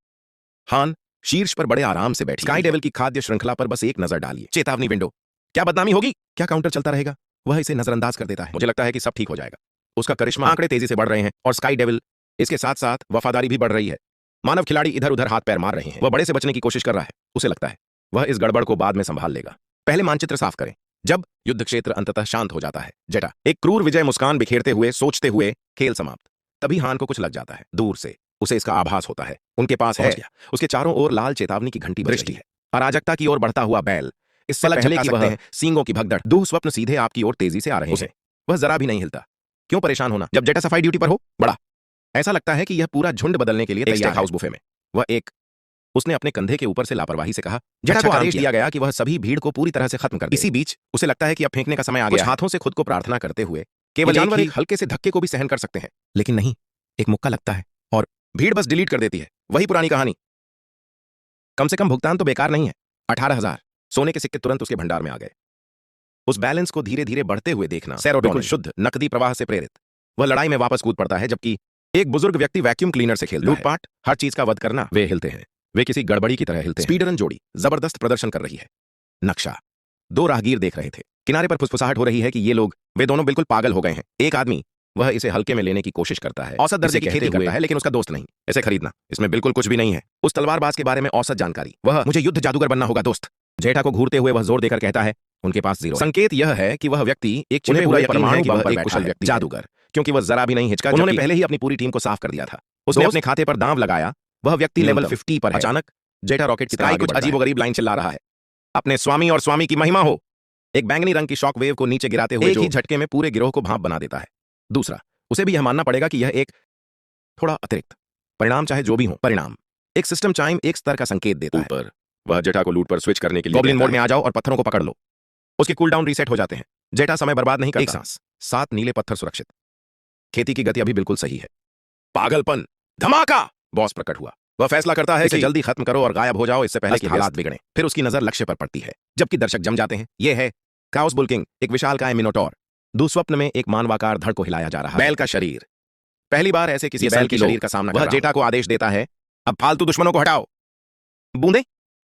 हान शीर्ष पर बड़े आराम से बैठी स्काई डेविल की खाद्य श्रृंखला पर बस एक नजर डालिए। चेतावनी विंडो, क्या बदनामी होगी, क्या काउंटर चलता रहेगा। वह इसे नजरअंदाज कर देता है। मुझे लगता है कि सब ठीक हो जाएगा। उसका करिश्मा, आंकड़े तेजी से बढ़ रहे हैं और स्काई डेविल इसके साथ साथ वफादारी भी बढ़ रही है। मानव खिलाड़ी इधर उधर हाथ पैर मार रहे हैं। वह बड़े से बचने की कोशिश कर रहा है। उसे लगता है वह इस गड़बड़ को बाद में संभाल लेगा। पहले मानचित्र साफ करें। जब युद्ध क्षेत्र अंततः शांत हो जाता है, जेठा एक क्रूर विजय मुस्कान बिखेरते हुए सोचते हुए खेल समाप्त। तभी हान को कुछ लग जाता है। दूर से उसे इसका आभास होता है। उनके पास है, उसके चारों ओर लाल चेतावनी की घंटी बज रही है। अराजकता की ओर बढ़ता हुआ बैल, इससे पहले कि वह सींगों की भगदड़, दुःस्वप्न सीधे आपकी ओर तेजी से आ रहे हैं। वह जरा भी नहीं हिलता। क्यों परेशान होना जब जेठा सफाई ड्यूटी पर हो। बड़ा ऐसा लगता है कि यह पूरा झुंड बदलने के लिए तैयार हाउस बुफे में। उसने अपने कंधे के ऊपर से लापरवाही से कहा। जेठा को आदेश दिया गया कि वह सभी भीड़ को पूरी तरह से खत्म कर दे। इसी बीच उसे लगता है कि अब फेंकने का समय आ गया। हाथों से खुद को प्रार्थना करते हुए केवल जानवर एक हल्के से धक्के को भी सहन कर सकते हैं, लेकिन नहीं, एक मुक्का लगता है और भीड़ बस डिलीट कर देती है। वही पुरानी कहानी। कम से कम भुगतान तो बेकार नहीं है। 18,000 सोने के सिक्के तुरंत उसके भंडार में आ गए। उस बैलेंस को धीरे धीरे बढ़ते हुए देखना सेरोटोनिन शुद्ध नकदी प्रवाह से प्रेरित। वह लड़ाई में वापस कूद पड़ता है, जबकि एक बुजुर्ग व्यक्ति वैक्यूम क्लीनर से खेलता है। लूटपाट, हर चीज का वध करना। वे हिलते हैं, वे किसी गड़बड़ी की तरह हिलते हैं। स्पीडरन जोड़ी जबरदस्त प्रदर्शन कर रही है। नक्शा, दो राहगीर देख रहे थे। किनारे पर फुसफुसाहट हो रही है कि ये लोग, वे दोनों बिल्कुल पागल हो गए हैं। एक आदमी, वह इसे हल्के में लेने की कोशिश करता है। औसत दर्जे की खेती करता है, लेकिन उसका दोस्त नहीं। इसे खरीदना, इसमें बिल्कुल कुछ भी नहीं है। उस तलवारबाज के बारे में औसत जानकारी। वह, मुझे युद्ध जादूगर बनना होगा दोस्त। जेठा को घूरते हुए वह जोर देकर कहता है, उनके पास जीरो। संकेत यह है कि वह व्यक्ति एक चिन्हे हुए परमाणु बम पर कुशल व्यक्ति जादूगर, क्योंकि वह जरा भी नहीं हिचका। उन्होंने पहले ही अपनी पूरी टीम को साफ कर दिया था। उसने अपने खाते पर दांव लगाया। वह व्यक्ति लेवल 50 पर है। अचानक जेठा रॉकेट की तरह कुछ अजीबोगरीब लाइन चिल्ला रहा है, अपने स्वामी और स्वामी की महिमा हो। एक बैंगनी रंग की शॉक वेव को नीचे गिराते हुए एक ही झटके में पूरे गिरोह को भाप बना देता है। दूसरा, उसे भी यह मानना पड़ेगा कि यह एक थोड़ा अतिरिक्त परिणाम, चाहे जो भी हो परिणाम, एक सिस्टम चाइम एक स्तर का संकेत देता है। ऊपर वह जेटा को लूट पर स्विच करने के लिए गॉब्लिन मोड में आ जाओ और पत्थरों को पकड़ लो। उसके कूलडाउन रीसेट हो जाते हैं। जेटा समय बर्बाद नहीं करता। एक सांस, 7 नीले पत्थर सुरक्षित। खेती की गति अभी बिल्कुल सही है। पागलपन, धमाका, बॉस प्रकट हुआ। वह फैसला करता है कि जल्दी खत्म करो और गायब हो जाओ इससे पहले कि हालात बिगड़े। फिर उसकी नजर लक्ष्य पर पड़ती है, जबकि दर्शक जम जाते हैं। यह है काओस बुल किंग, एक विशालकाय मिनोटॉर। दुस्वप्न में एक मानवाकार धड़ को हिलाया जा रहा है। बैल का शरीर। पहली बार ऐसे किसी बैल के शरीर का सामना वह जेटा को आदेश देता है, अब फालतू दुश्मनों को हटाओ। बूंदे,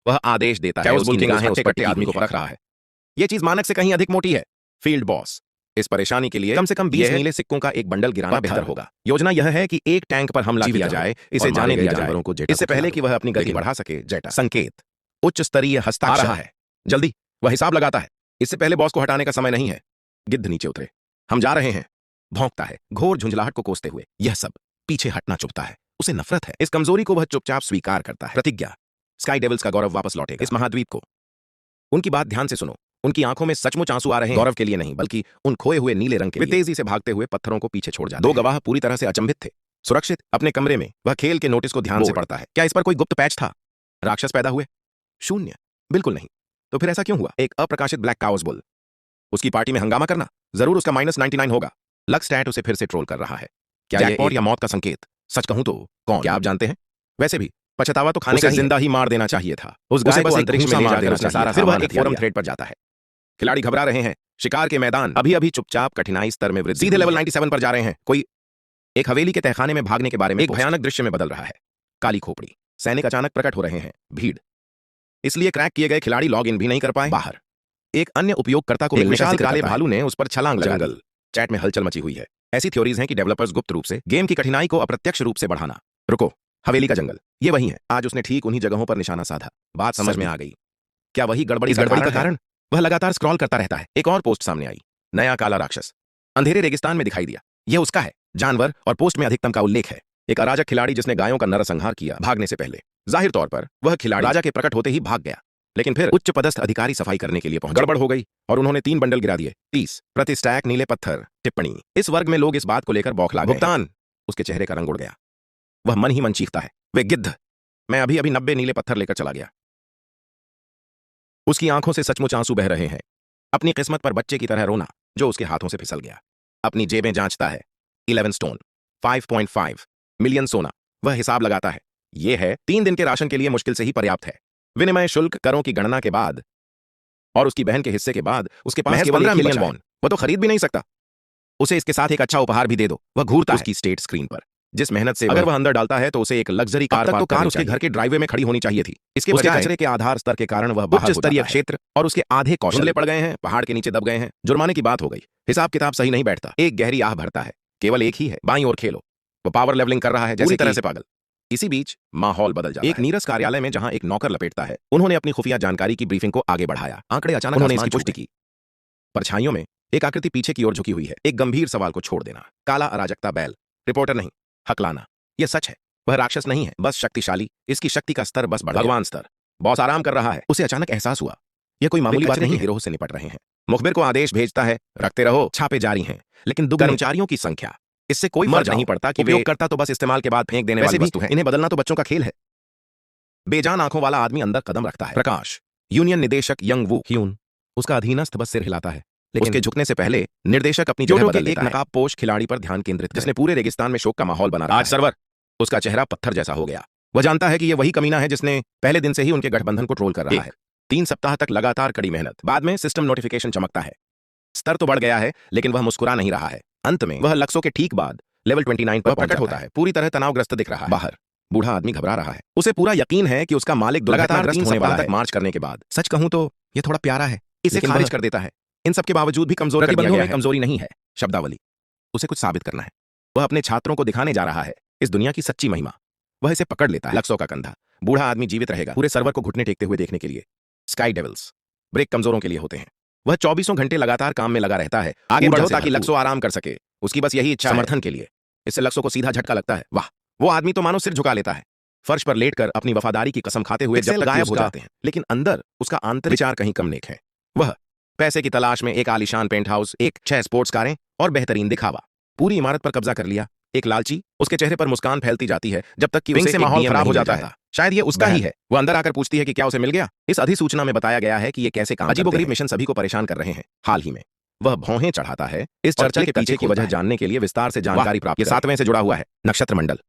वह आदेश देता है। उसकी निगाहें उस कट्टे आदमी को परख रहा है। यह चीज मानक से कहीं अधिक मोटी है। फील्ड बॉस, इस परेशानी के लिए कम से कम 20 नीले सिक्कों का एक बंडल गिराना बेहतर होगा। योजना यह है कि एक टैंक पर हमला किया जाए, इसे जाने दिया जानवरों को जेटा इससे पहले कि वह अपनी गति बढ़ा सके। जेटा संकेत, उच्च स्तरीय हस्ताक्षर आ रहा है। जल्दी, वह हिसाब लगाता है। इससे पहले बॉस को हटाने का समय नहीं है। गिद्ध नीचे उतरे। हम जा रहे हैं, भौंकता है घोर झुंझलाहट को कोसते हुए। यह सब पीछे हटना चुभता है। उसे नफरत है। इस कमजोरी को वह चुपचाप स्वीकार करता है। प्रतिज्ञा, स्काई डेविल्स का गौरव वापस लौटेगा इस महाद्वीप को। उनकी बात ध्यान से सुनो। उनकी आंखों में सचमुच आंसू आ रहे हैं, गौरव के लिए नहीं बल्कि उन खोए हुए नीले रंग के लिए। वे तेजी से भागते हुए पत्थरों को पीछे छोड़ जाते हैं। 2 गवाह पूरी तरह से अचंभित थे। सुरक्षित अपने कमरे में वह खेल के नोटिस को ध्यान से पढ़ता है। क्या इस पर कोई गुप्त पैच था? राक्षस पैदा हुए? शून्य, बिल्कुल नहीं। तो फिर ऐसा क्यों हुआ? एक अप्रकाशित ब्लैक काउस बुल। उसकी पार्टी में हंगामा करना, जरूर उसका -99 होगा। लक स्टैट उसे फिर से ट्रोल कर रहा है। क्या जैकपॉट या मौत का संकेत? सच कहूं तो कौन? क्या आप जानते हैं? वैसे भी पछतावा तो खाने का जिंदा ही मार देना चाहिए था। उस गाय को अंतरिक्ष में ले जाकर उसने सारा फिर वह एक फोरम थ्रेड पर जाता है। खिलाड़ी घबरा रहे हैं। शिकार के मैदान अभी अभी चुपचाप कठिनाई स्तर में वृद्धि, सीधे लेवल 97 पर जा रहे हैं। कोई एक हवेली के तहखाने में भागने के बारे में एक भयानक दृश्य में बदल रहा है। काली खोपड़ी, सैनिक अचानक प्रकट हो रहे हैं। भीड़, इसलिए क्रैक किए गए खिलाड़ी लॉग इन भी नहीं कर पाए। बाहर एक अन्य उपयोगकर्ता को विशाल काले भालू ने उस पर छलांग लगा दी। चैट में हलचल मची हुई है। ऐसी थ्योरीज हैं कि डेवलपर्स गुप्त रूप से गेम की कठिनाई को अप्रत्यक्ष रूप से बढ़ाना। रुको, हवेली का जंगल, ये वही है। आज उसने ठीक उन्हीं जगहों पर निशाना साधा। बात समझ में आ गई। क्या वही गड़बड़ी का कारण? वह लगातार स्क्रॉल करता रहता है। एक और पोस्ट सामने आई। नया काला राक्षस अंधेरे रेगिस्तान में दिखाई दिया। यह उसका है। जानवर और पोस्ट में अधिकतम का उल्लेख है। एक अराजक खिलाड़ी जिसने गायों का नरसंहार किया भागने से पहले। जाहिर तौर पर वह खिलाड़ी राजा के प्रकट होते ही भाग गया, लेकिन फिर उच्च पदस्थ अधिकारी सफाई करने के लिए पहुंचे। गड़बड़ हो गई और उन्होंने 3 बंडल गिरा दिए। 30 प्रति स्टैक नीले पत्थर। टिप्पणी, इस वर्ग में लोग इस बात को लेकर बौखला गए। भुगतान, उसके चेहरे का रंग उड़ गया। वह मन ही मन चीखता है, वे गिद्ध, मैं अभी अभी 90 नीले पत्थर लेकर चला गया। उसकी आंखों से सचमुच आंसू बह रहे हैं। अपनी किस्मत पर बच्चे की तरह रोना जो उसके हाथों से फिसल गया। अपनी जेबें जांचता है। 11 स्टोन, 5.5 मिलियन सोना। वह हिसाब लगाता है। यह है 3 दिन के राशन के लिए मुश्किल से ही पर्याप्त है। विनिमय शुल्क, करों की गणना के बाद और उसकी बहन के हिस्से के बाद उसके पास केवल 15 मिलियन बॉन्ड। वह तो खरीद भी नहीं सकता। उसे इसके साथ एक अच्छा उपहार भी दे दो। वह घूरता है उसकी स्टेट स्क्रीन पर। जिस मेहनत से अगर वह अंदर डालता है तो उसे एक लग्जरी कार तो कार उसके घर के ड्राइववे में खड़ी होनी चाहिए थी। इसके बजाय कचरे के आधार स्तर के कारण वह उच्च स्तरीय क्षेत्र और उसके आधे कौशल पड़ गए हैं, पहाड़ के नीचे दब गए हैं। जुर्माने की बात हो गई। हिसाब किताब सही नहीं बैठता। एक गहरी आह भरता है। केवल एक ही है, बाईं ओर खेलो। वो पावर लेवलिंग कर रहा है जैसे तरह से पागल। इसी बीच माहौल बदल जाता है। एक नीरस कार्यालय में जहां एक नौकर लपेटता है। उन्होंने अपनी खुफिया जानकारी की ब्रीफिंग को आगे बढ़ाया। आंकड़े अचानक उन्होंने इसकी पुष्टि की। परछाइयों में एक आकृति पीछे की ओर झुकी हुई है। एक गंभीर सवाल को छोड़ देना। काला अराजकता बैल, रिपोर्टर नहीं, हकलाना। यह सच है। वह राक्षस नहीं है, बस शक्तिशाली। इसकी शक्ति का स्तर बस बढ़ा, भगवान स्तर। बॉस आराम कर रहा है। उसे अचानक एहसास हुआ यह कोई मामूली बात नहीं, गिरोह से निपट रहे हैं। मुखबिर को आदेश भेजता है, रखते रहो, छापे जारी हैं। लेकिन कर्मचारियों की संख्या, इससे कोई फर्क नहीं पड़ता कि उपयोगकर्ता तो बस इस्तेमाल के बाद फेंक देने वाली वस्तु है। इन्हें बदलना तो बच्चों का खेल है। बेजान आंखों वाला आदमी अंदर कदम रखता है। प्रकाश, यूनियन निदेशक यंग वू ह्यून। उसका अधीनस्थ बस सिर हिलाता है, लेकिन उसके झुकने से पहले निर्देशक अपनी जगह बदल लेता है। एक नकाबपोश खिलाड़ी पर ध्यान केंद्रित जिसने पूरे रेगिस्तान में शोक का माहौल बना रखा है। आज सर्वर, उसका चेहरा पत्थर जैसा हो गया। वह जानता है कि यह वही कमीना है जिसने पहले दिन से ही उनके गठबंधन को ट्रोल कर रहा है। 3 सप्ताह तक लगातार कड़ी मेहनत, बाद में सिस्टम नोटिफिकेशन चमकता है। स्तर तो बढ़ गया है, लेकिन वह मुस्कुरा नहीं रहा है। अंत में वह लक्ष्यों के ठीक बाद लेवल 29 पर प्रकट होता है। पूरी तरह तनावग्रस्त दिख रहा है। बाहर बूढ़ा आदमी घबरा रहा है। उसे पूरा यकीन है कि उसका मालिक दुर्घटनाग्रस्त होने वाला है। मार्च करने के बाद सच कहूं तो यह थोड़ा प्यारा है। इसे खारिज कर देता है। इन सब के बावजूद भी कमजोरी में कमजोरी नहीं है, शब्दावली। उसे कुछ साबित करना है। वह अपने छात्रों को दिखाने जा रहा है इस दुनिया की सच्ची महिमा। वह इसे पकड़ लेता है। लक्ष्यों का कंधा। बूढ़ा आदमी जीवित रहेगा पूरे सर्वर को घुटने टेकते हुए देखने के लिए। स्काई डेविल्स ब्रेक कमजोरों के लिए होते हैं। वह 24 घंटे लगातार काम में लगा रहता है, आगे बढ़ो ताकि लक्ष्यों आराम कर सके। उसकी बस यही इच्छा, समर्थन के लिए। इससे लक्ष्यों को सीधा झटका लगता है। वाह, वो आदमी तो मानो सिर झुका लेता है। फर्श पर लेटकर अपनी वफादारी की कसम खाते हुए जब गायब हो जाते हैं, लेकिन अंदर उसका आंतरिक विचार कहीं कम नेक है। वह पैसे की तलाश में एक आलीशान पेंट हाउस, एक 6 स्पोर्ट्स कारें और बेहतरीन दिखावा। पूरी इमारत पर कब्जा कर लिया। एक लालची, उसके चेहरे पर मुस्कान फैलती जाती है जब तक कि उसे से माहौल खराब हो जाता है। शायद ये उसका ही है। वो अंदर आकर पूछती है कि क्या उसे मिल गया। इस अधिसूचना में बताया गया है कि ये कैसे काम अजीबोगरीब मिशन सभी को परेशान कर रहे हैं। हाल ही में वह भौहें चढ़ाता है। इस चर्चा के पीछे की वजह जानने के लिए विस्तार से जानकारी प्राप्त। ये 7वें से जुड़ा हुआ है। नक्षत्र मंडल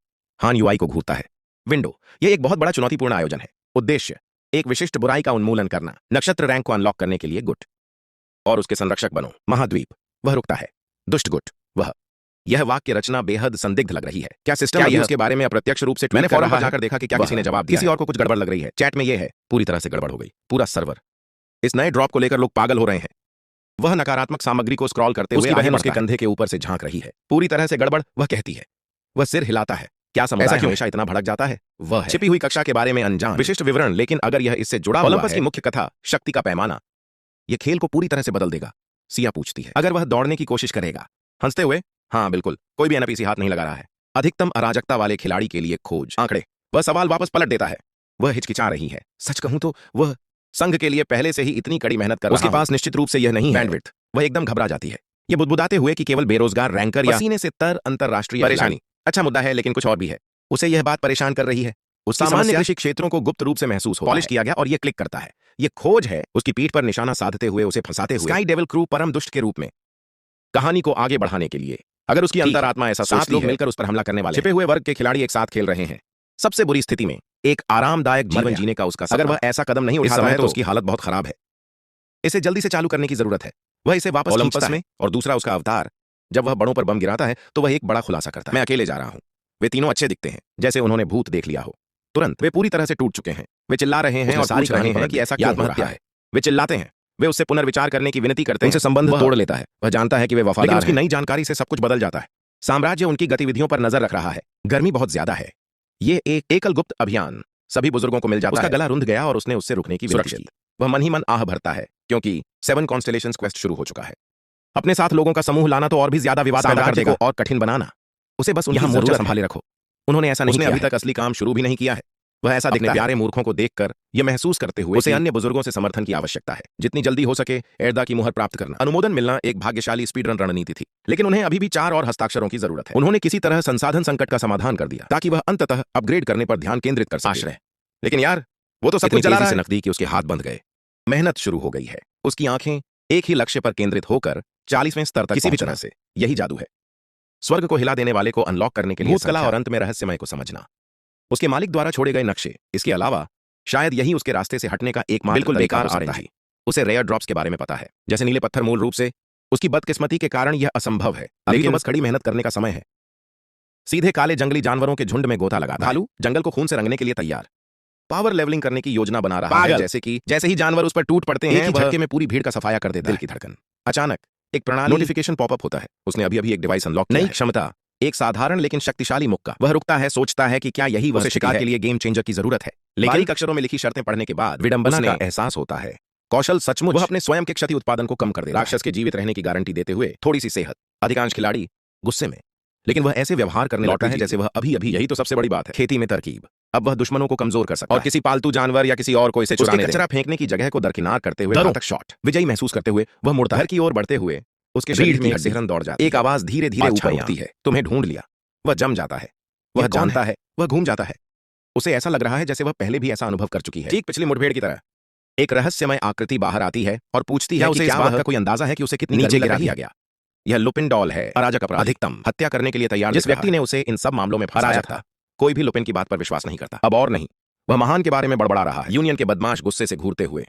हान यूआई को घूरता है। विंडो, यह एक बहुत बड़ा चुनौतीपूर्ण आयोजन है। उद्देश्य, एक विशिष्ट बुराई का उन्मूलन करना। नक्षत्र रैंक को अनलॉक करने के लिए गुट और उसके संरक्षक बनो। महाद्वीप, वह रुकता है। दुष्ट गुट, वह। यह वाक्य रचना बेहद संदिग्ध लग रही है। क्या सिस्टम है उसके बारे में अप्रत्यक्ष रूप से मैंने फॉरम पर जाकर देखा कि क्या किसी ने जवाब दिया। किसी और को कुछ गड़बड़ लग रही है। चैट में यह है, पूरी तरह से गड़बड़ हो गई। पूरा सर्वर। इस नए ड्रॉप को लेकर लोग पागल हो रहे हैं। वह नकारात्मक सामग्री को स्क्रॉल करते हुए बहन उसके कंधे के ऊपर से झांक रही है। पूरी तरह से गड़बड़, वह कहती है। वह सिर हिलाता है। क्या समुदाय हमेशा इतना भड़क जाता है? वह छिपी हुई कक्षा के बारे में अनजान। विशिष्ट विवरण, लेकिन अगर यह इससे जुड़ा हुआ है, की मुख्य कथा, शक्ति का पैमाना, यह खेल को पूरी तरह से बदल देगा। सिया पूछती है, अगर वह दौड़ने की कोशिश करेगा? हंसते हुए, हाँ बिल्कुल, कोई भी एनपीसी हाथ नहीं लगा रहा है। अधिकतम अराजकता वाले खिलाड़ी के लिए खोज आंकड़े। वह सवाल वापस पलट देता है। वह हिचकिचा रही है। सच कहूं तो वह संघ के लिए पहले से ही इतनी कड़ी मेहनत कर रहा है। उसके पास निश्चित रूप से यह नहीं है बैंडविड्थ। वह एकदम घबरा जाती है। यह बुदबुदाते हुए कि केवल बेरोजगार रैंकर या पसीने से तर अंतरराष्ट्रीय परेशानी अच्छा मुद्दा है, लेकिन कुछ और भी है। उसे यह बात परेशान कर रही है। उस सामान्य कृषि क्षेत्रों को गुप्त रूप से महसूस हो पॉलिश किया गया और यह क्लिक करता है। यह खोज है। उसकी पीठ पर निशाना साधते हुए, उसे फंसाते हुए। स्काई डेविल क्रू परम दुष्ट के रूप में कहानी को आगे बढ़ाने के लिए, अगर उसकी अंतरात्मा ऐसा 7 लोग मिलकर उस पर हमला करने वाले, छिपे हुए वर्ग के खिलाड़ी एक साथ खेल रहे हैं। सबसे बुरी स्थिति में एक आरामदायक जीवन जीने का उसका, अगर वह ऐसा कदम नहीं उठाता है तो उसकी हालत बहुत खराब है। इसे जल्दी से चालू करने की जरूरत है। वह इसे वापस ओलंपस में, और दूसरा उसका अवतार। जब वह बड़ों पर बम गिराता है तो वह एक बड़ा खुलासा करता है। मैं अकेले जा रहा हूं। वे तीनों अच्छे दिखते हैं, जैसे उन्होंने भूत देख लिया हो। तुरंत वे पूरी तरह से टूट चुके हैं। वे चिल्ला रहे हैं और सारी कहानी है कि ऐसा क्यों हो रहा है। वे चिल्लाते हैं। वे उससे पुनर्विचार करने की विनती करते हैं। उनसे संबंध तोड़ लेता है। वह जानता है कि वे वफादार हैं, लेकिन उसकी नई जानकारी से सब कुछ बदल जाता है। साम्राज्य उनकी गतिविधियों पर नजर रख रहा है। गर्मी बहुत ज्यादा है। ये एक एकल गुप्त अभियान सभी बुजुर्गों को मिल जाता है। उसका गला रुंध गया और उसने उससे रुकने की विनती की। वह मन ही मन आह भरता है, क्योंकि 7 कॉन्स्टेलेशंस क्वेस्ट शुरू हो चुका है। अपने साथ लोगों का समूह लाना तो और भी ज्यादा विवाद पैदा कर देगा और कठिन बनाना। उसे बस उनकी मोर्चा संभाले रखो। उन्होंने ऐसा नहीं किया। अभी तक असली काम शुरू भी नहीं किया है। वह ऐसा दिखने प्यारे मूर्खों को देखकर यह महसूस करते हुए उसे अन्य बुजुर्गों से समर्थन की आवश्यकता है। जितनी जल्दी हो सके एर्दा की मुहर प्राप्त करना। अनुमोदन मिलना एक भाग्यशाली स्पीड रन रणनीति थी, लेकिन उन्हें अभी भी 4 और हस्ताक्षरों की जरूरत है। उन्होंने किसी तरह संसाधन संकट का समाधान कर दिया ताकि वह अंततः अपग्रेड करने पर ध्यान केंद्रित कर सके। आश्रय, लेकिन यार वो तो सब कुछ चला रहा है। नकदी कि उसके हाथ बंध गए। मेहनत शुरू हो गई है। उसकी आंखें एक ही लक्ष्य पर केंद्रित होकर 40वें स्तर तक किसी भी तरह से। यही जादू है। स्वर्ग को हिला देने वाले को अनलॉक करने के लिए भूतकला और अंत में रहस्यमय को समझना। उसके मालिक द्वारा छोड़े गए नक्शे। इसके अलावा शायद यही उसके रास्ते से हटने का एकमात्र बिल्कुल बेकार हो सकता है। उसे रेयर ड्रॉप्स के बारे में पता है, जैसे नीले पत्थर। मूल रूप से उसकी बदकिस्मती के कारण यह असंभव है, लेकिन बस कड़ी मेहनत करने का समय है। सीधे काले जंगली जानवरों के झुंड में गोता लगा। भालू जंगल को खून से रंगने के लिए तैयार। पावर लेवलिंग करने की योजना बना रहा है, जैसे ही जानवर उस पर टूट पड़ते हैं, झटके में पूरी भीड़ का सफाया कर देता है। दिल की धड़कन। अचानक एक प्रणाली नोटिफिकेशन पॉपअप होता है। उसने अभी एक डिवाइस अनलॉक किया है। नई क्षमता, एक साधारण लेकिन शक्तिशाली मुक्का। वह रुकता है, सोचता है कि क्या यही वह शिकार के लिए गेम चेंजर की जरूरत है। लेकिन अक्षरों में लिखी शर्तें पढ़ने के बाद विडंबना का एहसास होता है। कौशल सचमुच वह अपने स्वयं के क्षति उत्पादन को कम कर देता है। राक्षस के जीवित रहने की गारंटी देते हुए थोड़ी सी सेहत। अधिकांश खिलाड़ी गुस्से में, लेकिन वह ऐसे व्यवहार करने लगता है जैसे वह अभी यही तो सबसे बड़ी बात है। खेती में तरकीब। अब वह दुश्मनों को कमजोर कर सकता है और किसी पालतू जानवर या किसी और को इसे चुराने कचरा फेंकने की जगह को दरकिनार करते हुए घातक शॉट। विजयी महसूस करते हुए वह मुड़ता है की ओर बढ़ते हुए उसके शरीर में एक सिहरन दौड़ जाती है। एक आवाज धीरे धीरे ऊपर उठती है, तुम्हें ढूंढ लिया। वह जम जाता है। वह जानता है। वह घूम जाता है। उसे ऐसा लग रहा है जैसे वह पहले भी ऐसा अनुभव कर चुकी है, ठीक पिछली मुठभेड़ की तरह। एक रहस्यमय आकृति बाहर आती है और पूछती है उसे इस बात का कोई अंदाजा है कि उसे कितनी नीचे गिरा दिया गया। यह लुपिन डॉल है, अराजक अपराधी, अधिकतम हत्या करने के लिए तैयार। जिस व्यक्ति ने उसे इन सब मामलों में फंसाया था, कोई भी लुपिन की बात पर विश्वास नहीं करता। अब और नहीं। वह महान के बारे में बड़बड़ा रहा है। यूनियन के बदमाश गुस्से से घूरते हुए।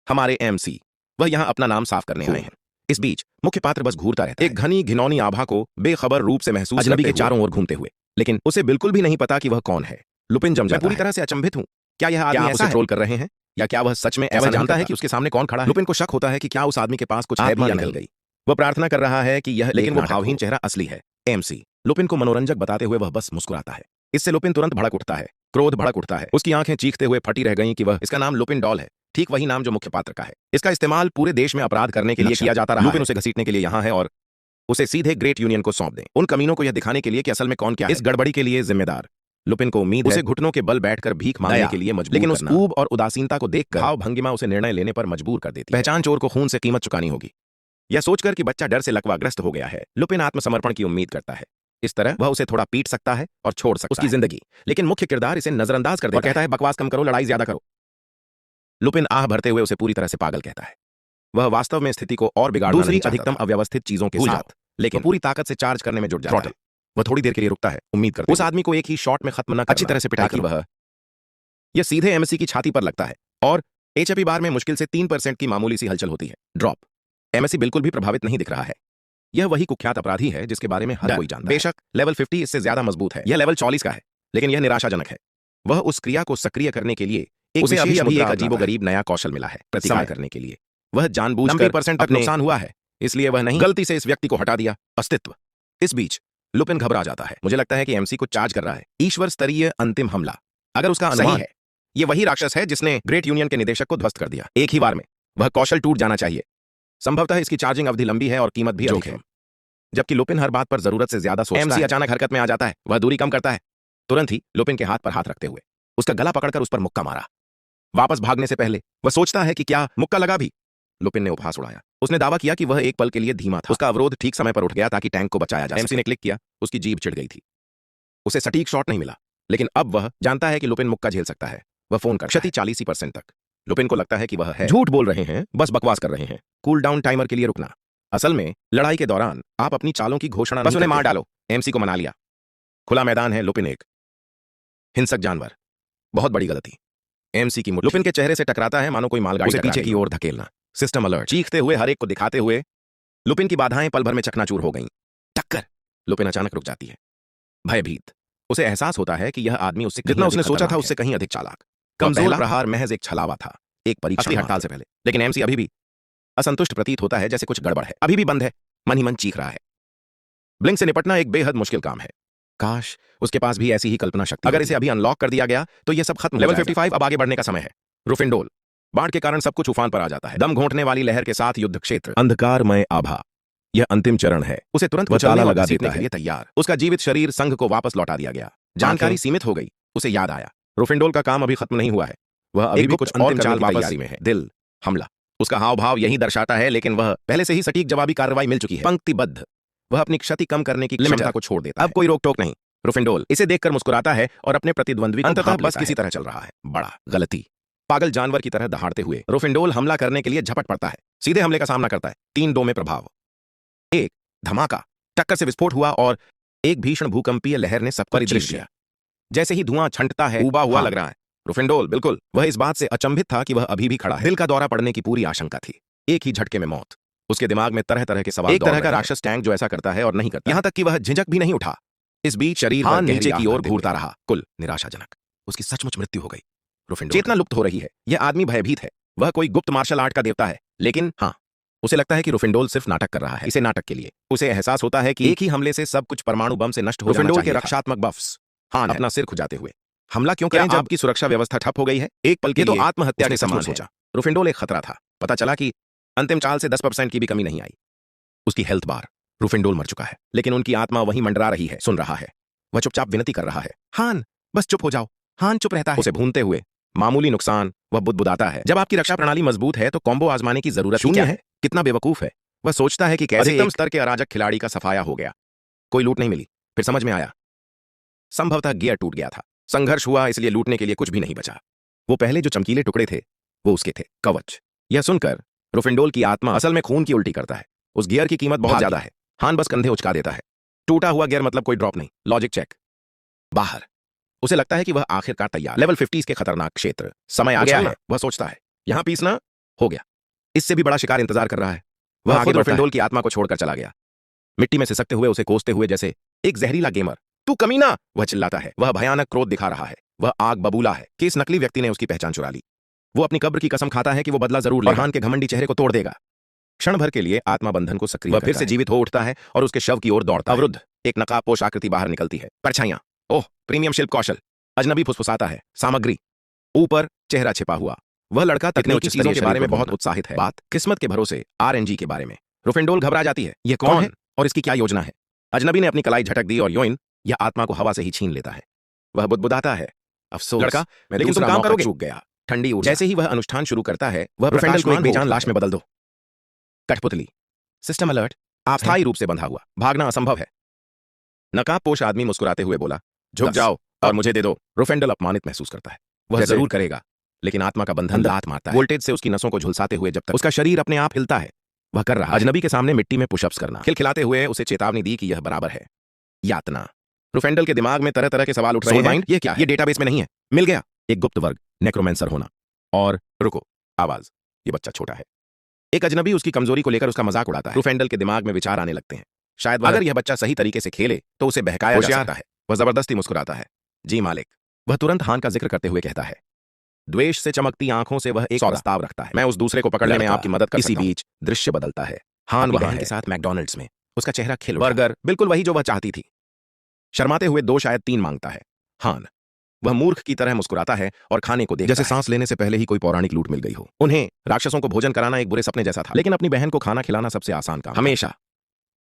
हमारे MC, वह यहाँ अपना नाम साफ करने आए हैं। इस बीच मुख्य पात्र बस घूरता रहता है, एक घनी घिनौनी आभा को बेखबर रूप से महसूस अजनबी के चारों ओर घूमते हुए, लेकिन उसे बिल्कुल भी नहीं पता कि वह कौन है। लुपिन जम जाता है। पूरी तरह से अचंभित हूं। क्या यह आदमी ऐसा ट्रोल कर रहे हैं, या क्या वह सच में ऐसा जानता है कि उसके सामने कौन खड़ा है? लुपिन को शक होता है कि क्या उस आदमी के पास कुछ है भी या निकल गई। वह प्रार्थना कर रहा है कि यह, लेकिन वो भावहीन चेहरा असली है। MC लुपिन को मनोरंजक बताते हुए वह बस मुस्कुराता है। इससे लुपिन तुरंत भड़क उठता है। क्रोध भड़क उठता है। उसकी आंखें चीखते हुए फटी रह गईं कि वह, इसका नाम लुपिन डॉल है, ठीक वही नाम जो मुख्य पात्र का है। इसका इस्तेमाल पूरे देश में अपराध करने के लिए किया जाता रहा। लुपिन उसे घसीटने के लिए यहाँ है और उसे सीधे ग्रेट यूनियन को सौंप दें। उन कमीनों को यह दिखाने के लिए कि असल में कौन क्या है। इस गड़बड़ी के लिए जिम्मेदार लुपिन को उम्मीद उसे घुटनों के बल बैठकर भीख मांगने के लिए मजबूर, लेकिन उस ऊब और उदासीनता को देखकर भाव भंगिमा उसे निर्णय लेने पर मजबूर कर देती है। पहचान चोर को खून से कीमत चुकानी होगी। यह सोचकर कि बच्चा डर से लकवाग्रस्त हो गया है, लुपिन आत्मसमर्पण की उम्मीद करता है। इस तरह वह उसे थोड़ा पीट सकता है और छोड़ सकता उसकी जिंदगी, लेकिन मुख्य किरदार इसे नजरअंदाज कर देता है और कहता है बकवास कम करो, लड़ाई ज्यादा करो। लुपिन आह भरते हुए उसे पूरी तरह से पागल कहता है। वह वास्तव में स्थिति को और बिगाड़ना दूसरी अधिकतम अव्यवस्थित चीजों के साथ, लेकिन पूरी ताकत से चार्ज करने में जुट जाता है। वह थोड़ी देर के लिए रुकता है, उम्मीद करता है उस आदमी को एक ही शॉट में खत्म न अच्छी तरह से पिटा कि वह यह सीधे एमएससी की छाती पर लगता है और एचएपी बार में मुश्किल से 3% की मामूली सी हलचल होती है। ड्रॉप। एमएससी बिल्कुल भी प्रभावित नहीं दिख रहा है। यह वही कुख्यात अपराधी है जिसके बारे में हर कोई जानता है। बेशक लेवल 50 इससे ज्यादा मजबूत है, यह लेवल 44 का है, लेकिन यह निराशाजनक है। वह उस क्रिया को सक्रिय करने के लिए उसे अभी एक अजीबोगरीब नया कौशल मिला है प्रतिकार करने के लिए। वह जानबूझकर 90% तक नुकसान हुआ है, इसलिए वह नहीं गलती से इस व्यक्ति को हटा दिया। अस्तित्व। इस बीच लुपिन घबरा जाता है। मुझे लगता है कि एमसी को चार्ज कर रहा है ईश्वर स्तरीय अंतिम हमला। अगर उसका अनुमान है, यह वही राक्षस है जिसने ग्रेट यूनियन के निदेशक को ध्वस्त कर दिया एक ही बार में। वह कौशल टूट जाना चाहिए। संभवतः इसकी चार्जिंग अवधि लंबी है और कीमत भी अधिक है। जबकि लुपिन हर बात पर जरूरत से ज्यादा सोचता है, एमसी अचानक हरकत में आ जाता है। वह दूरी कम करता है। तुरंत ही लुपिन के हाथ पर हाथ रखते हुए उसका गला पकड़कर उस पर मुक्का मारा। वापस भागने से पहले वह सोचता है कि क्या मुक्का लगा भी। लुपिन ने उपहास उड़ाया। उसने दावा किया कि वह एक पल के लिए धीमा था। उसका अवरोध ठीक समय पर उठ गया ताकि टैंक को बचाया जा सके। एमसी ने क्लिक किया, उसकी जीभ चिढ़ गई थी। उसे सटीक शॉट नहीं मिला, लेकिन अब वह जानता है कि लुपिन मुक्का झेल सकता है। वह फोन कर क्षति 40% तक। लुपिन को लगता है कि वह है झूठ बोल रहे हैं, बस बकवास कर रहे हैं। कूल डाउन टाइमर के लिए रुकना। असल में लड़ाई के दौरान आप अपनी चालों की घोषणा बस उन्हें मार डालो। एमसी को मना लिया। खुला मैदान है। लुपिन एक हिंसक जानवर। बहुत बड़ी गलती। एमसी की लुपिन के चेहरे से टकराता है मानो कोई मालगाड़ी से पीछे की ओर धकेलना। System alert. चीखते हुए हर एक को दिखाते हुए लुपिन की बाधाएं पल भर में चकनाचूर हो गईं। टक्कर। लुपिन अचानक रुक जाती है, भयभीत। उसे एहसास होता है कि यह आदमी उससे जितना उसने सोचा था उससे कहीं अधिक चालाक। कमजोर प्रहार महज एक छलावा था, एक परीक्षा हड़ताल से पहले। लेकिन एमसी अभी भी असंतुष्ट प्रतीत होता है, जैसे कुछ गड़बड़ है। अभी भी बंद है। मन ही मन चीख रहा है। ब्लिंक से निपटना एक बेहद मुश्किल काम है। काश उसके पास भी ऐसी ही कल्पना शक्ति। अगर इसे अभी अनलॉक कर दिया गया तो यह सब खत्म। लेवल 55 अब आगे बढ़ने का समय है। रुफिंडोल। बाढ़ के कारण सब कुछ उफान पर आ जाता है। दम घोंटने वाली लहर के साथ युद्ध क्षेत्र। अंधकारमय आभा। यह अंतिम चरण है। उसे तुरंत ताला लगा देता है। तैयार। उसका जीवित शरीर संघ को वापस लौटा दिया गया। जानकारी सीमित हो गई। उसे याद आया, रुफिंडोल का काम अभी खत्म नहीं हुआ है। वह अभी भी कुछ अंतिम चाल वापस तैयारी में है। दिल हमला। उसका हाव भाव यही दर्शाता है, लेकिन वह पहले से ही सटीक जवाबी कार्रवाई मिल चुकी है। पंक्तिबद्ध। वह अपनी क्षति कम करने की क्षमता को छोड़ देता है। अब कोई रोक टोक नहीं। रुफिंडोल इसे देखकर मुस्कुराता है और अपने प्रतिद्वंद्वी अंततः बस किसी तरह चल रहा है। बड़ा गलती। पागल जानवर की तरह दहाड़ते हुए रुफिंडोल हमला करने के लिए झपट पड़ता है। सीधे हमले का सामना करता है। 3 डोमे प्रभाव। एक धमाका। टक्कर से विस्फोट हुआ और एक भीषण भूकंपीय लहर ने सब परिदृश्य। जैसे ही धुआं छंटता है, उबा हुआ लग रहा है। रुफिंडोल बिल्कुल। वह इस बात से अचंभित था कि वह अभी भी खड़ा है। दिल का दौरा पड़ने की पूरी आशंका थी। एक ही झटके में मौत। उसके दिमाग में तरह तरह के सवाल। एक तरह का राक्षस टैंक जो ऐसा करता है और नहीं करता। यहां तक कि वह झिझक भी नहीं उठा। इस बीच शरीर नीचे की ओर घूरता रहा। कुल निराशाजनक। उसकी सचमुच मृत्यु हो गई। रुफिंडोल चेतना लुप्त हो रही है। यह आदमी भयभीत है। वह कोई गुप्त मार्शल आर्ट का देवता है, लेकिन हाँ, उसे लगता है कि रुफिंडोल सिर्फ नाटक कर रहा है। इसे नाटक के लिए उसे एहसास होता है कि एक ही हमले से सब कुछ परमाणु बम से नष्ट हो जाना चाहिए। रुफिंडोल के रक्षात्मक बफ्स। हाँ, अपना सिर खुजाते हुए हमला क्यों करें जब आपकी सुरक्षा व्यवस्था ठप हो गई है? एक पल के लिए तो आत्महत्या के समान सोचा। रुफिंडोल एक खतरा था। पता चला कि अंतिम चाल से 10% की भी कमी नहीं आई। उसकी हेल्थ बार। रुफिंडोल मर चुका है, लेकिन उनकी आत्मा वहीं मंडरा रही है, सुन रहा है। वह चुपचाप विनती कर रहा है, हान बस चुप हो जाओ। हान चुप रहता है। उसे भूनते हुए मामूली नुकसान वह बुदबुदाता है। जब आपकी रक्षा प्रणाली मजबूत है तो कॉम्बो आजमाने की जरूरत शून्य है। कितना बेवकूफ है। वह सोचता है कि कैसे अधिकतम स्तर के अराजक खिलाड़ी का सफाया हो गया। कोई लूट नहीं मिली। फिर समझ में आया, संभवतः गियर टूट गया था। संघर्ष हुआ, इसलिए लूटने के लिए कुछ भी नहीं बचा। वो पहले जो चमकीले टुकड़े थे वो उसके थे। कवच। यह सुनकर रुफिंडोल की आत्मा असल में खून की उल्टी करता है। उस गियर की कीमत बहुत ज्यादा है। हान बस कंधे उचका देता है। टूटा हुआ गियर मतलब कोई ड्रॉप नहीं। Logic check. बाहर। उसे लगता है कि वह आखिरकार तैयार। लेवल 50 के खतरनाक क्षेत्र। समय आ गया है। वह सोचता है, यहां पीसना हो गया। इससे भी बड़ा शिकार इंतजार कर रहा है। वह आगे रुफिंडोल की आत्मा को छोड़कर चला गया, मिट्टी में सिसकते हुए, उसे कोसते हुए जैसे एक जहरीला गेमर। तू कमीना! वह चिल्लाता है। वह भयानक क्रोध दिखा रहा है। वह आग बबूला है कि इस नकली व्यक्ति ने उसकी पहचान चुरा ली। वो अपनी कब्र की कसम खाता है कि वो बदला जरूर लेगा। हान के घमंडी चेहरे को तोड़ देगा। क्षण भर के लिए आत्मा बंधन को सक्रिय वह फिर से जीवित हो उठता है और उसके शव की ओर दौड़ता है। अवरुद्ध एक नकाबपोश आकृति बाहर निकलती है। परछाइयां। ओह, प्रीमियम शिल्प कौशल। अजनबी फुसफुसाता है। सामग्री। ऊपर चेहरा छिपा हुआ। वह लड़का तकनीकी चीजों के बारे में बहुत उत्साहित है। बात किस्मत के भरोसे आरएनजी के बारे में। रुफिंडोल घबरा जाती है। यह कौन है और इसकी क्या योजना है? अजनबी ने अपनी कलाई झटक दी और योइन यह आत्मा को हवा से ही छीन लेता है। वह बुदबुदाता है, अफसोस लड़का, मैं लेकिन तुम दूसरा काम मौका करोगे? चूक गया। ठंडी ऊर्जा। जैसे ही वह अनुष्ठान शुरू करता है, वह रुफेंडल को एक प्रकाशमान बेजान हो लाश में बदल दो। कठपुतली। सिस्टम अलर्ट, आप स्थायी रूप से बंधा हुआ, भागना असंभव है। नकाबपोश आदमी मुस्कुराते हुए बोला, झुक 10 जाओ और मुझे दे दो। रुफेंडल अपमानित महसूस करता है। वह जैसे- जरूर करेगा, लेकिन आत्मा का बंधन लात मारता है। वोल्टेज से उसकी नसों को झुलसाते हुए जब तक उसका शरीर अपने आप हिलता है, वह कर रहा है अजनबी के सामने मिट्टी में पुशअप्स करना। खिलखिलाते हुए उसे चेतावनी दी कि यह बराबर है यातना। रुफेंडल के दिमाग में तरह तरह के सवाल उठ रहे हैं। ये क्या है? ये डेटाबेस में नहीं है। मिल गया, एक गुप्त वर्ग, नेक्रोमेंसर होना। और रुको, आवाज, ये बच्चा छोटा है। एक अजनबी उसकी कमजोरी को लेकर उसका मजाक उड़ाता है। रुफेंडल के दिमाग में विचार आने लगते हैं, शायद अगर यह बच्चा सही तरीके से खेले तो उसे बहकाया जा सकता है। वह जबरदस्ती मुस्कुराता है। जी मालिक। वह तुरंत हान का जिक्र करते हुए कहता है। द्वेष से चमकती आंखों से वह एक प्रस्ताव रखता है, मैं उस दूसरे को पकड़ने में आपकी मदद कर सकता हूं। इसी बीच दृश्य बदलता है। हान वहां के साथ मैकडॉनल्ड्स में, उसका चेहरा खिल उठा। बर्गर, बिल्कुल वही जो वह चाहती थी। शर्माते हुए 2 शायद 3 मांगता है। हान, वह मूर्ख की तरह मुस्कुराता है और खाने को देखता है, जैसे सांस लेने से पहले ही कोई पौराणिक लूट मिल गई हो। उन्हें राक्षसों को भोजन कराना एक बुरे सपने जैसा था, लेकिन अपनी बहन को खाना खिलाना सबसे आसान काम। हमेशा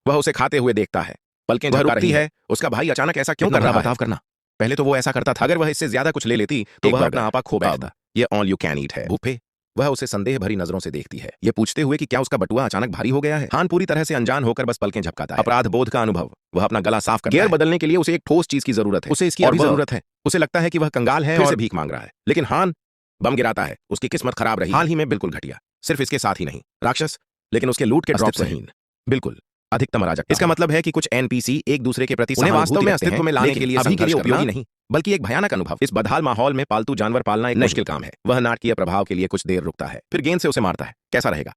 वह उसे खाते हुए देखता है, पलकें झपका रही है। उसका भाई अचानक ऐसा क्यों कर रहा है? बर्ताव करना। पहले तो वो ऐसा करता था, अगर वह इससे ज्यादा कुछ ले लेती तो वह अपना आपा खो बैठता। ये ऑल यू कैन ईट है। भूखे, वह उसे संदेह भरी नजरों से देखती है, ये पूछते हुए कि क्या उसका बटुआ अचानक भारी हो गया है। हान पूरी तरह से अनजान होकर बस पलकें झपकाता है। अपराध बोध का अनुभव, वह अपना गला साफ करता है। गियर बदलने के लिए उसे एक ठोस चीज की जरूरत है। उसे इसकी और भी जरूरत है। उसे लगता है कि वह कंगाल है और भीख मांग रहा है, लेकिन हान बम गिराता है। उसकी किस्मत खराब रही, हाल ही में बिल्कुल घटिया। सिर्फ इसके साथ ही नहीं, राक्षस, लेकिन उसके लूट के ड्रॉप्सहीन, बिल्कुल अधिकतम अराजकता। इसका मतलब है कि कुछ एनपीसी एक दूसरे के प्रति उन्हें वास्तव में अस्तित्व में लाने के लिए अभी के लिए उपयोगी नहीं, बल्कि एक भयानक अनुभव। इस बदहाल माहौल में पालतू जानवर पालना एक मुश्किल काम है। वह नाटकीय प्रभाव के लिए कुछ देर रुकता है, फिर गेंद से उसे मारता है। कैसा रहेगा?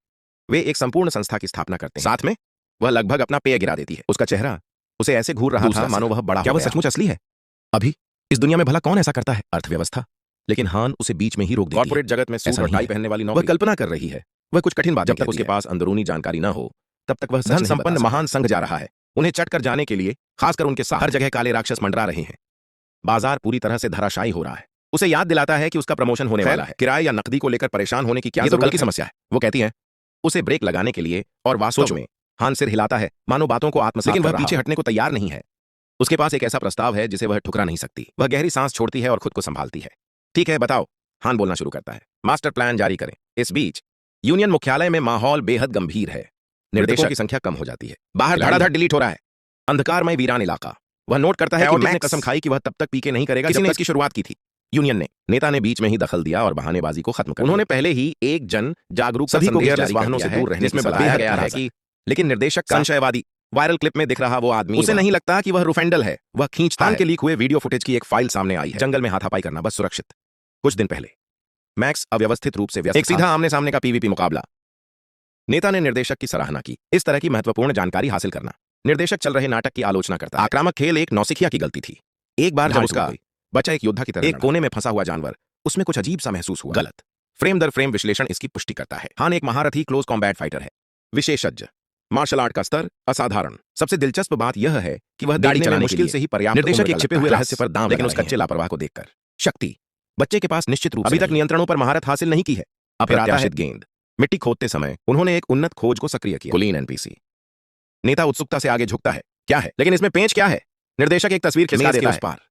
वे एक संपूर्ण संस्था की स्थापना करते हैं। साथ में वह लगभग अपना पेय गिरा देती है। उसका चेहरा उसे ऐसे घूर रहा था मानो वह बड़ा। क्या वह सचमुच असली है? अभी इस दुनिया में भला कौन ऐसा करता है? अर्थव्यवस्था। लेकिन हान उसे बीच में ही रोक देती है। कॉर्पोरेट जगत में सूट और टाई पहनने वाली नौकरी। वह कल्पना कर रही है, वह कुछ कठिन बात। जब तक उसके पास अंदरूनी जानकारी न हो, तब तक वह धन संपन्न महान संघ जा रहा है। उन्हें चट कर जाने के लिए, खासकर उनके साथ हर जगह काले राक्षस मंडरा रहे हैं। बाजार पूरी तरह से धराशायी हो रहा है। उसे याद दिलाता है कि उसका प्रमोशन होने वाला है। किराए या नकदी को लेकर परेशान होने की क्या जरूरत है? कल की समस्या है, वो कहती है उसे ब्रेक लगाने के लिए। और वास्तव में हान सिर हिलाता है, मानो बातों को आत्मसात, लेकिन वह पीछे हटने को तैयार नहीं है। उसके पास एक ऐसा प्रस्ताव है जिसे वह ठुकरा नहीं सकती। वह गहरी सांस छोड़ती है और खुद को संभालती है। ठीक है, बताओ। हान बोलना शुरू करता है। मास्टर प्लान जारी करें। इस बीच यूनियन मुख्यालय में माहौल बेहद गंभीर है। निर्देशकों की संख्या कम हो जाती है। बाहर धड़ाधड़ डिलीट हो रहा है। अंधकारमय वीरान इलाका। वह नोट करता है कि मैक्स ने कसम खाई कि वह तब तक पीके नहीं करेगा जिसने इसकी शुरुआत की थी। यूनियन नेता ने बीच में ही दखल दिया और बहानेबाजी को खत्म कर। उन्होंने पहले ही एक जन जागरूक सभी को गेयरलेस वाहनों से दूर रहने में बताया गया है कि, लेकिन निर्देशक संशयवादी वायरल क्लिप में दिख रहा वो आदमी, उसे नहीं लगता कि वह रुफेंडल है। वह खींचता है। के लीक हुए वीडियो फुटेज की एक फाइल सामने आई है। जंगल में हाथापाई करना बस सुरक्षित। कुछ दिन पहले मैक्स अव्यवस्थित रूप से व्यस्त। एक सीधा आमने सामने का पीवीपी मुकाबला। नेता ने निर्देशक की सराहना की। इस तरह की महत्वपूर्ण जानकारी हासिल करना। निर्देशक चल रहे नाटक की आलोचना करता है। आक्रामक खेल एक नौसिखिया की गलती थी। एक बार जब उसका बच्चा एक योद्धा की तरह एक कोने में फंसा हुआ जानवर, उसमें कुछ अजीब सा महसूस हुआ। गलत। फ्रेम दर फ्रेम विश्लेषण इसकी पुष्टि करता है। हान एक महारथी क्लोज कॉम्बैट फाइटर है, विशेषज्ञ। मार्शल आर्ट का स्तर असाधारण। सबसे दिलचस्प बात यह है कि वह गाड़ी चलाने मुश्किल से ही पर्याप्त। निर्देशक एक छिपे हुए रहस्य पर दांव, लेकिन उस कच्चे लापरवाह को देखकर शक्ति। बच्चे के पास निश्चित रूप से अभी तक नियंत्रणों पर महारत हासिल नहीं की है। अप्रत्याशित गेंद। मिट्टी खोदते समय उन्होंने एक उन्नत खोज को सक्रिय किया। कुलीन एनपीसी। नेता उत्सुकता से आगे झुकता है। क्या है? लेकिन इसमें पेंच क्या है? निर्देशक एक तस्वीर खिंचा देता है। उस पार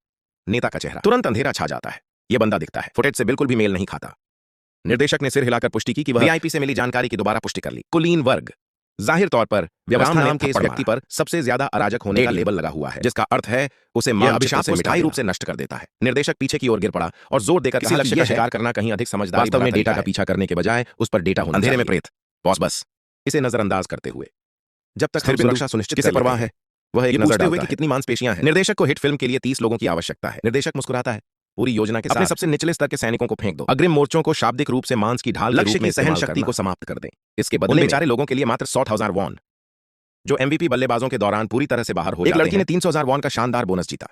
नेता का चेहरा। तुरंत अंधेरा छा जाता है। यह बंदा दिखता है, फुटेज से बिल्कुल भी मेल नहीं खाता। निर्देशक ने सिर हिलाकर पुष्टि की कि वह वीआईपी से मिली जानकारी की दोबारा पुष्टि कर ली। कुलीन वर्ग। जाहिर तौर पर व्यवस्था नाम के इस व्यक्ति पर सबसे ज्यादा अराजक होने का लेबल लगा हुआ है, जिसका अर्थ है उसे अभिशाप से स्थायी रूप से नष्ट कर देता है। निर्देशक पीछे की ओर गिर पड़ा और जोर देकर किसी लक्ष्य का शिकार करना कहीं अधिक समझदारी। वास्तव में डेटा का पीछा करने के बजाय उस पर डेटा होना। अंधेरे में प्रेत। बस इसे नजरअंदाज करते हुए जब तक फिर सुरक्षा सुनिश्चित किसे परवाह है, वह एक नजर डालता है कि कितनी मांसपेशियां हैं। निर्देशक को हिट फिल्म के लिए 30 लोगों की आवश्यकता है। निर्देशक मुस्कुराता है। पूरी योजना के साथ अपने सबसे निचले स्तर के सैनिकों को फेंक दो। अग्रिम मोर्चों को शाब्दिक रूप से मांस की ढाल, लक्ष्य की सहन शक्ति को समाप्त कर दें। इसके बदले बेचारे लोगों के लिए मात्र 100,000 वॉन, जो एमवीपी बल्लेबाजों के दौरान पूरी तरह से बाहर हो जाते हैं। एक लड़की ने 300,000 वॉन का शानदार बोनस जीता।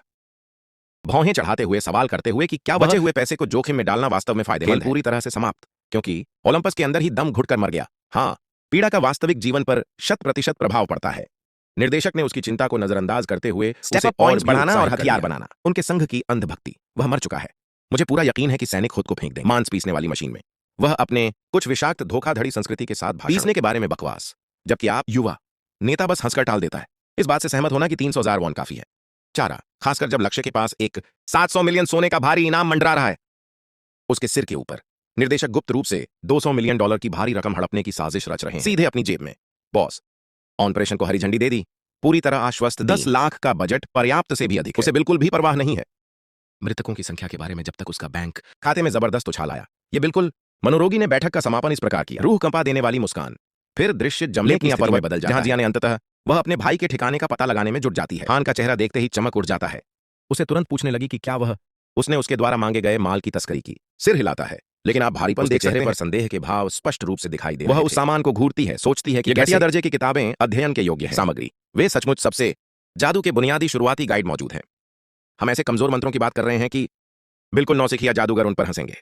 भौहें चढ़ाते हुए सवाल करते हुए कि क्या बचे हुए पैसे को जोखिम में डालना वास्तव में फायदेमंद है। पूरी तरह से समाप्त, क्योंकि ओलंपस के अंदर ही दम घुटकर मर गया। हाँ, पीड़ा का वास्तविक जीवन पर 100% प्रभाव पड़ता है। निर्देशक ने उसकी चिंता को नजरअंदाज करते हुए स्टेप अप पॉइंट्स बढ़ाना और हथियार बनाना। उनके संघ की अंधभक्ति। वह मर चुका है। मुझे पूरा यकीन है कि सैनिक खुद को फेंक दें मांस पीसने वाली मशीन में। वह अपने कुछ विषाक्त धोखाधड़ी संस्कृति के साथ पीसने के बारे में बकवास, जबकि आप युवा नेता बस हंसकर टाल देता है। इस बात से सहमत होना कि 300,000 वॉन काफी है। चारा। खासकर जब लक्ष्य के पास एक 700 मिलियन सोने का भारी इनाम मंडरा रहा है। उसके सिर के ऊपर निर्देशक गुप्त रूप से $200 मिलियन की भारी रकम हड़पने की साजिश रच रहे हैं सीधे अपनी जेब में। बॉस ऑपरेशन को हरी झंडी दे दी, पूरी तरह आश्वस्त। 10 लाख का बजट पर्याप्त से भी अधिक है। उसे बिल्कुल भी परवाह नहीं है मृतकों की संख्या के बारे में। जब तक उसका बैंक खाते में जबरदस्त उछाल आया, ये बिल्कुल मनोरोगी ने बैठक का समापन इस प्रकार किया, रूह कंपा देने वाली मुस्कान। फिर दृश्य जमले की स्थिति में बदल जाता है, जहां जिया ने अंततः वह अपने भाई के ठिकाने का पता लगाने में जुट जाती है। खान का चेहरा देखते ही चमक उड़ जाता है। उसे तुरंत पूछने लगी कि क्या उसने उसके द्वारा मांगे गए माल की तस्करी की। सिर हिलाता है, लेकिन आप भारीपन देख चेहरे पर संदेह के भाव स्पष्ट रूप से दिखाई दे। वह उस सामान को घूरती है, सोचती है कि घटिया दर्जे की किताबें अध्ययन के योग्य हैं। सामग्री वे सचमुच सबसे जादू के बुनियादी शुरुआती गाइड मौजूद हैं। हम ऐसे कमजोर मंत्रों की बात कर रहे हैं कि बिल्कुल नौसिखिया जादूगर उन पर हंसेंगे।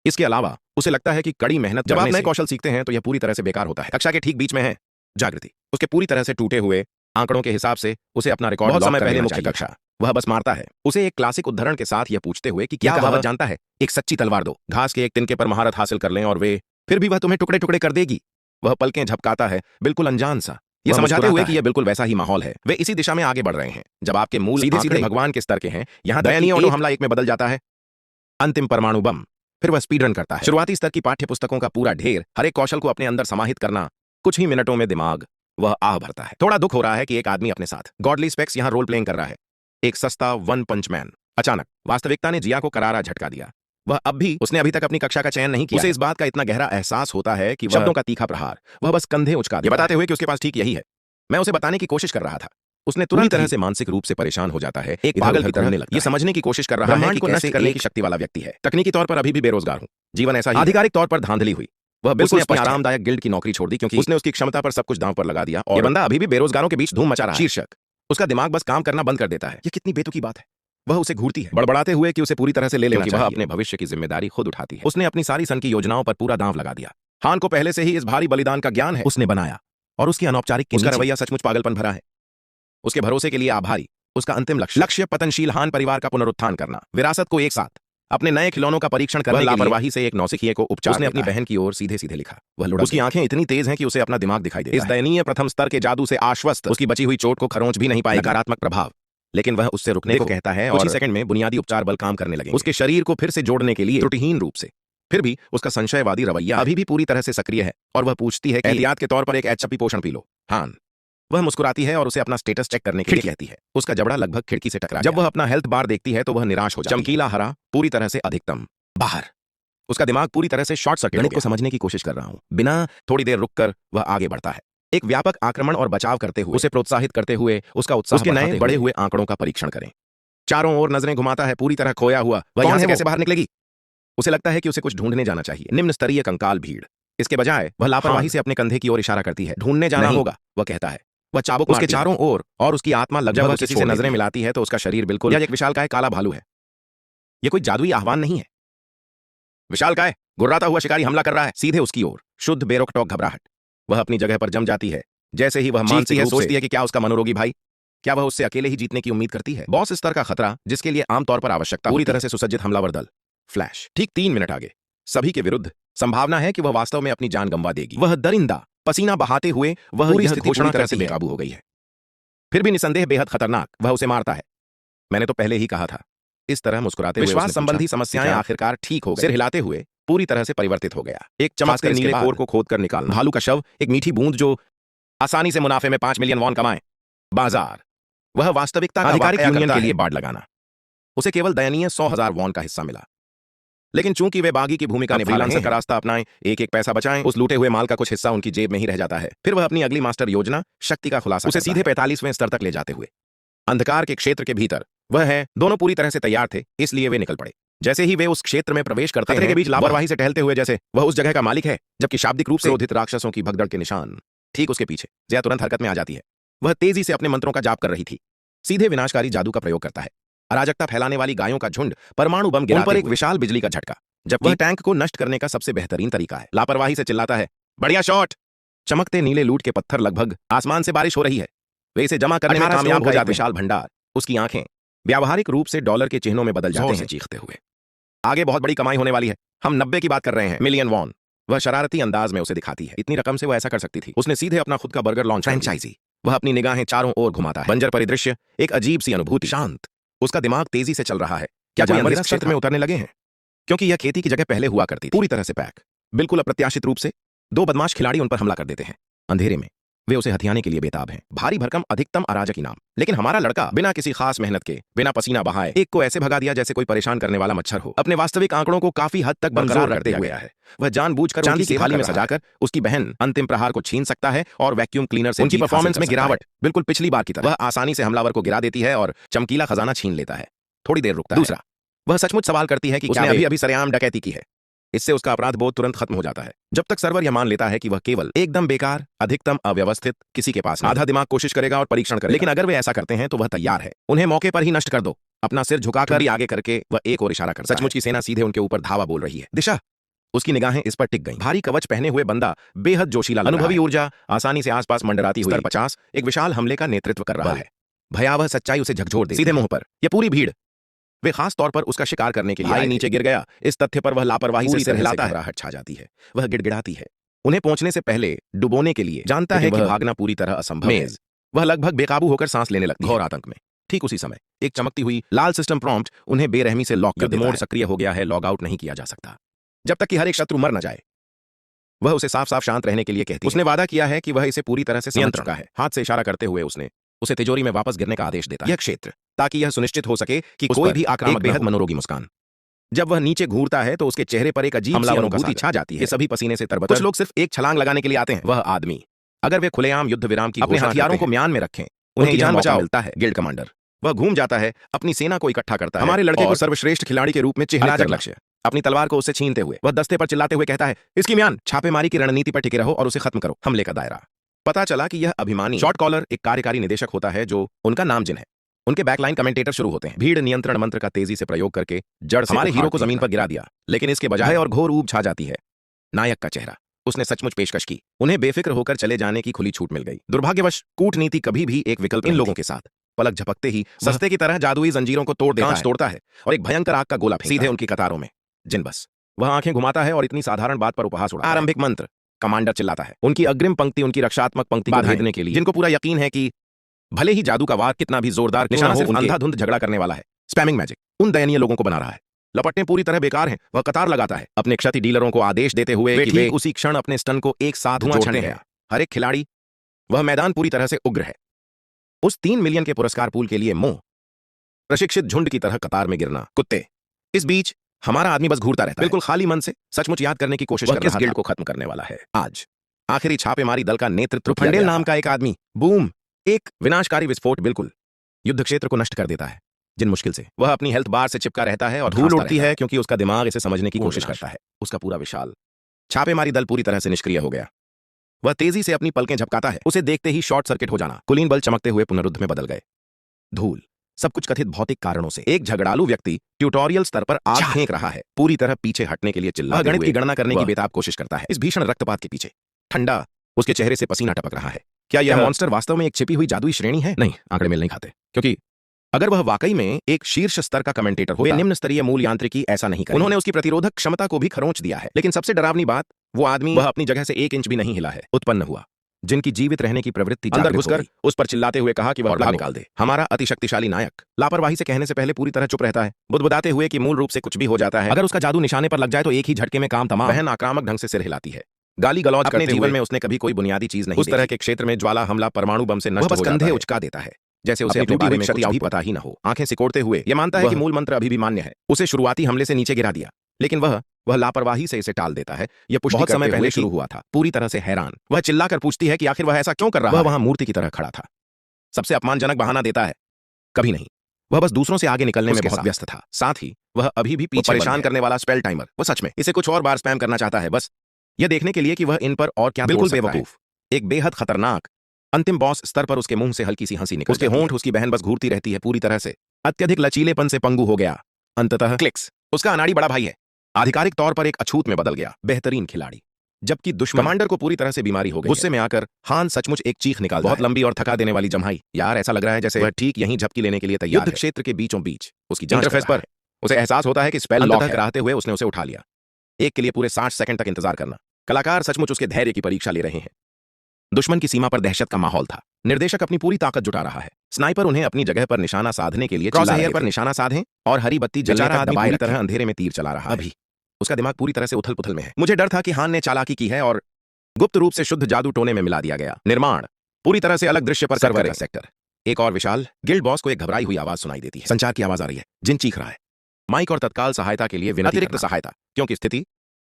इसके अलावा उसे लगता है कि कड़ी मेहनत जब आप नए कौशल सीखते हैं तो यह पूरी तरह से बेकार होता है। कक्षा के ठीक बीच में है जागृति। उसके पूरी तरह से टूटे हुए आंकड़ों के हिसाब से उसे अपना रिकॉर्ड बहुत समय पहले मुख्य कक्षा वह बस मारता है, उसे एक क्लासिक उदाहरण के साथ यह पूछते हुए कि क्या कहावत जानता है, एक सच्ची तलवार दो, घास के एक तिनके पर महारत हासिल कर लें और फिर भी वह तुम्हें टुकड़े टुकड़े कर देगी। वह पलकें झपकाता है, बिल्कुल अनजान सा, ये समझाते हुए कि यह बिल्कुल वैसा ही माहौल है। वे इसी दिशा में आगे बढ़ रहे हैं जब आपके मूल सीधे सीधे भगवान के स्तर के हैं। यहां दयनीय अणु हमला एक में बदल जाता है, अंतिम परमाणु बम। फिर वह स्पीड रन करता है। शुरुआती स्तर की पाठ्य पुस्तकों का पूरा ढेर, हर एक कौशल को अपने अंदर समाहित करना, कुछ ही मिनटों में दिमाग वह आह भरता है। थोड़ा दुख हो रहा है कि एक आदमी अपने साथ गॉडली स्पेक्स यहां रोल प्लेइंग कर रहा है, एक सस्ता वन पंच मैन। अचानक वास्तविकता ने जिया को करारा झटका दिया। उसने अभी तक अपनी कक्षा का चयन नहीं किया। उसे इस बात का इतना गहरा एहसास होता है कि शब्दों का तीखा प्रहार वह बस कंधे उचका दे, बताते हुए कि उसके पास ठीक यही है। मैं उसे बताने की कोशिश कर रहा था। उसने तुरंत तरह से मानसिक रूप से परेशान हो जाता है, एक पागल की तरह लगता है। ये समझने की कोशिश कर रहा है कि कैसे करने की शक्ति वाला व्यक्ति है। तकनीकी तौर पर अभी भी बेरोजगार हूं, जीवन ऐसा ही। आधिकारिक तौर पर धांधली हुई। वह बिल्कुल अपनी आरामदायक गिल्ड की नौकरी छोड़ दी क्योंकि उसने उसकी क्षमता पर सब कुछ दांव पर लगा दिया और ये बंदा अभी भी बेरोजगारों के बीच धूम मचा रहा है। शीर्षक उसका दिमाग बस काम करना बंद कर देता है। ये कितनी बेतुकी बात है। वह उसे घूरती है, बड़बड़ाते हुए कि उसे पूरी तरह से ले लेना चाहिए। वह अपने भविष्य की जिम्मेदारी खुद उठाती है। उसने अपनी सारी सन की योजनाओं पर पूरा दांव लगा दिया। हान को पहले से ही इस भारी बलिदान का ज्ञान है। उसने बनाया और उसकी अनौपचारिक उसका रवैया सचमुच पागलपन भरा है। उसके भरोसे के लिए आभारी। उसका अंतिम लक्ष्य पतनशील हान परिवार का पुनरुत्थान करना, विरासत को एक साथ, अपने नए खिलौनों का परीक्षण करने की लापरवाही से एक नौसिखिए को उपचार। उसने अपनी बहन की ओर सीधे सीधे लिखा। वह लुढ़क, उसकी आंखें इतनी तेज हैं कि उसे अपना दिमाग दिखाई देता है। इस दयनीय प्रथम स्तर के जादू से आश्वस्त, उसकी बची हुई चोट को खरोंच भी नहीं पाएगा नकारात्मक प्रभाव। लेकिन वह उससे रुकने को कहता है और कुछ सेकंड में बुनियादी उपचार बल काम करने लगे उसके शरीर को फिर से जोड़ने के लिए त्रुटिहीन रूप से। फिर भी उसका संशयवादी रवैया अभी भी पूरी तरह से सक्रिय है और वह पूछती है कि एहतियात के तौर पर एक एचपी पोषण पी लो। हान वह मुस्कुराती है और उसे अपना स्टेटस चेक करने के लिए कहती है। उसका जबड़ा लगभग खिड़की से टकरा। जब वह अपना हेल्थ बार देखती है तो वह निराश हो जाती है। चमकीला हरा, पूरी तरह से अधिकतम बाहर। उसका दिमाग पूरी तरह से शॉर्ट सर्किट को समझने की कोशिश कर रहा हूं। बिना थोड़ी देर रुककर वह आगे बढ़ता है, एक व्यापक आक्रमण और बचाव करते हुए, उसे प्रोत्साहित करते हुए, उसका उत्साह उसके नए बड़े हुए आंकड़ों का परीक्षण करें। चारों ओर नजरें घुमाता है, पूरी तरह खोया हुआ। वह यहां से कैसे बाहर निकलेगी? उसे लगता है कि उसे कुछ ढूंढने जाना चाहिए। निम्न स्तरीय कंकाल भीड़। इसके बजाय वह लापरवाही से अपने कंधे की ओर इशारा करती है। ढूंढने जाना होगा, वह कहता है। वह चाबुक उसके चारों ओर और उसकी आत्मा लगभग किसी से नजरें मिलाती है तो उसका शरीर बिल्कुल एक विशालकाय काला भालू है। यह कोई जादुई आह्वान नहीं है। विशालकाय गुर्राता हुआ शिकारी हमला कर रहा है सीधे उसकी ओर। शुद्ध बेरोकटोक घबराहट। वह अपनी जगह पर जम जाती है जैसे ही वह मानती है, सोचती है कि क्या उसका मनोरोगी भाई, क्या वह उससे अकेले ही जीतने की उम्मीद करती है? बॉस स्तर का खतरा जिसके लिए आमतौर पर आवश्यकता पूरी तरह से सुसज्जित हमलावर दल। फ्लैश ठीक 3 मिनट आगे। सभी के विरुद्ध संभावना है कि वह वास्तव में अपनी जान गंवा देगी। वह दरिंदा पसीना बहाते हुए वह पूरी स्थिति घोषणा तरह से बेकाबू हो गई है। फिर भी निसंदेह बेहद खतरनाक। वह उसे मारता है। मैंने तो पहले ही कहा था। इस तरह मुस्कुराते हुए विश्वास संबंधी समस्याएं आखिरकार ठीक हो गई। सिर हिलाते हुए पूरी तरह से परिवर्तित हो गया। एक चमकते नीले कोर को खोदकर निकालना, भालू का शव, एक मीठी बूंद जो आसानी से मुनाफे में 5 मिलियन वॉन कमाए, बाजार। वह वास्तविकता का आधिकारिक यूनियन के लिए बाड़ लगाना। उसे केवल दयनीय 100,000 वॉन का हिस्सा मिला। लेकिन चूंकि वे बागी की भूमिका निभा रहे हैं, का रास्ता अपनाएं, एक एक पैसा बचाएं, उस लूटे हुए माल का कुछ हिस्सा उनकी जेब में ही रह जाता है। फिर वह अपनी अगली मास्टर योजना शक्ति का खुलासा उसे सीधे 45वें स्तर तक ले जाते हुए अंधकार के क्षेत्र के भीतर वह है। दोनों पूरी तरह से तैयार थे, इसलिए वे निकल पड़े। जैसे ही वे उस क्षेत्र में प्रवेश करते हैं, के बीच लापरवाही से टहलते हुए जैसे वह उस जगह का मालिक है, जबकि शाब्दिक रूप से क्रोधित राक्षसों की भगदड़ के निशान ठीक उसके पीछे। जिया तुरंत हरकत में आ जाती है। वह तेजी से अपने मंत्रों का जाप कर रही थी, सीधे विनाशकारी जादू का प्रयोग करता है। अराजकता फैलाने वाली गायों का झुंड, परमाणु बम गिराने पर एक विशाल बिजली का झटका, जबकि टैंक को नष्ट करने का सबसे बेहतरीन तरीका है। लापरवाही से चिल्लाता है, बढ़िया शॉट। चमकते नीले लूट के पत्थर, लगभग आसमान से बारिश हो रही है। वे इसे जमा करने में कामयाब हो जाते। विशाल भंडार। उसकी आंखें व्यावहारिक रूप से डॉलर के चिन्हों में बदल जाते हैं, चीखते हुए आगे बहुत बड़ी कमाई होने वाली है। हम 90 की बात कर रहे हैं, मिलियन वॉन। वह शरारती अंदाज में उसे दिखाती है। इतनी रकम से वह ऐसा कर सकती थी। उसने सीधे अपना खुद का बर्गर लॉन्च फ्रेंचाइजी। वह अपनी निगाहें चारों ओर घुमाता है। बंजर परिदृश्य, एक अजीब सी अनुभूति, शांत उसका दिमाग तेजी से चल रहा है। क्या जानवर इस क्षेत्र में उतरने लगे हैं? क्योंकि यह खेती की जगह पहले हुआ करती थी, पूरी तरह से पैक। बिल्कुल अप्रत्याशित रूप से दो बदमाश खिलाड़ी उन पर हमला कर देते हैं। अंधेरे में वे उसे हथियाने के लिए बेताब हैं। भारी भरकम अधिकतम अराजक इनाम। लेकिन हमारा लड़का बिना किसी खास मेहनत के, बिना पसीना बहाए एक को ऐसे भगा दिया जैसे कोई परेशान करने वाला मच्छर हो। अपने वास्तविक आंकड़ों को काफी हद तक बरकरार रखते हुए है। वह जानबूझकर चांदी की थाली में सजाकर उसकी बहन अंतिम प्रहार को छीन सकता है और वैक्यूम क्लीनर से उनकी परफॉर्मेंस में गिरावट बिल्कुल पिछली बार की तरह। वह आसानी से हमलावर को गिरा देती है और चमकीला खजाना छीन लेता है। थोड़ी देर रुकता है। दूसरा, वह सचमुच सवाल करती है कि उसने अभी सरेआम डकैती की है। इससे उसका अपराध बोध तुरंत खत्म हो जाता है। जब तक सर्वर यह मान लेता है कि वह केवल एकदम बेकार, अधिकतम अव्यवस्थित, किसी के पास आधा दिमाग कोशिश करेगा और परीक्षण करेगा। लेकिन अगर वे ऐसा करते हैं तो वह तैयार है। उन्हें मौके पर ही नष्ट कर दो। अपना सिर झुकाकर ही आगे करके वह एक और इशारा करता है। सचमुच की सेना सीधे उनके ऊपर धावा बोल रही है। दिशा, उसकी निगाहें इस पर टिक गईं। भारी कवच पहने हुए बंदा बेहद जोशीला, अनुभवी ऊर्जा आसानी से आसपास मंडराती हुई 50 एक विशाल हमले का नेतृत्व कर रहा है। भयावह सच्चाई उसे झकझोर देती है। सीधे मुंह पर यह पूरी भीड़ वे खास तौर पर उसका शिकार करने के लिए नीचे गिर गया। इस तथ्य पर वह लापरवाही से सिर हिलाता है। घबराहट छा जाती है। वह गिड़गिड़ाती है। उन्हें पहुंचने से पहले डुबोने के लिए जानता है कि भागना पूरी तरह असंभव है। वह लगभग बेकाबू होकर सांस लेने लगती है, घोर आतंक में। ठीक उसी समय एक चमकती हुई लाल सिस्टम प्रॉम्प्ट उन्हें बेरहमी से लॉक कर देता है। मोड सक्रिय हो गया है, लॉग आउट नहीं किया जा सकता जब तक कि हर एक शत्रु मर न जाए। वह उसे साफ साफ शांत रहने के लिए कहती है। उसने वादा किया है कि वह इसे पूरी तरह से समझ चुका है। हाथ से इशारा करते हुए उसने उसे तिजोरी में वापस गिरने का आदेश देता है। यह क्षेत्र, ताकि यह सुनिश्चित हो सके कि कोई भी आक्रामक बेहद मनोरोगी मुस्कान। जब वह नीचे घूरता है तो उसके चेहरे पर एक अजीब सी अनुभूति छा जाती है। सभी पसीने से तरबतर। कुछ लोग सिर्फ एक छलांग लगाने के लिए आते हैं। वह आदमी, अगर वे खुलेआम युद्ध विराम की अपने हथियारों को म्यान में रखें, उन्हें जान बचाव मिलता है। गिल्ड कमांडर वह घूम जाता है, अपनी सेना को इकट्ठा करता है। हमारे लड़के को सर्वश्रेष्ठ खिलाड़ी के रूप में चिन्हित कर लक्ष्य। अपनी तलवार को उससे छीनते हुए वह दस्ते पर चिल्लाते हुए कहता है, इसकी म्यान। छापेमारी की रणनीति पर टिके रहो और उसे खत्म करो। हमले का दायरा। पता चला कि यह अभिमानी शॉट कॉलर एक कार्यकारी निदेशक होता है जो उनका नाम जिन है। उनके बैकलाइन कमेंटेटर शुरू होते हैं। भीड़ नियंत्रण मंत्र का तेजी से प्रयोग करके जड़ से हमारे हीरो को जमीन पर गिरा दिया, लेकिन इसके बजाय और घोर ऊब छा जाती है। नायक का चेहरा। उसने सचमुच पेशकश की। उन्हें बेफिक्र होकर चले जाने की खुली छूट मिल गई। दुर्भाग्यवश कूटनीति कभी भी एक विकल्प इन लोगों के साथ। पलक झपकते ही सस्ते की तरह जादुई जंजीरों को तोड़ता है और एक भयंकर आग का गोला सीधे उनकी कतारों में। जिन बस वह आंखें घुमाता है और इतनी साधारण बात पर उपहास उड़ाता है। आरंभिक मंत्र कमांडर चिल्लाता है। उनकी अग्रिम पंक्ति उनकी रक्षात्मक पंक्ति को भेदने के लिए, जिनको पूरा यकीन है कि भले ही जादू का वार कितना भी जोरदार निशाना सिर्फ अंधाधुंध झगड़ा करने वाला है। स्पैमिंग मैजिक उन दयनीय लोगों को बना रहा है। लपटें पूरी तरह बेकार हैं। वह कतार लगाता है, अपने क्षति डीलरों को आदेश देते हुए कि वे उसी क्षण अपने स्टन को एक साथ जोड़ते हैं। हर एक खिलाड़ी, वह मैदान पूरी तरह से उग्र है। उस 3 मिलियन के पुरस्कार पूल के लिए मोह प्रशिक्षित झुंड की तरह कतार में गिरना। कुत्ते। इस बीच हमारा आदमी बस घूरता रहता है, बिल्कुल खाली मन से सचमुच याद करने की कोशिश कर रहा है। किस गिल्ड को खत्म करने वाला है आज? आखिरी छापेमारी दल का नेतृत्व फंडेल नाम का एक आदमी। बूम, एक विनाशकारी विस्फोट बिल्कुल युद्ध क्षेत्र को नष्ट कर देता है। जिन मुश्किल से वह अपनी हेल्थ बार से चिपका रहता है और धूल उड़ती है क्योंकि उसका दिमाग इसे समझने की कोशिश करता है। उसका पूरा विशाल छापेमारी दल पूरी तरह से निष्क्रिय हो गया। वह तेजी से अपनी पलकें झपकाता है। उसे देखते ही शॉर्ट सर्किट हो जाना। कुलीन बल चमकते हुए पुनरुद्ध में बदल गए। धूल, सब कुछ कथित भौतिक कारणों से। एक झगड़ालू व्यक्ति ट्यूटोरियल स्तर पर आग फेंक रहा है, पूरी तरह पीछे हटने के लिए चिल्लाते हुए। गणित की गणना करने की बेताब कोशिश करता है। इस भीषण रक्तपात के पीछे ठंडा, उसके चेहरे से पसीना टपक रहा है। क्या यह मॉन्स्टर वास्तव में एक छिपी हुई जादुई श्रेणी है? नहीं, आंकड़े मेल नहीं खाते। क्योंकि अगर वह वाकई में एक शीर्ष स्तर का कमेंटेटर हो, निम्न स्तरीय मूल यांत्रिकी ऐसा नहीं करेंगे। उन्होंने उसकी प्रतिरोधक क्षमता को भी खरोंच दिया है। लेकिन सबसे डरावनी बात, वो आदमी वह अपनी जगह से 1 इंच भी नहीं हिला है। उत्पन्न हुआ जिनकी जीवित रहने की प्रवृत्ति अंदर घुसकर उस पर चिल्लाते हुए कहा कि वह प्लग निकाल दे। हमारा अतिशक्तिशाली नायक लापरवाही से कहने से पहले पूरी तरह चुप रहता है, बुदबुदाते हुए कि मूल रूप से कुछ भी हो जाता है। अगर उसका जादू निशाने पर लग जाए तो एक ही झटके में काम तमाम। बहन आक्रामक ढंग से सिर हिलाती है। गाली गलौज करते जीवन में उसने कभी कोई बुनियादी चीज नहीं। उस तरह के क्षेत्र में ज्वाला हमला परमाणु बम से नष्ट हो जाता है। कंधे उचका देता है जैसे उसे अपने बारे में कुछ पता ही न हो। आंखें सिकोड़ते हुए यह मानता है कि मूल मंत्र अभी भी मान्य है। उसे शुरुआती हमले से नीचे गिरा दिया, लेकिन वह लापरवाही से इसे टाल देता है। यह बहुत समय पहले शुरू हुआ था। पूरी तरह से हैरान वह चिल्लाकर पूछती है कि आखिर वह ऐसा क्यों कर रहा है। वह वहां मूर्ति की तरह खड़ा था। सबसे अपमानजनक बहाना देता है, कभी नहीं। वह बस दूसरों से आगे निकलने में बहुत व्यस्त था। साथ ही वह अभी भी पीछे परेशान करने वाला स्पेल टाइमर। वह सच में इसे कुछ और बार स्पैम करना चाहता है, बस यह देखने के लिए कि वह इन पर और क्या। बिल्कुल बेवकूफ। एक बेहद खतरनाक अंतिम बॉस स्तर पर उसके मुंह से हल्की सी हंसी निकल उसके होंठ। उसकी बहन बस घूरती रहती है, पूरी तरह से अत्यधिक लचीलेपन से पंगु हो गया। अंततः क्लिक्स उसका अनाड़ी बड़ा भाई है, आधिकारिक तौर पर एक अछूत में बदल गया। बेहतरीन खिलाड़ी, जबकि दुश्मन कमांडर को पूरी तरह से बीमारी हो गई। गुस्से में आकर हान सचमुच एक चीख निकाल बहुत लंबी और थका देने वाली जम्हाई। यार ऐसा लग रहा है जैसे वह ठीक यहीं झपकी लेने के लिए तैयार है। युद्ध क्षेत्र के बीचों बीच उसकी इंटरफेस पर उसे एहसास होता है कि स्पेल लॉक कराते हुए उसने उसे उठा लिया। एक के लिए पूरे 60 सेकंड तक इंतजार करना। कलाकार सचमुच उसके धैर्य की परीक्षा ले रहे हैं। दुश्मन की सीमा पर दहशत का माहौल था। निर्देशक अपनी पूरी ताकत जुटा रहा है। स्नाइपर उन्हें अपनी जगह पर निशाना साधने के लिए क्रॉस हेयर पर निशाना साधें और हरी बत्ती जलने तक दबाए रखें। तरह अंधेरे में तीर चला रहा है। अभी उसका दिमाग पूरी तरह से उथल पुथल में है। मुझे डर था कि हान ने चालाकी की है और गुप्त रूप से शुद्ध जादू टोने में मिला दिया गया। निर्माण पूरी तरह से अलग दृश्य पर सर्वर सेक्टर। एक और विशाल गिल्ड बॉस को एक घबराई हुई आवाज सुनाई देती है। संचार की आवाज आ रही है। जिन चीख रहा है। माइक और तत्काल सहायता के लिए विनती, अतिरिक्त सहायता, क्योंकि स्थिति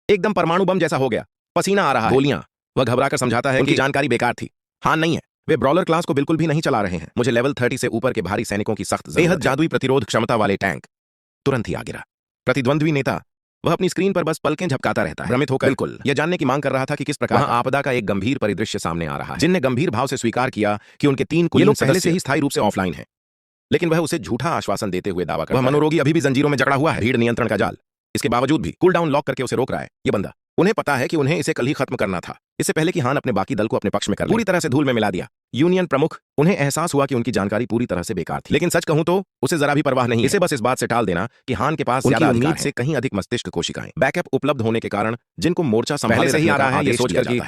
एकदम परमाणु बम जैसा हो गया। पसीना आ रहा है, गोलियां। वह घबराकर समझाता है कि जानकारी बेकार थी। हान नहीं है, वे ब्रॉलर क्लास को बिल्कुल भी नहीं चला रहे हैं। मुझे लेवल 30 से ऊपर के भारी सैनिकों की सख्त बेहद जादुई प्रतिरोध क्षमता वाले टैंक। तुरंत ही आ गिरा। प्रतिद्वंद्वी नेता वह अपनी स्क्रीन पर बस पलकें झपकाता रहता है, भ्रमित होकर बिल्कुल यह जानने की मांग कर रहा था कि किस प्रकार आपदा का एक गंभीर परिदृश्य सामने आ रहा है। जिनने गंभीर भाव से स्वीकार किया कि उनके 3 कुलीन पहले से ही स्थायी रूप से ऑफलाइन हैं, लेकिन वह उसे झूठा आश्वासन देते हुए दावा करता है। वह मनोरोगी अभी भी जंजीरों में जकड़ा हुआ है, भीड़ नियंत्रण का जाल। इसके बावजूद भी कूल डाउन लॉक करके उसे रोक रहा है ये बंदा। उन्हें पता है कि उन्हें इसे कल ही खत्म करना था, इससे पहले कि हान अपने बाकी दल को अपने पक्ष में कर ले। पूरी तरह से धूल में मिला दिया। यूनियन प्रमुख उन्हें एहसास हुआ कि उनकी जानकारी पूरी तरह से बेकार थी, लेकिन सच कहूं तो उसे जरा भी परवाह नहीं। इसे बस इस बात से टाल देना कि हान के पास ज्यादा उम्मीद से कहीं अधिक मस्तिष्क कोशिकाएं बैकअप उपलब्ध होने के कारण जिनको मोर्चा संभाले से ही आ रहा है, ये सोचकर कि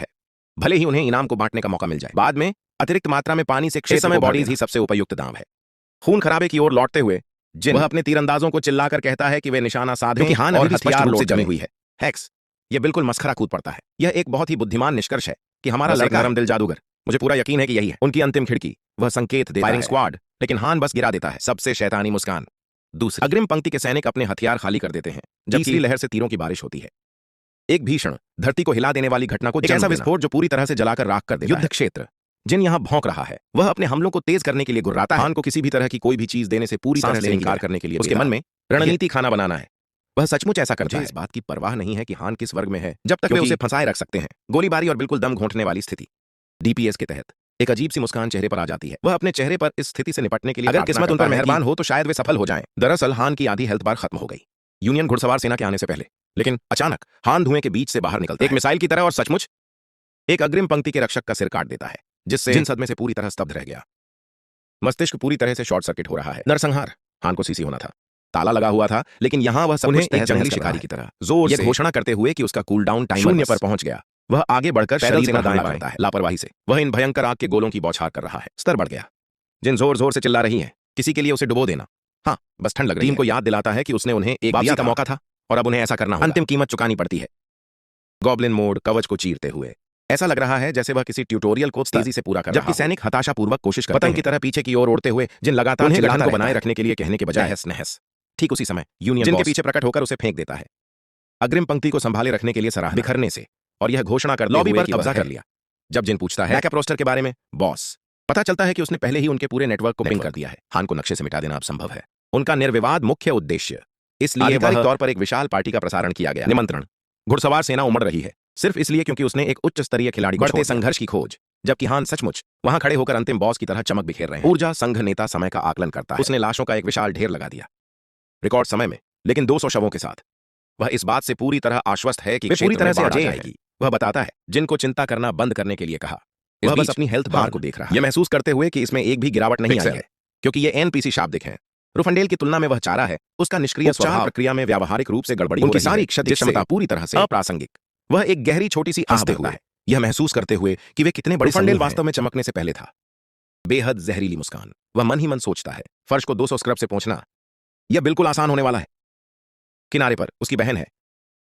भले ही उन्हें इनाम को बांटने का मौका मिल जाए, बाद में अतिरिक्त मात्रा में पानी से समय बॉडीज ही सबसे उपयुक्त दाम है। खून खराबे की ओर लौटते हुए जिन वह अपने तीरंदाजों को चिल्लाकर कहता है कि वे निशाना साधें, क्योंकि हान अभी हथियार लोड जमी हुई है। हैक्स ये बिल्कुल मस्खरा कूद पड़ता है। यह एक बहुत ही बुद्धिमान निष्कर्ष है कि हमारा लड़का नरम दिल जादूगर। मुझे पूरा यकीन है कि यही है उनकी अंतिम खिड़की। वह संकेत देता है स्क्वाड, लेकिन हान बस गिरा देता है सबसे शैतानी मुस्कान। दूसरी अग्रिम पंक्ति के सैनिक अपने हथियार खाली कर देते हैं, जब तीसरी लहर से तीरों की बारिश होती है। एक भीषण धरती को हिला देने वाली घटना को, एक ऐसा विस्फोट जो पूरी तरह से जलाकर राख कर देता है। युद्ध क्षेत्र जिन यहां भौंक रहा है, वह अपने हमलों को तेज करने के लिए गुर्राता है। हान को किसी भी तरह की कोई भी चीज देने से पूरी तरह से इनकार करने के लिए उसके मन में रणनीति खाना बनाना है। वह सचमुच ऐसा करता है। इस बात की परवाह नहीं है कि हान किस वर्ग में है, जब तक वे उसे फंसाए रख सकते हैं। गोलीबारी और बिल्कुल दम घोंटने वाली स्थिति। डीपीएस के तहत एक अजीब सी मुस्कान चेहरे पर आ जाती है। वह अपने चेहरे पर इस स्थिति से निपटने के लिए अगर किस्मत उन पर मेहरबान हो तो शायद वे सफल हो जाएं। दरअसल हान की आधी हेल्थ बार खत्म हो गई यूनियन घुड़सवार सेना के आने से पहले, लेकिन अचानक हान धुएं के बीच से बाहर निकलता है एक मिसाइल की तरह और सचमुच एक अग्रिम पंक्ति के रक्षक का सिर काट देता है, जिससे जिन सदमे से पूरी तरह स्तब्ध रह गया। मस्तिष्क पूरी तरह से शॉर्ट सर्किट हो रहा है। नरसंहार हान को सीसी होना था, ताला लगा हुआ था, लेकिन यहां वह सब एक जंगली शिकारी की तरह जोर से घोषणा करते हुए कि उसका कूल डाउन टाइम 0 पर पहुंच गया। वह आगे बढ़कर शरीर से दाएं करता है। लापरवाही से वह इन भयंकर आग के गोलों की बौछार कर रहा है। स्तर बढ़ गया। जिन जोर जोर से चिल्ला रही हैं, किसी के लिए उसे डुबो देना। हाँ, बस ठंड लग रही है। टीम को याद दिलाता है कि उसने उन्हें एक वापसी का मौका था और अब उन्हें ऐसा करना होगा। अंतिम कीमत चुकानी पड़ती है। गॉब्लिन मोड कवच को चीरते हुए ऐसा लग रहा है जैसे वह किसी ट्यूटोरियल को तेजी से पूरा कर रहा है, जबकि सैनिक हताशापूर्वक कोशिश करते हैं पतंग की तरह पीछे की ओर उड़ते हुए, जिन लगातार चिल्लाने को बनाए रखने के लिए कहने के बजाय नहस नहस। ठीक उसी समय यूनियन जिनके पीछे प्रकट होकर उसे फेंक देता है। अग्रिम पंक्ति को संभाले रखने के लिए सराहना बिखरने से, और यह घोषणा कर लॉबी पर कब्जा कर लिया। जब जिन पूछता है बैकअप रोस्टर के बारे में, बॉस पता चलता है कि उसने पहले ही उनके पूरे नेटवर्क को पिंग कर दिया है। हान को नक्शे से मिटा देना अब संभव है। उनका निर्विवाद मुख्य उद्देश्य, इसलिए आधिकारिक तौर पर एक विशाल पार्टी का प्रसारण किया गया। निमंत्रण घुड़सवार सेना उमड़ रही है, सिर्फ इसलिए क्योंकि उसने एक उच्च स्तरीय खिलाड़ी को बढ़ते संघर्ष की खोज, जबकि हान सचमुच वहां खड़े होकर अंतिम बॉस की तरह चमक बिखेर रहे हैं। ऊर्जा संघ नेता समय का आकलन करता है। उसने लाशों का एक विशाल ढेर लगा दिया रिकॉर्ड समय में, लेकिन 200 शवों के साथ। वह इस बात से पूरी तरह आश्वस्त है कि पूरी तरह से अजय आएगी। वह बताता है जिनको चिंता करना बंद करने के लिए कहा। वह बस अपनी हेल्थ बार को देख रहा है, यह महसूस करते हुए कि इसमें एक भी गिरावट नहीं आई है, क्योंकि ये एनपीसी शाब्दिक हैं। रुफंडेल की तुलना में वह चारा है। उसका निष्क्रिय स्वभाव प्रक्रिया में व्यावहारिक रूप से गड़बड़ी, उनकी सारी क्षति क्षमता पूरी तरह से अप्रासंगिक। वह एक गहरी छोटी सी आंख भरता है, यह महसूस करते हुए कि वे कितने बड़े रुफंडेल वास्तव में चमकने से पहले था। बेहद जहरीली मुस्कान। वह मन ही मन सोचता है, फर्श को 200 स्क्रब से पहुंचना यह बिल्कुल आसान होने वाला है। किनारे पर उसकी बहन है।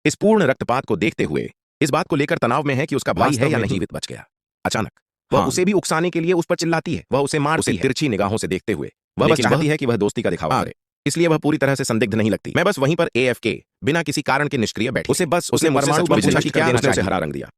इस पूर्ण रक्तपात को देखते हुए इस बात को लेकर तनाव में है कि उसका भाई है या नहीं बच गया। अचानक वह उसे भी उकसाने के लिए उस पर चिल्लाती है। वह उसे मारती है, तिरछी निगाहों से देखते हुए। वह बस चाहती है कि वह दोस्ती का दिखावा करे, इसलिए वह पूरी तरह से संदिग्ध नहीं लगती। मैं बस वहीं पर AFK बिना किसी कारण के निष्क्रिय बैठी। उसे बस उसने परमाणु बम पूछा कि क्या देना चाहिए। हरा रंग दिया।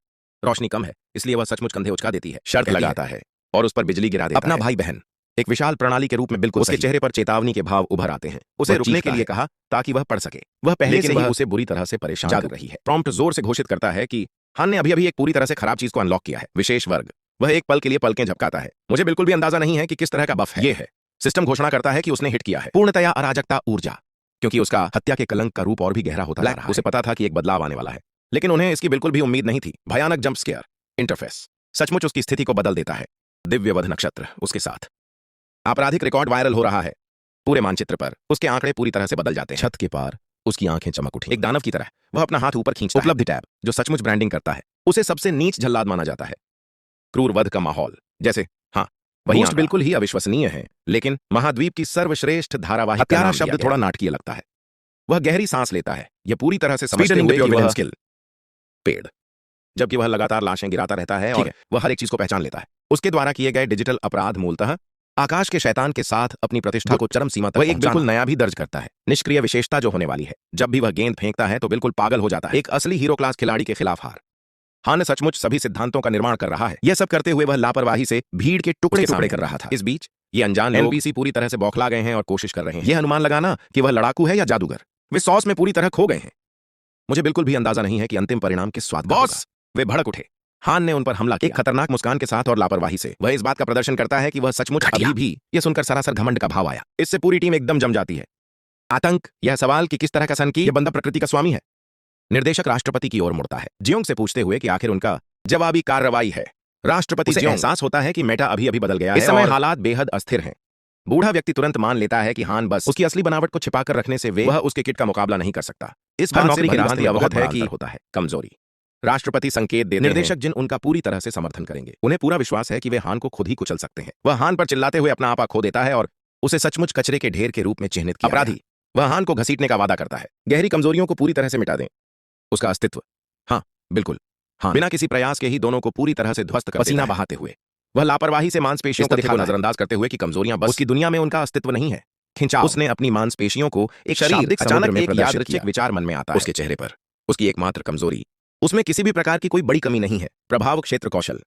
रोशनी कम है, इसलिए वह सचमुच कंधे उचका देती है, शर्त लगाता है और उस पर बिजली गिरा देता है। अपना भाई बहन एक विशाल प्रणाली के रूप में बिल्कुल उसके चेहरे पर चेतावनी के भाव उभर आते हैं। उसे रुकने के लिए कहा ताकि वह पढ़ सके। वह पहले से ही उसे बुरी तरह से परेशान कर रही है। प्रॉम्प्ट जोर से घोषित करता है कि हान ने अभी एक पूरी तरह से खराब चीज को अनलॉक किया है, विशेष वर्ग। वह एक पल के लिए पलकें झपकाता है। मुझे बिल्कुल भी अंदाजा नहीं है कि किस तरह का बफ है। ये है सिस्टम घोषणा करता है कि उसने हिट किया है पूर्णतया अराजकता ऊर्जा, क्योंकि उसका हत्या के कलंक का रूप और भी गहरा होता जा रहा है। उसे पता था कि एक बदलाव आने वाला है, लेकिन उन्हें इसकी बिल्कुल भी उम्मीद नहीं थी। भयानक जंप स्केयर इंटरफेस सचमुच उसकी स्थिति को बदल देता है। दिव्यवध नक्षत्र उसके साथ। आपराधिक रिकॉर्ड वायरल हो रहा है पूरे मानचित्र पर। उसके आंकड़े पूरी तरह से बदल जाते हैं। छत के पार उसकी आंखें चमक उठी। एक दानव की तरह वह अपना हाथ ऊपर खींचता है। उपलब्धि टैब जो सचमुच ब्रांडिंग करता है। उसे सबसे नीच जल्लाद माना जाता है। क्रूर वध का माहौल, जैसे हाँ वही होस्ट बिल्कुल ही अविश्वसनीय है, लेकिन महाद्वीप की सर्वश्रेष्ठ धारावाहिक का हत्यारा नाम शब्द दिया थोड़ा गया। नाटकीय लगता है। वह गहरी सांस लेता है, यह पूरी तरह से समझते Speed हुए and कि वह skill। पेड़, जबकि वह लगातार लाशें गिराता रहता है ठीक और वह हर एक चीज को पहचान लेता है। उसके द्वारा किए गए डिजिटल अपराध मूलतः आकाश के शैतान के साथ अपनी प्रतिष्ठा को चरम सीमा तक वह एक पहुंचाना। बिल्कुल नया भी दर्ज करता है। निष्क्रिय विशेषता जो होने वाली है, जब भी वह गेंद फेंकता है तो बिल्कुल पागल हो जाता है, एक असली हीरो क्लास खिलाड़ी के खिलाफ हार। हान सचमुच सभी सिद्धांतों का निर्माण कर रहा है। यह सब करते हुए वह लापरवाही से भीड़ के टुकड़े उसके टुकड़े सामने कर रहा था। इस बीच ये अनजान लोग NPC पूरी तरह से बौखला गए हैं और कोशिश कर रहे हैं यह अनुमान लगाना कि वह लड़ाकू है या जादूगर। वे सॉस में पूरी तरह खो गए हैं। मुझे बिल्कुल भी अंदाजा नहीं है कि अंतिम परिणाम किस स्वाद का बॉस! होगा। वे भड़क उठे। हान ने उन पर हमला किया, एक खतरनाक मुस्कान के साथ और लापरवाही से। वह इस बात का प्रदर्शन करता है कि वह सचमुच घटिया। अभी भी। यह सुनकर सरासर घमंड का भाव आया। इससे पूरी टीम एकदम जम जाती है। आतंक, यह सवाल कि किस तरह का सन की यह बंदा प्रकृति का स्वामी है। निर्देशक राष्ट्रपति की ओर मुड़ता है, जियोंग से पूछते हुए कि आखिर उनका जवाबी कार्रवाई है। राष्ट्रपति उसे जियोंग एहसास होता है कि मेटा अभी अभी बदल गया है। इस समय और हालात बेहद अस्थिर हैं। बूढ़ा व्यक्ति तुरंत मान लेता है कि हान बस उसकी असली बनावट को छिपाकर रखने से वह उसके किट का मुकाबला नहीं कर सकता। इस हर बात से नौकरी के भली रास्ते भांति में अवगत बहुत है बड़ा कि अंतर होता है। कमजोरी। राष्ट्रपति संकेत देते हैं। निर्देशक जिन उनका पूरी तरह से समर्थन करेंगे। उन्हें पूरा विश्वास है कि वे हान को खुद ही कुचल सकते हैं। वह हान पर चिल्लाते हुए अपना आपा खो देता है और उसे सचमुच कचरे के ढेर के रूप में चिन्हित किया अपराधी। गया। वह हान को घसीटने का वादा करता है, गहरी कमजोरियों को पूरी तरह से मिटा दें, उसका अस्तित्व। हाँ बिल्कुल, हाँ, बिना किसी प्रयास के ही दोनों को पूरी तरह से ध्वस्त कर पसीना देता है। बहाते हुए वह लापरवाही से मांसपेशियों को दिखाता है। नजरअंदाज करते हुए कि कमजोरियां बस उसकी दुनिया में उनका अस्तित्व नहीं है। खिंचाव। उसने अपनी मांसपेशियों को एक शरीर शाब्दिक समुद्र अचानक में एक प्रदर्शित यादृच्छिक किया। विचार मन में आता है। उसके चेहरे पर उसकी एकमात्र कमजोरी, उसमें किसी भी प्रकार की कोई बड़ी कमी नहीं है, प्रभाव क्षेत्र कौशल।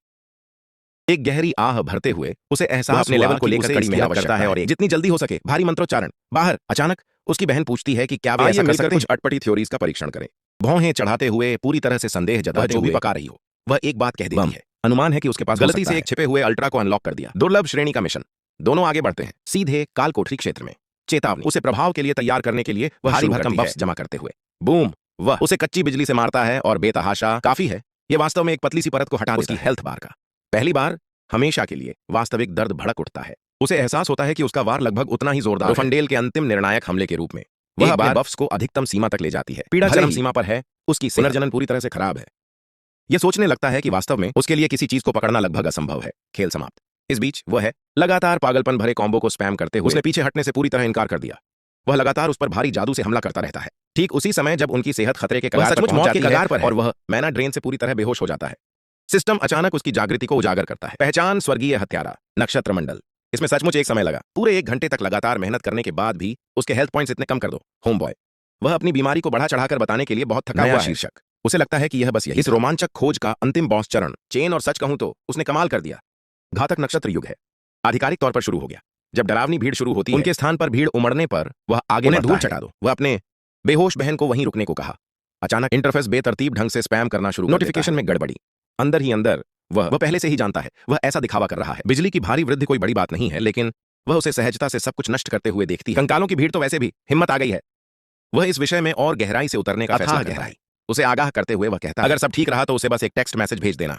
एक गहरी आह भरते हुए उसे एहसास अपने हुआ लेवल को कि लेकर उसे कड़ी इसकी मेहनत आवश्यकता करता है और जितनी जल्दी हो सके भारी मंत्रोच्चारण। बाहर अचानक उसकी बहन पूछती है कि क्या वे आइए ऐसा कर मिलकर सकते कुछ हैं? अटपटी थ्योरीज का परीक्षण करें। भौहें चढ़ाते हुए पूरी तरह से संदेह जताते जो भी हुए पका रही हो, वह एक बात कह देती बम। है। अनुमान है कि उसके पास हो गलती सकता से है। एक छिपे हुए अल्ट्रा को अनलॉक कर दिया। दुर्लभ श्रेणी का मिशन। दोनों आगे बढ़ते हैं, सीधे काल कोठरी क्षेत्र में। चेतावनी, उसे प्रभाव के लिए तैयार करने के लिए वह भारी शुरू भरकम करती है। बफ्स जमा करते हुए बूम, वह उसे कच्ची बिजली से मारता है और बेतहाशा काफी है। यह वास्तव में एक पतली सी परत को हटा उसकी देती है। हेल्थ बार का पहली बार हमेशा के लिए वास्तविक दर्द भड़क उठता है। उसे एहसास होता है कि उसका वार लगभग उतना ही जोरदार है। फंडेल के अंतिम निर्णायक हमले के रूप में वह अपने बफ्स को अधिकतम सीमा तक ले जाती है। पीड़ा भले चरम ही सीमा पर है, उसकी पुनर्जनन पूरी तरह से खराब है। यह सोचने लगता है कि वास्तव में उसके लिए किसी चीज को पकड़ना लगभग असंभव है। खेल समाप्त। इस बीच वह है लगातार पागलपन भरे कॉम्बो को स्पैम करते हुए उसने पीछे हटने से पूरी तरह इनकार कर दिया। वह लगातार उस पर भारी जादू से हमला करता रहता है। ठीक उसी समय जब उनकी सेहत खतरे के कगार पर सचमुच पहुंच मौत के जाती है कगार पर है। और वह मैना ड्रेन से पूरी तरह बेहोश हो जाता है। सिस्टम अचानक उसकी जागृति को उजागर करता है। पहचान स्वर्गीय हत्यारा, नक्षत्र मंडल। इसमें सचमुच एक समय लगा। पूरे 1 घंटे तक लगातार मेहनत करने के बाद भी उसके हेल्थ पॉइंट्स इतने कम कर दो। होम बॉय, वह अपनी बीमारी को बढ़ा चढ़ाकर बताने के लिए बहुत थका नया हुआ है। शीर्षक। उसे लगता है कि यह बस यही इस रोमांचक खोज का अंतिम बॉस चरण। चेन और सच कहूं तो उसने कमाल कर दिया। घातक नक्षत्र युग है आधिकारिक तौर पर शुरू हो गया। जब डरावनी भीड़ शुरू होती है, उनके स्थान पर भीड़ उमड़ने पर वह आगे उन्हें बढ़ता दूर है। चढ़ा दो। वह अपने बेहोश बहन को वहीं रुकने को कहा। अचानक इंटरफेस बेतरतीब ढंग से स्पैम करना शुरू कर देता है। नोटिफिकेशन में गड़बड़ी। अंदर ही अंदर वह पहले से ही जानता है। वह ऐसा दिखावा कर रहा है। बिजली की भारी वृद्धि कोई बड़ी बात नहीं है, लेकिन वह उसे सहजता से सब कुछ नष्ट करते हुए देखती है। कंकालों की भीड़ तो वैसे भी हिम्मत आ गई है। वह इस विषय में और गहराई से उतरने का अथाह फैसला करता है। उसे आगाह करते हुए वह कहता है, अगर सब ठीक रहा तो उसे बस एक टेक्स्ट मैसेज भेज देना।